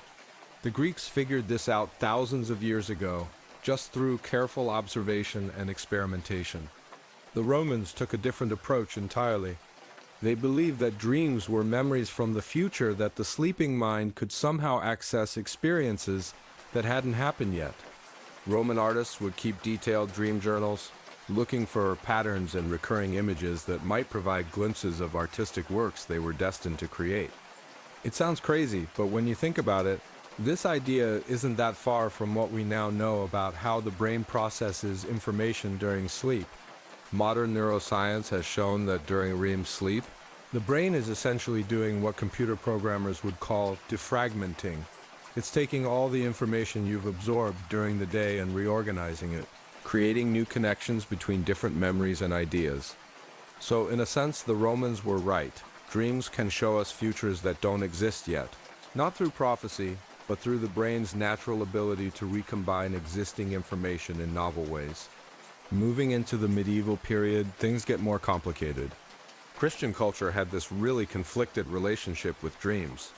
The Greeks figured this out thousands of years ago, just through careful observation and experimentation. The Romans took a different approach entirely. They believed that dreams were memories from the future that the sleeping mind could somehow access experiences that hadn't happened yet. Roman artists would keep detailed dream journals, looking for patterns and recurring images that might provide glimpses of artistic works they were destined to create. It sounds crazy, but when you think about it, this idea isn't that far from what we now know about how the brain processes information during sleep. Modern neuroscience has shown that during REM sleep, the brain is essentially doing what computer programmers would call defragmenting. It's taking all the information you've absorbed during the day and reorganizing it, creating new connections between different memories and ideas. So in a sense, the Romans were right. Dreams can show us futures that don't exist yet, not through prophecy, but through the brain's natural ability to recombine existing information in novel ways. Moving into the medieval period, things get more complicated. Christian culture had this really conflicted relationship with dreams.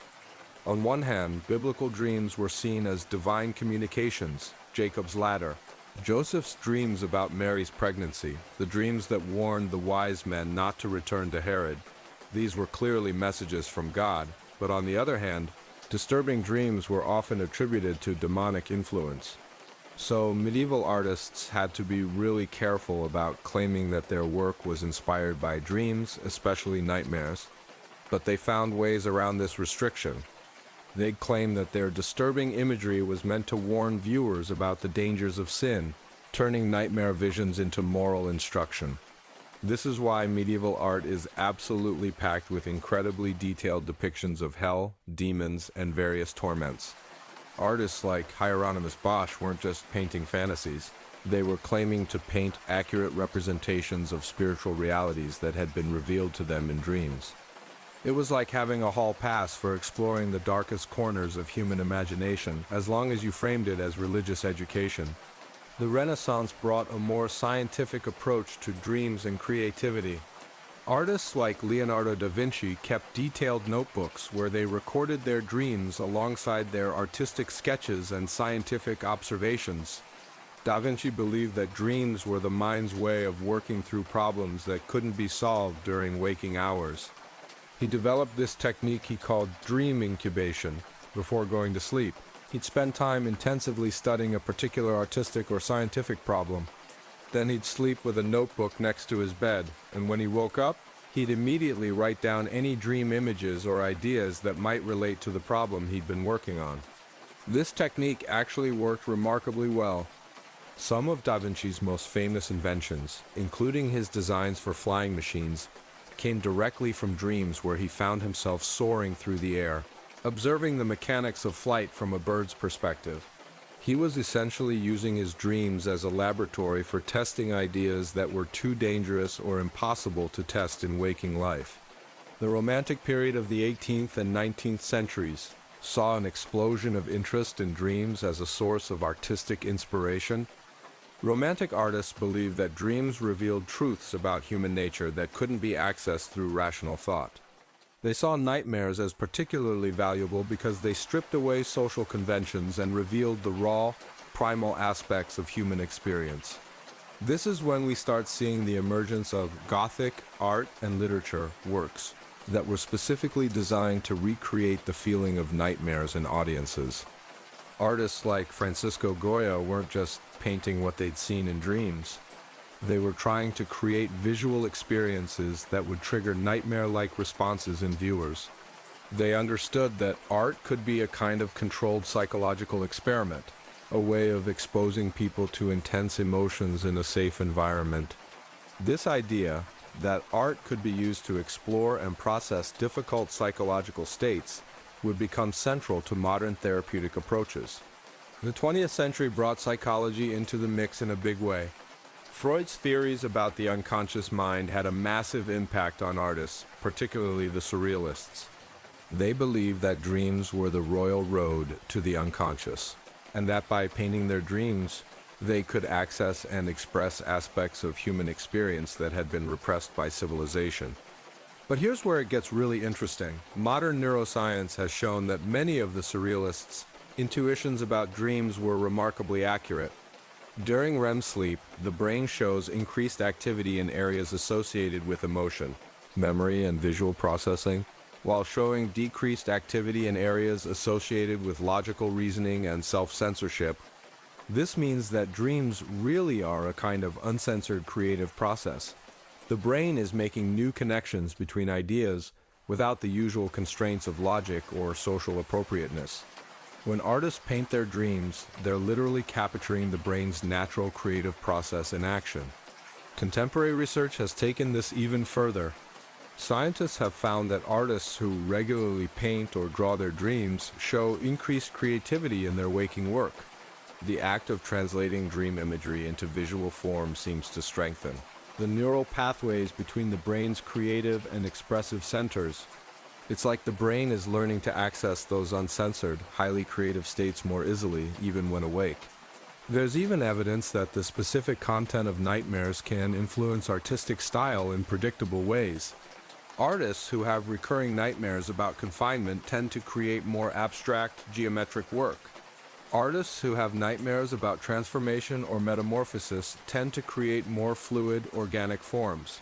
On one hand, biblical dreams were seen as divine communications, Jacob's ladder. Joseph's dreams about Mary's pregnancy, the dreams that warned the wise men not to return to Herod, these were clearly messages from God. But on the other hand, disturbing dreams were often attributed to demonic influence. So medieval artists had to be really careful about claiming that their work was inspired by dreams, especially nightmares. But they found ways around this restriction. They'd claim that their disturbing imagery was meant to warn viewers about the dangers of sin, turning nightmare visions into moral instruction. This is why medieval art is absolutely packed with incredibly detailed depictions of hell, demons, and various torments. Artists like Hieronymus Bosch weren't just painting fantasies. They were claiming to paint accurate representations of spiritual realities that had been revealed to them in dreams. It was like having a hall pass for exploring the darkest corners of human imagination, as long as you framed it as religious education. The Renaissance brought a more scientific approach to dreams and creativity. Artists like Leonardo da Vinci kept detailed notebooks where they recorded their dreams alongside their artistic sketches and scientific observations. Da Vinci believed that dreams were the mind's way of working through problems that couldn't be solved during waking hours. He developed this technique he called dream incubation before going to sleep. He'd spend time intensively studying a particular artistic or scientific problem. Then he'd sleep with a notebook next to his bed, and when he woke up, he'd immediately write down any dream images or ideas that might relate to the problem he'd been working on. This technique actually worked remarkably well. Some of Da Vinci's most famous inventions, including his designs for flying machines, came directly from dreams where he found himself soaring through the air, observing the mechanics of flight from a bird's perspective. He was essentially using his dreams as a laboratory for testing ideas that were too dangerous or impossible to test in waking life. The Romantic period of the 18th and 19th centuries saw an explosion of interest in dreams as a source of artistic inspiration. Romantic artists believed that dreams revealed truths about human nature that couldn't be accessed through rational thought. They saw nightmares as particularly valuable because they stripped away social conventions and revealed the raw, primal aspects of human experience. This is when we start seeing the emergence of Gothic art and literature works that were specifically designed to recreate the feeling of nightmares in audiences. Artists like Francisco Goya weren't just painting what they'd seen in dreams. They were trying to create visual experiences that would trigger nightmare-like responses in viewers. They understood that art could be a kind of controlled psychological experiment, a way of exposing people to intense emotions in a safe environment. This idea that art could be used to explore and process difficult psychological states would become central to modern therapeutic approaches. The 20th century brought psychology into the mix in a big way. Freud's theories about the unconscious mind had a massive impact on artists, particularly the surrealists. They believed that dreams were the royal road to the unconscious, and that by painting their dreams, they could access and express aspects of human experience that had been repressed by civilization. But here's where it gets really interesting. Modern neuroscience has shown that many of the surrealists' intuitions about dreams were remarkably accurate. During REM sleep, the brain shows increased activity in areas associated with emotion, memory, and visual processing, while showing decreased activity in areas associated with logical reasoning and self-censorship. This means that dreams really are a kind of uncensored creative process. The brain is making new connections between ideas without the usual constraints of logic or social appropriateness. When artists paint their dreams, they're literally capturing the brain's natural creative process in action. Contemporary research has taken this even further. Scientists have found that artists who regularly paint or draw their dreams show increased creativity in their waking work. The act of translating dream imagery into visual form seems to strengthen the neural pathways between the brain's creative and expressive centers. It's like the brain is learning to access those uncensored, highly creative states more easily, even when awake. There's even evidence that the specific content of nightmares can influence artistic style in predictable ways. Artists who have recurring nightmares about confinement tend to create more abstract, geometric work. Artists who have nightmares about transformation or metamorphosis tend to create more fluid, organic forms.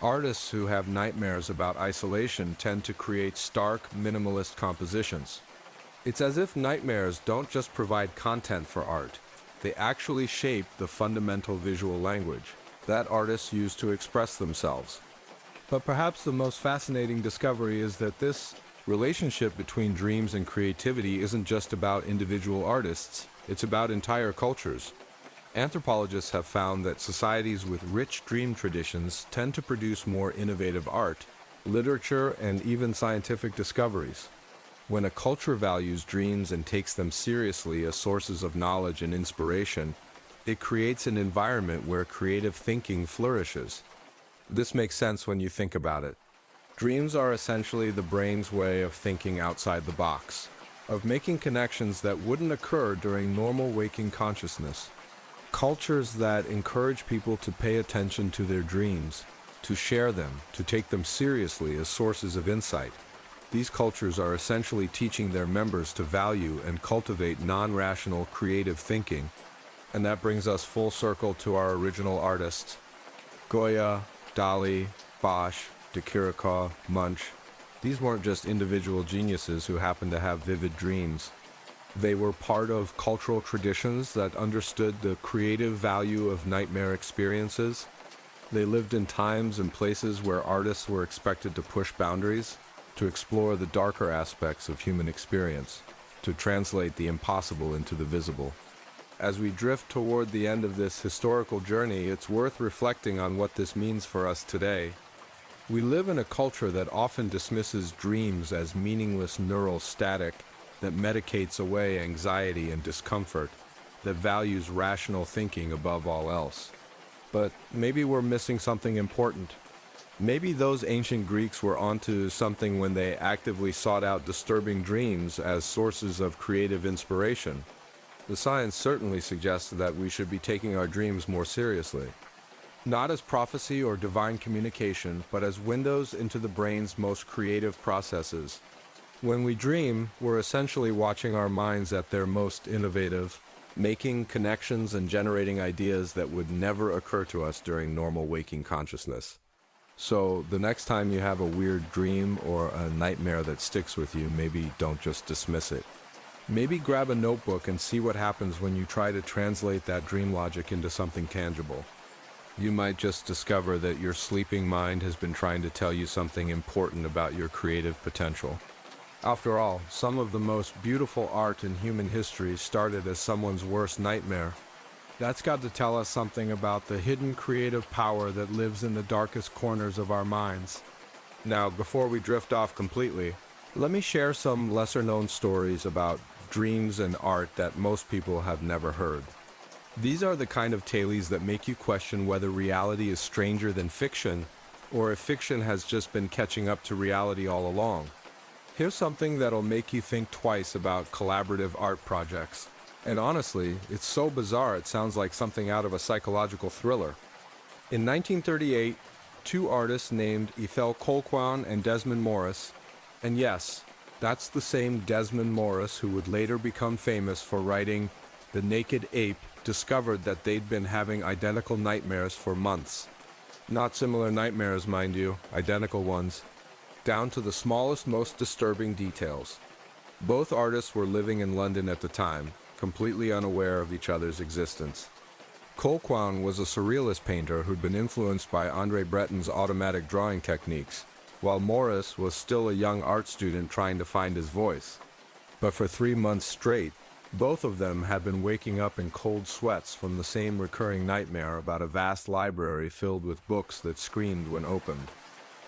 Artists who have nightmares about isolation tend to create stark, minimalist compositions. It's as if nightmares don't just provide content for art, they actually shape the fundamental visual language that artists use to express themselves. But perhaps the most fascinating discovery is that this relationship between dreams and creativity isn't just about individual artists, it's about entire cultures. Anthropologists have found that societies with rich dream traditions tend to produce more innovative art, literature, and even scientific discoveries. When a culture values dreams and takes them seriously as sources of knowledge and inspiration, it creates an environment where creative thinking flourishes. This makes sense when you think about it. Dreams are essentially the brain's way of thinking outside the box, of making connections that wouldn't occur during normal waking consciousness. Cultures that encourage people to pay attention to their dreams, to share them, to take them seriously as sources of insight. These cultures are essentially teaching their members to value and cultivate non-rational creative thinking. And that brings us full circle to our original artists. Goya, Dalí, Bosch, de Chirico, Munch. These weren't just individual geniuses who happened to have vivid dreams. They were part of cultural traditions that understood the creative value of nightmare experiences. They lived in times and places where artists were expected to push boundaries, to explore the darker aspects of human experience, to translate the impossible into the visible. As we drift toward the end of this historical journey, it's worth reflecting on what this means for us today. We live in a culture that often dismisses dreams as meaningless neural static, that medicates away anxiety and discomfort, that values rational thinking above all else. But maybe we're missing something important. Maybe those ancient Greeks were onto something when they actively sought out disturbing dreams as sources of creative inspiration. The science certainly suggests that we should be taking our dreams more seriously. Not as prophecy or divine communication, but as windows into the brain's most creative processes. When we dream, we're essentially watching our minds at their most innovative, making connections and generating ideas that would never occur to us during normal waking consciousness. So the next time you have a weird dream or a nightmare that sticks with you, maybe don't just dismiss it. Maybe grab a notebook and see what happens when you try to translate that dream logic into something tangible. You might just discover that your sleeping mind has been trying to tell you something important about your creative potential. After all, some of the most beautiful art in human history started as someone's worst nightmare. That's got to tell us something about the hidden creative power that lives in the darkest corners of our minds. Now, before we drift off completely, let me share some lesser-known stories about dreams and art that most people have never heard. These are the kind of tales that make you question whether reality is stranger than fiction, or if fiction has just been catching up to reality all along. Here's something that'll make you think twice about collaborative art projects. And honestly, it's so bizarre it sounds like something out of a psychological thriller. In 1938, two artists named Ethel Colquhoun and Desmond Morris, and yes, that's the same Desmond Morris who would later become famous for writing The Naked Ape, discovered that they'd been having identical nightmares for months. Not similar nightmares, mind you, identical ones, down to the smallest, most disturbing details. Both artists were living in London at the time, completely unaware of each other's existence. Colquhoun was a surrealist painter who'd been influenced by André Breton's automatic drawing techniques, while Morris was still a young art student trying to find his voice. But for 3 months straight, both of them had been waking up in cold sweats from the same recurring nightmare about a vast library filled with books that screamed when opened.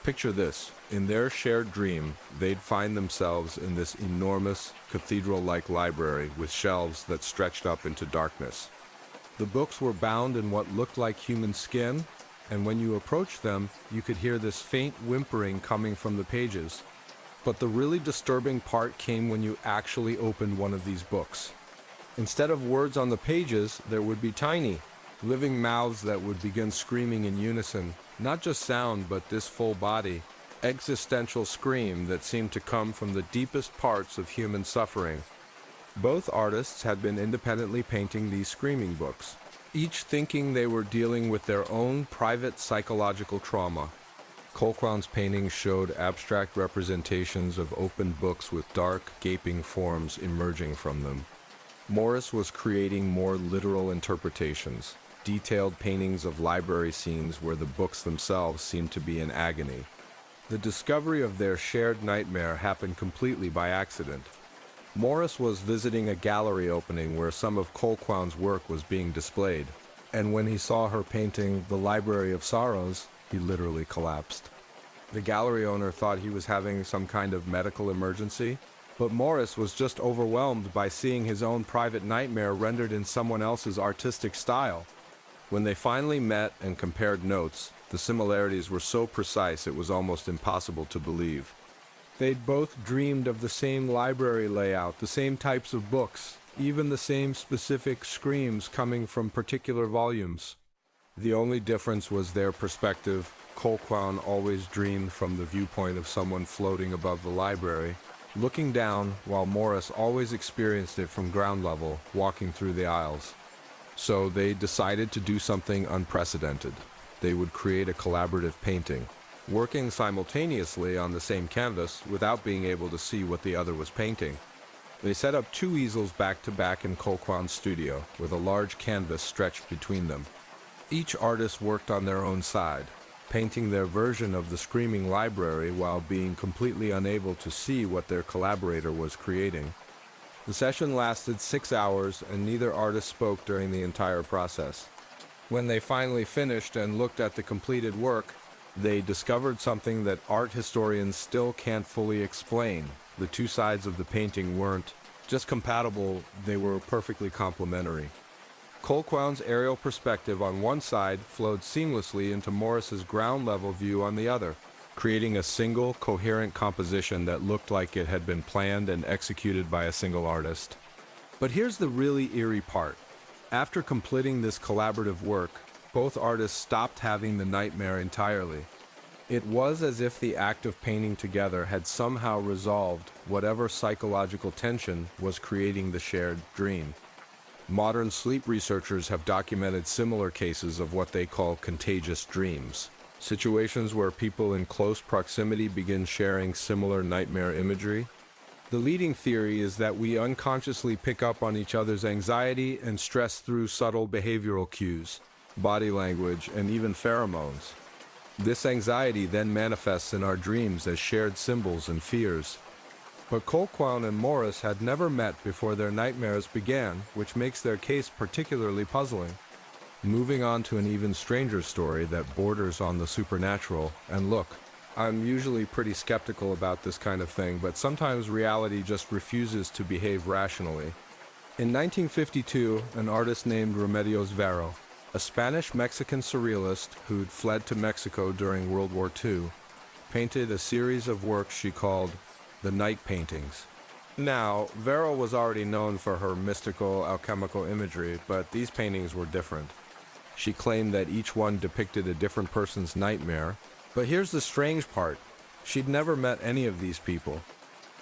Picture this. In their shared dream, they'd find themselves in this enormous, cathedral-like library with shelves that stretched up into darkness. The books were bound in what looked like human skin, and when you approached them, you could hear this faint whimpering coming from the pages. But the really disturbing part came when you actually opened one of these books. Instead of words on the pages, there would be tiny, living mouths that would begin screaming in unison. Not just sound, but this full body, existential scream that seemed to come from the deepest parts of human suffering. Both artists had been independently painting these screaming books, each thinking they were dealing with their own private psychological trauma. Colquhoun's paintings showed abstract representations of open books with dark, gaping forms emerging from them. Morris was creating more literal interpretations, detailed paintings of library scenes where the books themselves seemed to be in agony. The discovery of their shared nightmare happened completely by accident. Morris was visiting a gallery opening where some of Colquhoun's work was being displayed, and when he saw her painting The Library of Sorrows, he literally collapsed. The gallery owner thought he was having some kind of medical emergency, but Morris was just overwhelmed by seeing his own private nightmare rendered in someone else's artistic style. When they finally met and compared notes, The similarities were so precise it was almost impossible to believe. They'd both dreamed of the same library layout, the same types of books, even the same specific screams coming from particular volumes. The only difference was their perspective. Colquhoun always dreamed from the viewpoint of someone floating above the library, looking down, while Morris always experienced it from ground level, walking through the aisles. So they decided to do something unprecedented. They would create a collaborative painting, working simultaneously on the same canvas without being able to see what the other was painting. They set up 2 easels back to back in Colquhoun's studio, with a large canvas stretched between them. Each artist worked on their own side, painting their version of the screaming library while being completely unable to see what their collaborator was creating. The session lasted 6 hours, and neither artist spoke during the entire process. When they finally finished and looked at the completed work, they discovered something that art historians still can't fully explain. The 2 sides of the painting weren't just compatible, they were perfectly complementary. Colquhoun's aerial perspective on one side flowed seamlessly into Morris's ground-level view on the other, creating a single, coherent composition that looked like it had been planned and executed by a single artist. But here's the really eerie part. After completing this collaborative work, both artists stopped having the nightmare entirely. It was as if the act of painting together had somehow resolved whatever psychological tension was creating the shared dream. Modern sleep researchers have documented similar cases of what they call contagious dreams, situations where people in close proximity begin sharing similar nightmare imagery. The leading theory is that we unconsciously pick up on each other's anxiety and stress through subtle behavioral cues, body language, and even pheromones. This anxiety then manifests in our dreams as shared symbols and fears. But Colquhoun and Morris had never met before their nightmares began, which makes their case particularly puzzling. Moving on to an even stranger story that borders on the supernatural, and look, I'm usually pretty skeptical about this kind of thing, but sometimes reality just refuses to behave rationally. In 1952, an artist named Remedios Varo, a Spanish-Mexican surrealist who'd fled to Mexico during World War II, painted a series of works she called the Night Paintings. Now, Varo was already known for her mystical, alchemical imagery, but these paintings were different. She claimed that each one depicted a different person's nightmare, but here's the strange part. She'd never met any of these people.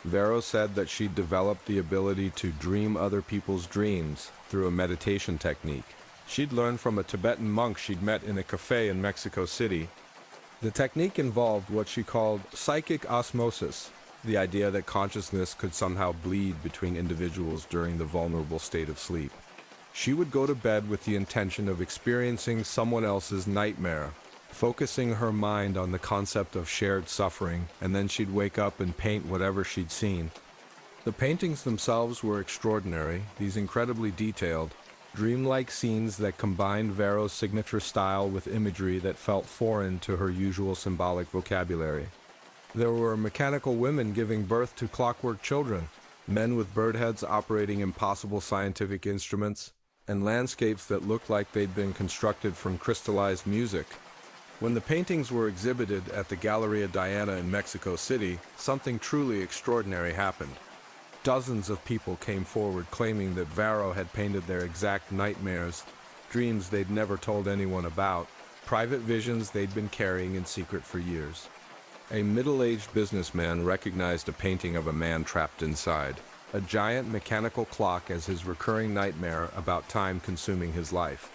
Varo said that she'd developed the ability to dream other people's dreams through a meditation technique. She'd learned from a Tibetan monk she'd met in a cafe in Mexico City. The technique involved what she called psychic osmosis, the idea that consciousness could somehow bleed between individuals during the vulnerable state of sleep. She would go to bed with the intention of experiencing someone else's nightmare, focusing her mind on the concept of shared suffering, and then she'd wake up and paint whatever she'd seen. The paintings themselves were extraordinary, these incredibly detailed, dreamlike scenes that combined Varo's signature style with imagery that felt foreign to her usual symbolic vocabulary. There were mechanical women giving birth to clockwork children, men with bird heads operating impossible scientific instruments, and landscapes that looked like they'd been constructed from crystallized music. When the paintings were exhibited at the Galleria Diana in Mexico City, something truly extraordinary happened. Dozens of people came forward claiming that Varo had painted their exact nightmares, dreams they'd never told anyone about, private visions they'd been carrying in secret for years. A middle-aged businessman recognized a painting of a man trapped inside, a giant mechanical clock as his recurring nightmare about time consuming his life.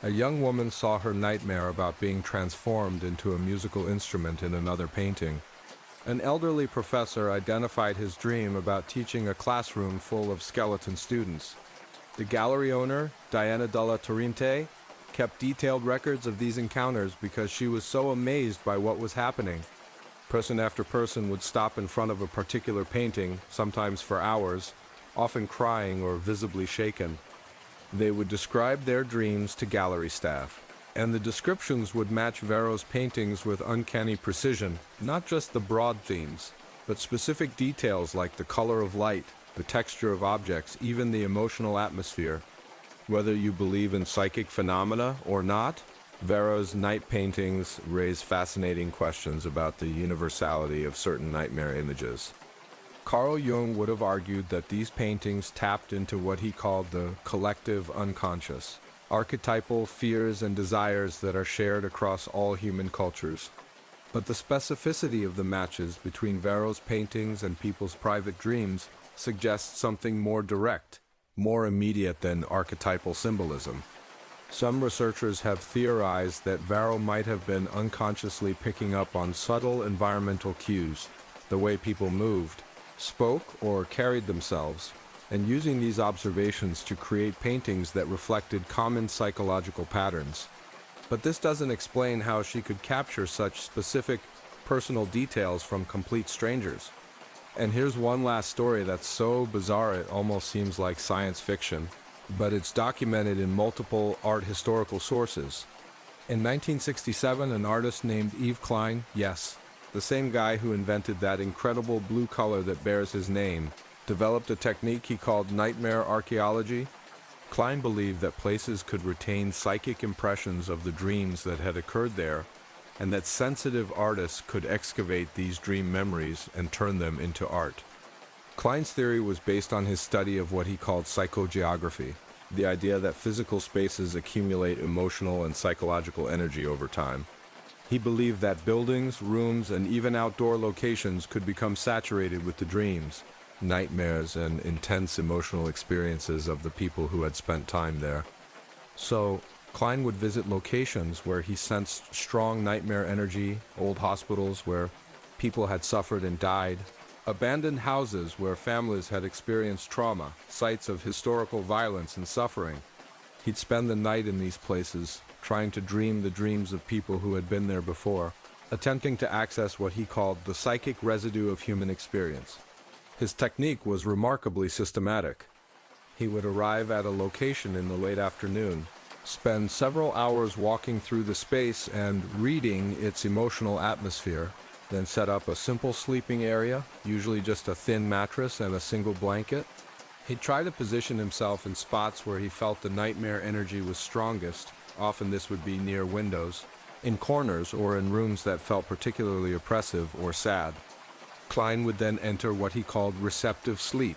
A young woman saw her nightmare about being transformed into a musical instrument in another painting. An elderly professor identified his dream about teaching a classroom full of skeleton students. The gallery owner, Diana Della Torrente, kept detailed records of these encounters because she was so amazed by what was happening. Person after person would stop in front of a particular painting, sometimes for hours, often crying or visibly shaken. They would describe their dreams to gallery staff, and the descriptions would match Varo's paintings with uncanny precision, not just the broad themes, but specific details like the color of light, the texture of objects, even the emotional atmosphere. Whether you believe in psychic phenomena or not, Varro's night paintings raise fascinating questions about the universality of certain nightmare images. Carl Jung would have argued that these paintings tapped into what he called the collective unconscious, archetypal fears and desires that are shared across all human cultures. But the specificity of the matches between Varro's paintings and people's private dreams suggests something more direct, more immediate than archetypal symbolism. Some researchers have theorized that Varro might have been unconsciously picking up on subtle environmental cues, the way people moved, spoke, or carried themselves, and using these observations to create paintings that reflected common psychological patterns. But this doesn't explain how she could capture such specific, personal details from complete strangers. And here's one last story that's so bizarre it almost seems like science fiction, but it's documented in multiple art historical sources. In 1967, an artist named Yves Klein, yes, the same guy who invented that incredible blue color that bears his name, developed a technique he called nightmare archaeology. Klein believed that places could retain psychic impressions of the dreams that had occurred there, and that sensitive artists could excavate these dream memories and turn them into art. Klein's theory was based on his study of what he called psychogeography, the idea that physical spaces accumulate emotional and psychological energy over time. He believed that buildings, rooms, and even outdoor locations could become saturated with the dreams, nightmares, and intense emotional experiences of the people who had spent time there. So, Klein would visit locations where he sensed strong nightmare energy, old hospitals where people had suffered and died, abandoned houses where families had experienced trauma, sites of historical violence and suffering. He'd spend the night in these places, trying to dream the dreams of people who had been there before, attempting to access what he called the psychic residue of human experience. His technique was remarkably systematic. He would arrive at a location in the late afternoon, spend several hours walking through the space and reading its emotional atmosphere, then set up a simple sleeping area, usually just a thin mattress and a single blanket. He'd try to position himself in spots where he felt the nightmare energy was strongest. Often this would be near windows, in corners, or in rooms that felt particularly oppressive or sad. Klein would then enter what he called receptive sleep,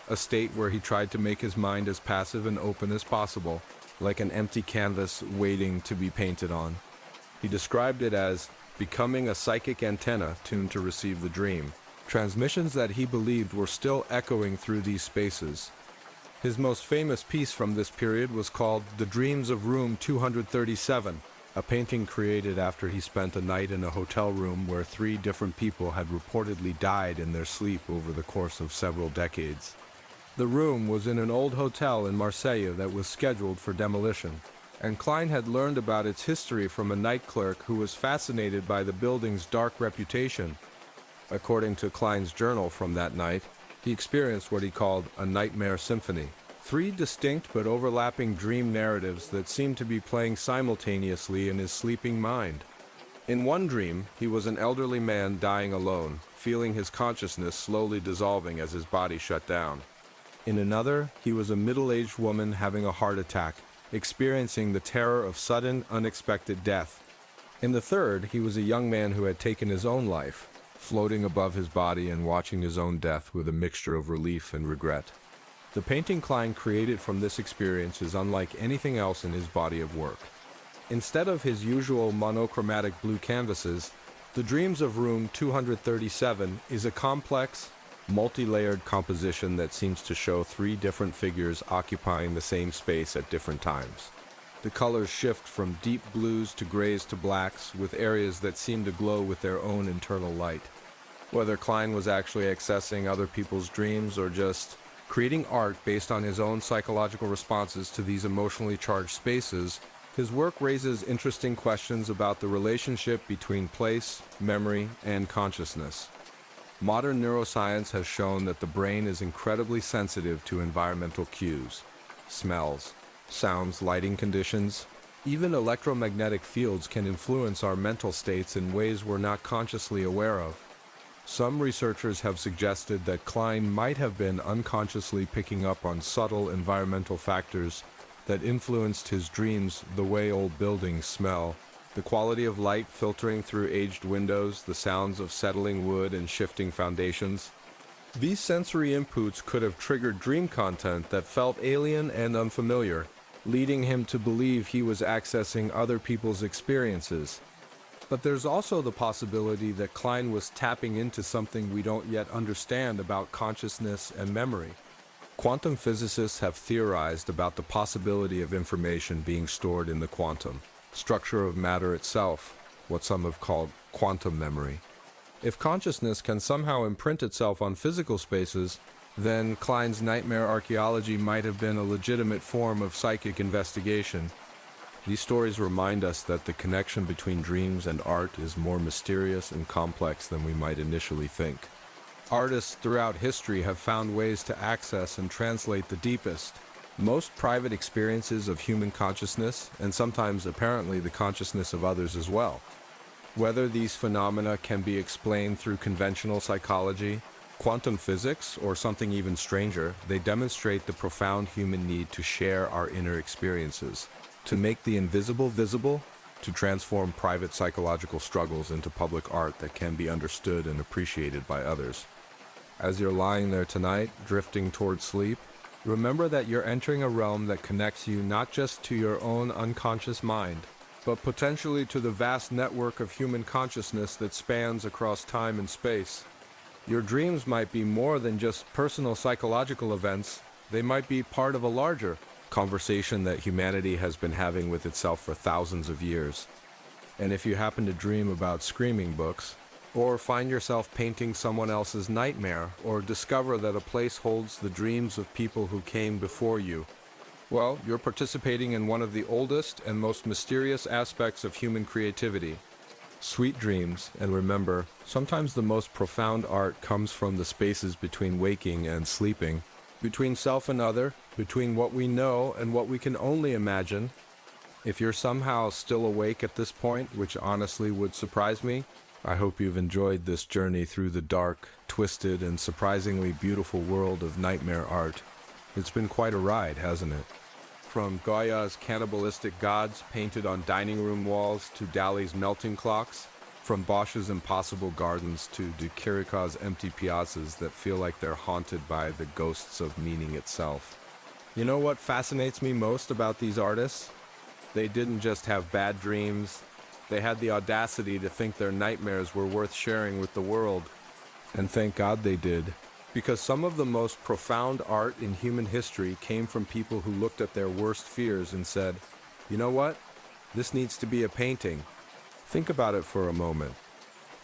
a state where he tried to make his mind as passive and open as possible, like an empty canvas waiting to be painted on. He described it as becoming a psychic antenna tuned to receive the dream, transmissions that he believed were still echoing through these spaces. His most famous piece from this period was called The Dreams of Room 237, a painting created after he spent a night in a hotel room where 3 different people had reportedly died in their sleep over the course of several decades. The room was in an old hotel in Marseille that was scheduled for demolition, and Klein had learned about its history from a night clerk who was fascinated by the building's dark reputation. According to Klein's journal from that night, he experienced what he called a nightmare symphony, 3 distinct but overlapping dream narratives that seemed to be playing simultaneously in his sleeping mind. In one dream, he was an elderly man dying alone, feeling his consciousness slowly dissolving as his body shut down. In another, he was a middle-aged woman having a heart attack, experiencing the terror of sudden, unexpected death. In the third, he was a young man who had taken his own life, floating above his body and watching his own death with a mixture of relief and regret. The painting Klein created from this experience is unlike anything else in his body of work. Instead of his usual monochromatic blue canvases, The Dreams of Room 237 is a complex, multi-layered composition that seems to show 3 different figures occupying the same space at different times. The colors shift from deep blues to grays to blacks, with areas that seem to glow with their own internal light. Whether Klein was actually accessing other people's dreams or just creating art based on his own psychological responses to these emotionally charged spaces, his work raises interesting questions about the relationship between place, memory, and consciousness. Modern neuroscience has shown that the brain is incredibly sensitive to environmental cues, smells, sounds, lighting conditions. Even electromagnetic fields can influence our mental states in ways we're not consciously aware of. Some researchers have suggested that Klein might have been unconsciously picking up on subtle environmental factors that influenced his dreams, the way old buildings smell, the quality of light filtering through aged windows, the sounds of settling wood and shifting foundations. These sensory inputs could have triggered dream content that felt alien and unfamiliar, leading him to believe he was accessing other people's experiences. But there's also the possibility that Klein was tapping into something we don't yet understand about consciousness and memory. Quantum physicists have theorized about the possibility of information being stored in the quantum structure of matter itself, what some have called quantum memory. If consciousness can somehow imprint itself on physical spaces, then Klein's nightmare archaeology might have been a legitimate form of psychic investigation. These stories remind us that the connection between dreams and art is more mysterious and complex than we might initially think. Artists throughout history have found ways to access and translate the deepest, most private experiences of human consciousness, and sometimes apparently the consciousness of others as well. Whether these phenomena can be explained through conventional psychology, quantum physics, or something even stranger, they demonstrate the profound human need to share our inner experiences, to make the invisible visible, to transform private psychological struggles into public art that can be understood and appreciated by others. As you're lying there tonight, drifting towards sleep, remember that you're entering a realm that connects you not just to your own unconscious mind, but potentially to the vast network of human consciousness that spans across time and space. Your dreams might be more than just personal psychological events. They might be part of a larger conversation that humanity has been having with itself for thousands of years. And if you happen to dream about screaming books, or find yourself painting someone else's nightmare, or discover that a place holds the dreams of people who came before you, well, you're participating in one of the oldest and most mysterious aspects of human creativity. Sweet dreams, and remember, sometimes the most profound art comes from the spaces between waking and sleeping, between self and other, between what we know and what we can only imagine. If you're somehow still awake at this point, which honestly would surprise me, I hope you've enjoyed this journey through the dark, twisted, and surprisingly beautiful world of nightmare art. It's been quite a ride, hasn't it? From Goya's cannibalistic gods painted on dining room walls to Dalí's melting clocks, from Bosch's impossible gardens to de Chirico's empty piazzas that feel like they're haunted by the ghosts of meaning itself. You know what fascinates me most about these artists? They didn't just have bad dreams. They had the audacity to think their nightmares were worth sharing with the world. And thank God they did. Because some of the most profound art in human history came from people who looked at their worst fears and said, you know what? This needs to be a painting. Think about it for a moment.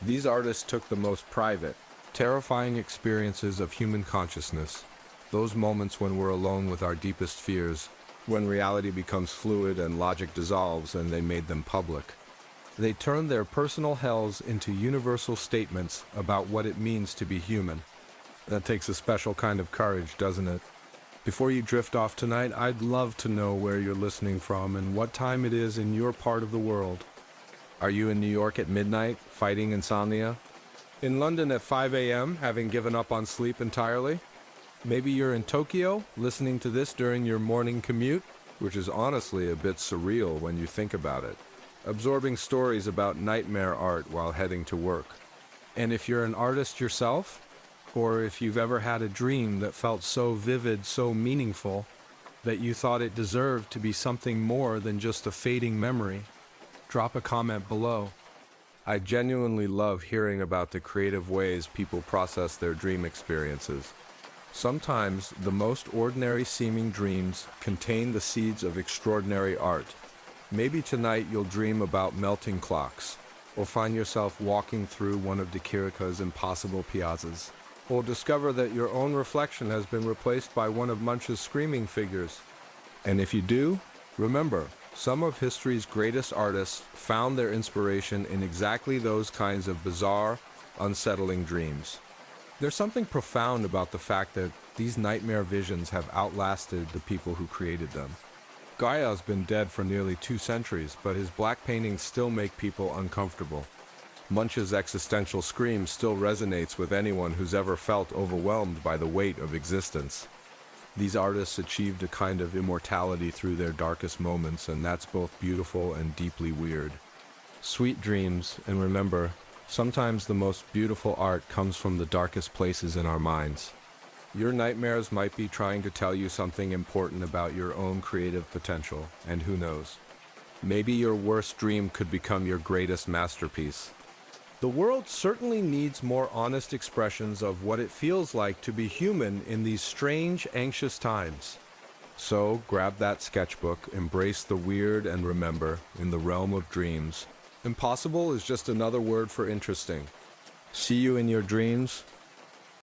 These artists took the most private, terrifying experiences of human consciousness, those moments when we're alone with our deepest fears, when reality becomes fluid and logic dissolves, and they made them public. They turned their personal hells into universal statements about what it means to be human. That takes a special kind of courage, doesn't it? Before you drift off tonight, I'd love to know where you're listening from and what time it is in your part of the world. Are you in New York at midnight, fighting insomnia? In London at 5 a.m., having given up on sleep entirely? Maybe you're in Tokyo, listening to this during your morning commute, which is honestly a bit surreal when you think about it, absorbing stories about nightmare art while heading to work. And if you're an artist yourself, or if you've ever had a dream that felt so vivid, so meaningful, that you thought it deserved to be something more than just a fading memory, drop a comment below. I genuinely love hearing about the creative ways people process their dream experiences. Sometimes the most ordinary seeming dreams contain the seeds of extraordinary art. Maybe tonight you'll dream about melting clocks, or find yourself walking through one of de Chirico's impossible piazzas, or discover that your own reflection has been replaced by one of Munch's screaming figures. And if you do, remember, some of history's greatest artists found their inspiration in exactly those kinds of bizarre, unsettling dreams. There's something profound about the fact that these nightmare visions have outlasted the people who created them. Goya's been dead for nearly 2 centuries, but his black paintings still make people uncomfortable. Munch's existential scream still resonates with anyone who's ever felt overwhelmed by the weight of existence. These artists achieved a kind of immortality through their darkest moments, and that's both beautiful and deeply weird. Sweet dreams, and remember, sometimes the most beautiful art comes from the darkest places in our minds. Your nightmares might be trying to tell you something important about your own creative potential, and who knows? Maybe your worst dream could become your greatest masterpiece. The world certainly needs more honest expressions of what it feels like to be human in these strange, anxious times. So, grab that sketchbook, embrace the weird, and remember, in the realm of dreams, impossible is just another word for interesting. See you in your dreams.